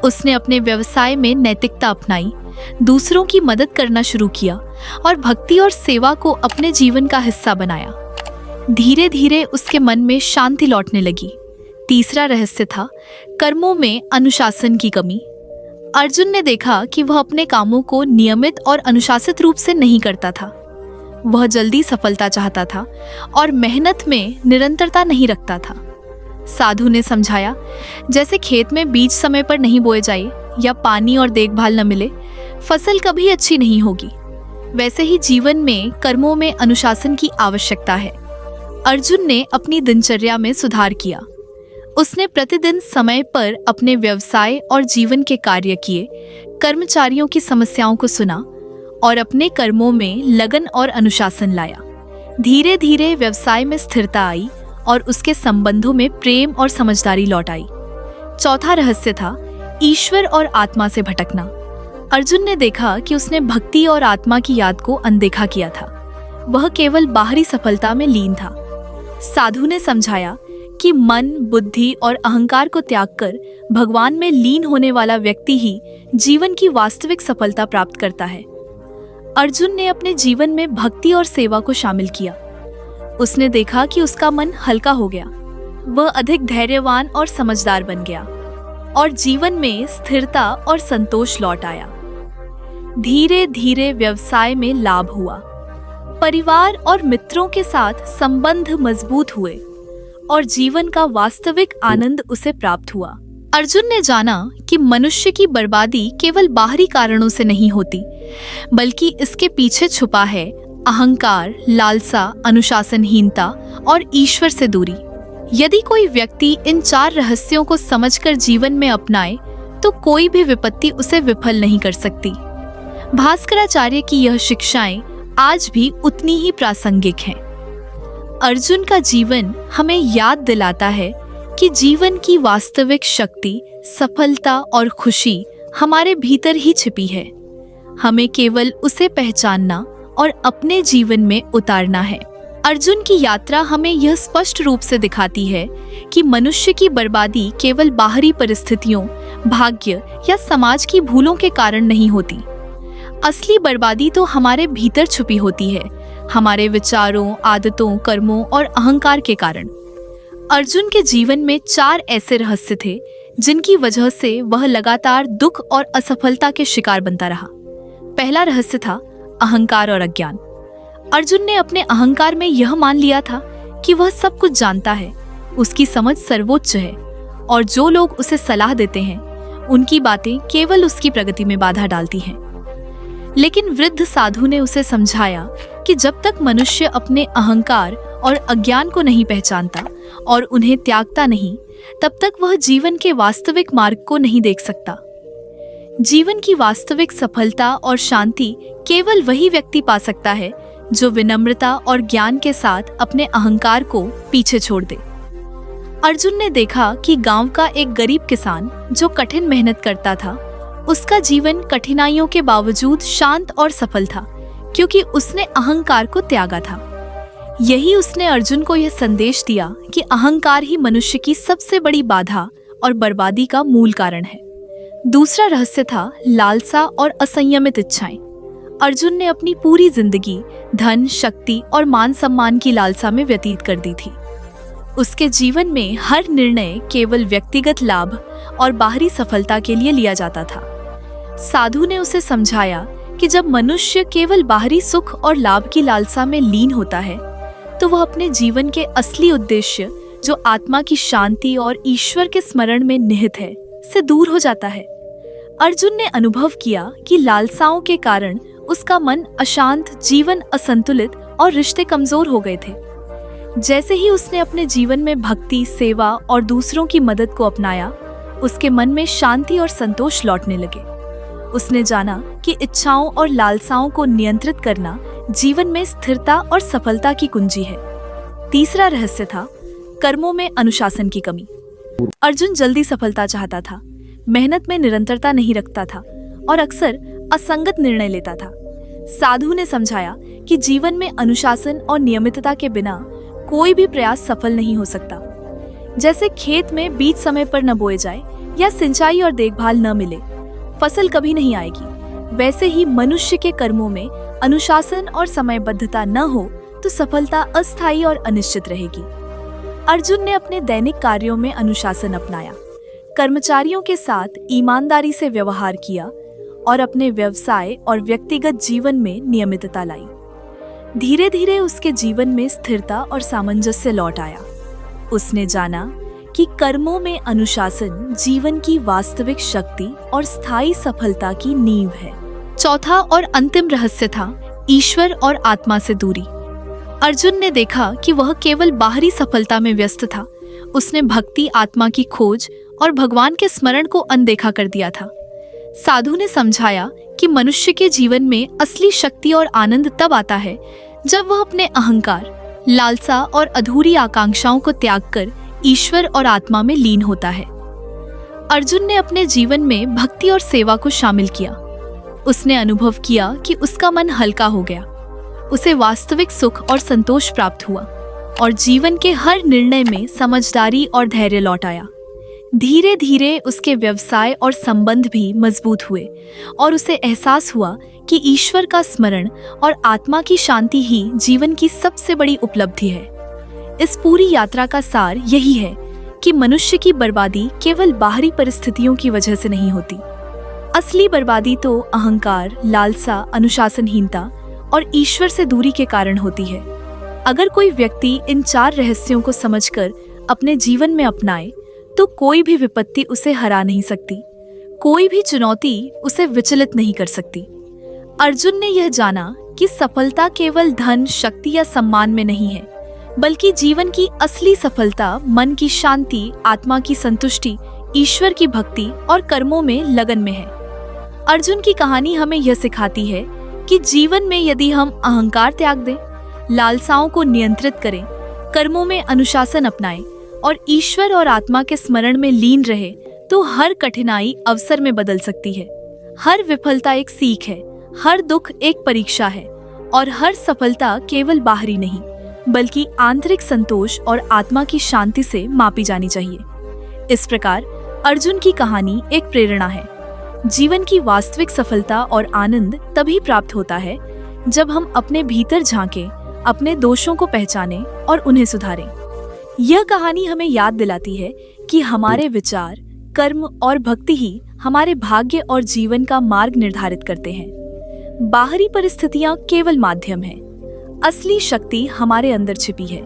उसने अपने व्यवसाय में नैतिकता अपनाई, दूसरों की मदद करना शुरू किया और भक्ति और सेवा को अपने जीवन का हिस्सा बनाया। धीरे धीरे उसके मन में शांति लौटने लगी। तीसरा रहस्य था कर्मों में अनुशासन की कमी। अर्जुन ने देखा कि वह अपने कामों को नियमित और अनुशासित रूप से नहीं करता था। वह जल्दी सफलता चाहता था और मेहनत में निरंतरता नहीं रखता था। साधु ने समझाया, जैसे खेत में बीज समय पर नहीं बोए जाए या पानी और देखभाल न मिले, फसल कभी अच्छी नहीं होगी। वैसे ही जीवन में कर्मों में अनुशासन की आवश्यकता है। अर्जुन ने अपनी दिनचर्या में सुधार किया। उसने प्रतिदिन समय पर अपने व्यवसाय और जीवन के कार्य किए, कर्मचारियों की समस्याओं को सुना और अपने कर्मों में लगन और अनुशासन लाया। धीरे धीरे व्यवसाय में स्थिरता आई और उसके संबंधों में प्रेम और समझदारी लौट आई। चौथा रहस्य था ईश्वर और आत्मा से भटकना। अर्जुन ने देखा कि उसने भक्ति और आत्मा की याद को अनदेखा किया था। वह केवल बाहरी सफलता में लीन था। साधु ने समझाया कि मन, बुद्धि और अहंकार को त्याग कर भगवान में लीन होने वाला व्यक्ति ही जीवन की वास्तविक सफलता प्राप्त करता है। अर्जुन ने अपने जीवन में भक्ति और सेवा को शामिल किया। उसने देखा कि उसका मन हल्का हो गया, वह अधिक धैर्यवान और समझदार बन गया और जीवन में स्थिरता और संतोष लौट आया। धीरे धीरे व्यवसाय में लाभ हुआ, परिवार और मित्रों के साथ संबंध मजबूत हुए और जीवन का वास्तविक आनंद उसे प्राप्त हुआ। अर्जुन ने जाना कि मनुष्य की बर्बादी केवल बाहरी कारणों से नहीं होती, बल्कि इसके पीछे छुपा है अहंकार, लालसा, अनुशासनहीनता और ईश्वर से दूरी। यदि कोई व्यक्ति इन 4 रहस्यों को समझकर जीवन में अपनाए तो कोई भी विपत्ति उसे विफल नहीं कर सकती। भास्कराचार्य की यह शिक्षाएं आज भी उतनी ही प्रासंगिक हैं। अर्जुन का जीवन हमें याद दिलाता है कि जीवन की वास्तविक शक्ति, सफलता और खुशी हमारे भीतर ही छिपी है। हमें केवल उसे पहचानना और अपने जीवन में उतारना है। अर्जुन की यात्रा हमें यह स्पष्ट रूप से दिखाती है कि मनुष्य की बर्बादी केवल बाहरी परिस्थितियों, भाग्य या समाज की भूलों के कारण नहीं होती। असली बर्बादी तो हमारे भीतर छुपी होती है, हमारे विचारों, आदतों, कर्मों और अहंकार के कारण। अर्जुन के जीवन में 4 ऐसे रहस्य थे जिनकी वजह से वह लगातार दुख और असफलता के शिकार बनता रहा। पहला रहस्य था अहंकार और अज्ञान। अर्जुन ने अपने अहंकार में यह मान लिया था कि वह सब कुछ जानता है, उसकी समझ सर्वोच्च है और जो लोग उसे सलाह देते हैं उनकी बातें केवल उसकी प्रगति में बाधा डालती हैं। लेकिन वृद्ध साधु ने उसे समझाया कि जब तक मनुष्य अपने अहंकार और अज्ञान को नहीं पहचानता और उन्हें त्यागता नहीं, तब तक वह जीवन के वास्तविक मार्ग को नहीं देख सकता। जीवन की वास्तविक सफलता और शांति केवल वही व्यक्ति पा सकता है जो विनम्रता और ज्ञान के साथ अपने अहंकार को पीछे छोड़ दे। अर्जुन ने देखा कि गांव का एक गरीब किसान जो कठिन मेहनत करता था, उसका जीवन कठिनाइयों के बावजूद शांत और सफल था, क्योंकि उसने अहंकार को त्यागा था। यही उसने अर्जुन को यह संदेश दिया कि अहंकार ही मनुष्य की सबसे बड़ी बाधा और बर्बादी का मूल कारण है। दूसरा रहस्य था लालसा और असंयमित इच्छाएं। अर्जुन ने अपनी पूरी जिंदगी धन, शक्ति और मान सम्मान की लालसा में व्यतीत कर दी थी। उसके जीवन में हर निर्णय केवल व्यक्तिगत लाभ और बाहरी सफलता के लिए लिया जाता था। साधु ने उसे समझाया कि जब मनुष्य केवल बाहरी सुख और लाभ की लालसा में लीन होता है, तो वह अपने जीवन के असली उद्देश्य, जो आत्मा की शांति और ईश्वर के स्मरण में निहित है, से दूर हो जाता है। अर्जुन ने अनुभव किया कि लालसाओं के कारण उसका मन अशांत, जीवन असंतुलित और रिश्ते कमजोर हो गए थे। जैसे ही उसने अपने जीवन में भक्ति, सेवा और दूसरों की मदद को अपनाया, उसके मन में शांति और संतोष लौटने लगे। उसने जाना कि इच्छाओं और लालसाओं को नियंत्रित करना जीवन में स्थिरता और सफलता की कुंजी है। तीसरा रहस्य था कर्मों में अनुशासन की कमी। अर्जुन जल्दी सफलता चाहता था, मेहनत में निरंतरता नहीं रखता था और अक्सर असंगत निर्णय लेता था। साधु ने समझाया कि जीवन में अनुशासन और नियमितता के बिना कोई भी प्रयास सफल नहीं हो सकता। जैसे खेत में बीज समय पर न बोए जाए या सिंचाई और देखभाल न मिले, फसल कभी नहीं आएगी। वैसे ही मनुष्य के कर्मों में अनुशासन और समयबद्धता न हो तो सफलता अस्थायी और अनिश्चित रहेगी। अर्जुन ने अपने दैनिक कार्यों में अनुशासन अपनाया, कर्मचारियों के साथ ईमानदारी से व्यवहार किया और अपने व्यवसाय और व्यक्तिगत जीवन में नियमितता लाई। धीरे धीरे उसके जीवन में स्थिरता और सामंजस्य लौट आया। उसने जाना कि कर्मों में अनुशासन जीवन की वास्तविक शक्ति और स्थायी सफलता की नींव है। चौथा और अंतिम रहस्य था ईश्वर और आत्मा से दूरी। अर्जुन ने देखा कि वह केवल बाहरी सफलता में व्यस्त था। उसने भक्ति, आत्मा की खोज और भगवान के स्मरण को अनदेखा कर दिया था। साधु ने समझाया कि मनुष्य के जीवन में असली शक्ति और आनंद तब आता है जब वह अपने अहंकार, लालसा और अधूरी आकांक्षाओं को त्याग कर ईश्वर और आत्मा में लीन होता है। अर्जुन ने अपने जीवन में भक्ति और सेवा को शामिल किया। उसने अनुभव किया कि उसका मन हल्का हो गया, उसे वास्तविक सुख और संतोष प्राप्त हुआ और जीवन के हर निर्णय में समझदारी और धैर्य लौट आया। धीरे धीरे उसके व्यवसाय और संबंध भी मजबूत हुए और उसे एहसास हुआ कि ईश्वर का स्मरण और आत्मा की शांति ही जीवन की सबसे बड़ी उपलब्धि है। इस पूरी यात्रा का सार यही है कि मनुष्य की बर्बादी केवल बाहरी परिस्थितियों की वजह से नहीं होती। असली बर्बादी तो अहंकार, लालसा, अनुशासनहीनता और ईश्वर से दूरी के कारण होती है। अगर कोई व्यक्ति इन 4 रहस्यों को समझकर अपने जीवन में अपनाए तो कोई भी विपत्ति उसे हरा नहीं सकती, कोई भी चुनौती उसे विचलित नहीं कर सकती। अर्जुन ने यह जाना कि सफलता केवल धन, शक्ति या सम्मान में नहीं है, बल्कि जीवन की असली सफलता मन की शांति, आत्मा की संतुष्टि, ईश्वर की भक्ति और कर्मों में लगन में है। अर्जुन की कहानी हमें यह सिखाती है कि जीवन में यदि हम अहंकार त्याग दें, लालसाओं को नियंत्रित करें, कर्मों में अनुशासन अपनाएं और ईश्वर और आत्मा के स्मरण में लीन रहे, तो हर कठिनाई अवसर में बदल सकती है। हर विफलता एक सीख है, हर दुख एक परीक्षा है और हर सफलता केवल बाहरी नहीं बल्कि आंतरिक संतोष और आत्मा की शांति से मापी जानी चाहिए। इस प्रकार अर्जुन की कहानी एक प्रेरणा है। जीवन की वास्तविक सफलता और आनंद तभी प्राप्त होता है जब हम अपने भीतर झांकें, अपने दोषों को पहचानें और उन्हें सुधारें। यह कहानी हमें याद दिलाती है कि हमारे विचार, कर्म और भक्ति ही हमारे भाग्य और जीवन का मार्ग निर्धारित करते हैं। बाहरी परिस्थितियां केवल माध्यम हैं, असली शक्ति हमारे अंदर छिपी है।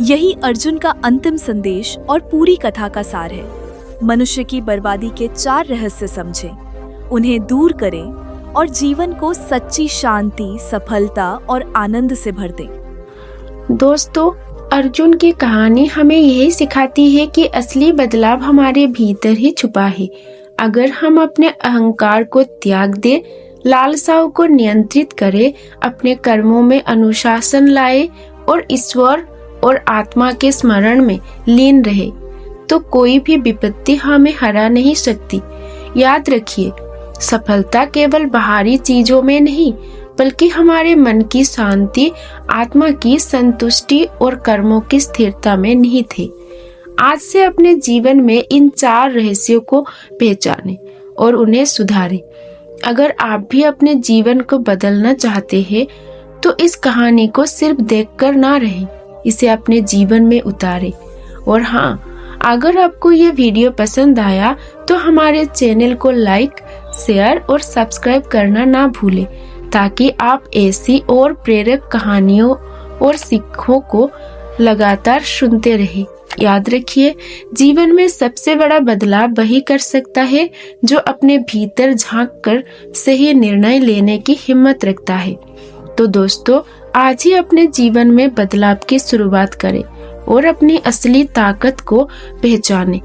यही अर्जुन का अंतिम संदेश और पूरी कथा का सार है। मनुष्य की बर्बादी के 4 रहस्य समझें, उन्हें दूर करें और जीवन को सच्ची शांति, सफलता और आनंद से भर दें। दोस्तों, अर्जुन की कहानी हमें यही सिखाती है कि असली बदलाव हमारे भीतर ही छुपा है। अगर हम अपने अहंकार को त्याग दें, लालसाओं को नियंत्रित करें, अपने कर्मों में अनुशासन लाए और ईश्वर और आत्मा के स्मरण में लीन रहे, तो कोई भी विपत्ति हमें हरा नहीं सकती। याद रखिए, सफलता केवल बाहरी चीजों में नहीं, बल्कि हमारे मन की शांति, आत्मा की संतुष्टि और कर्मों की स्थिरता में निहित है। आज से अपने जीवन में इन 4 रहस्यों को पहचानें और उन्हें सुधारें। अगर आप भी अपने जीवन को बदलना चाहते हैं, तो इस कहानी को सिर्फ देखकर ना रहें, इसे अपने जीवन में उतारें। और हाँ, अगर आपको ये वीडियो पसंद आया तो हमारे चैनल को लाइक, शेयर और सब्सक्राइब करना ना भूलें, ताकि आप ऐसी और प्रेरक कहानियों और सीखों को लगातार सुनते रहें। याद रखिए, जीवन में सबसे बड़ा बदलाव वही कर सकता है जो अपने भीतर झांककर सही निर्णय लेने की हिम्मत रखता है। तो दोस्तों, आज ही अपने जीवन में बदलाव की शुरुआत करें और अपनी असली ताकत को पहचानें।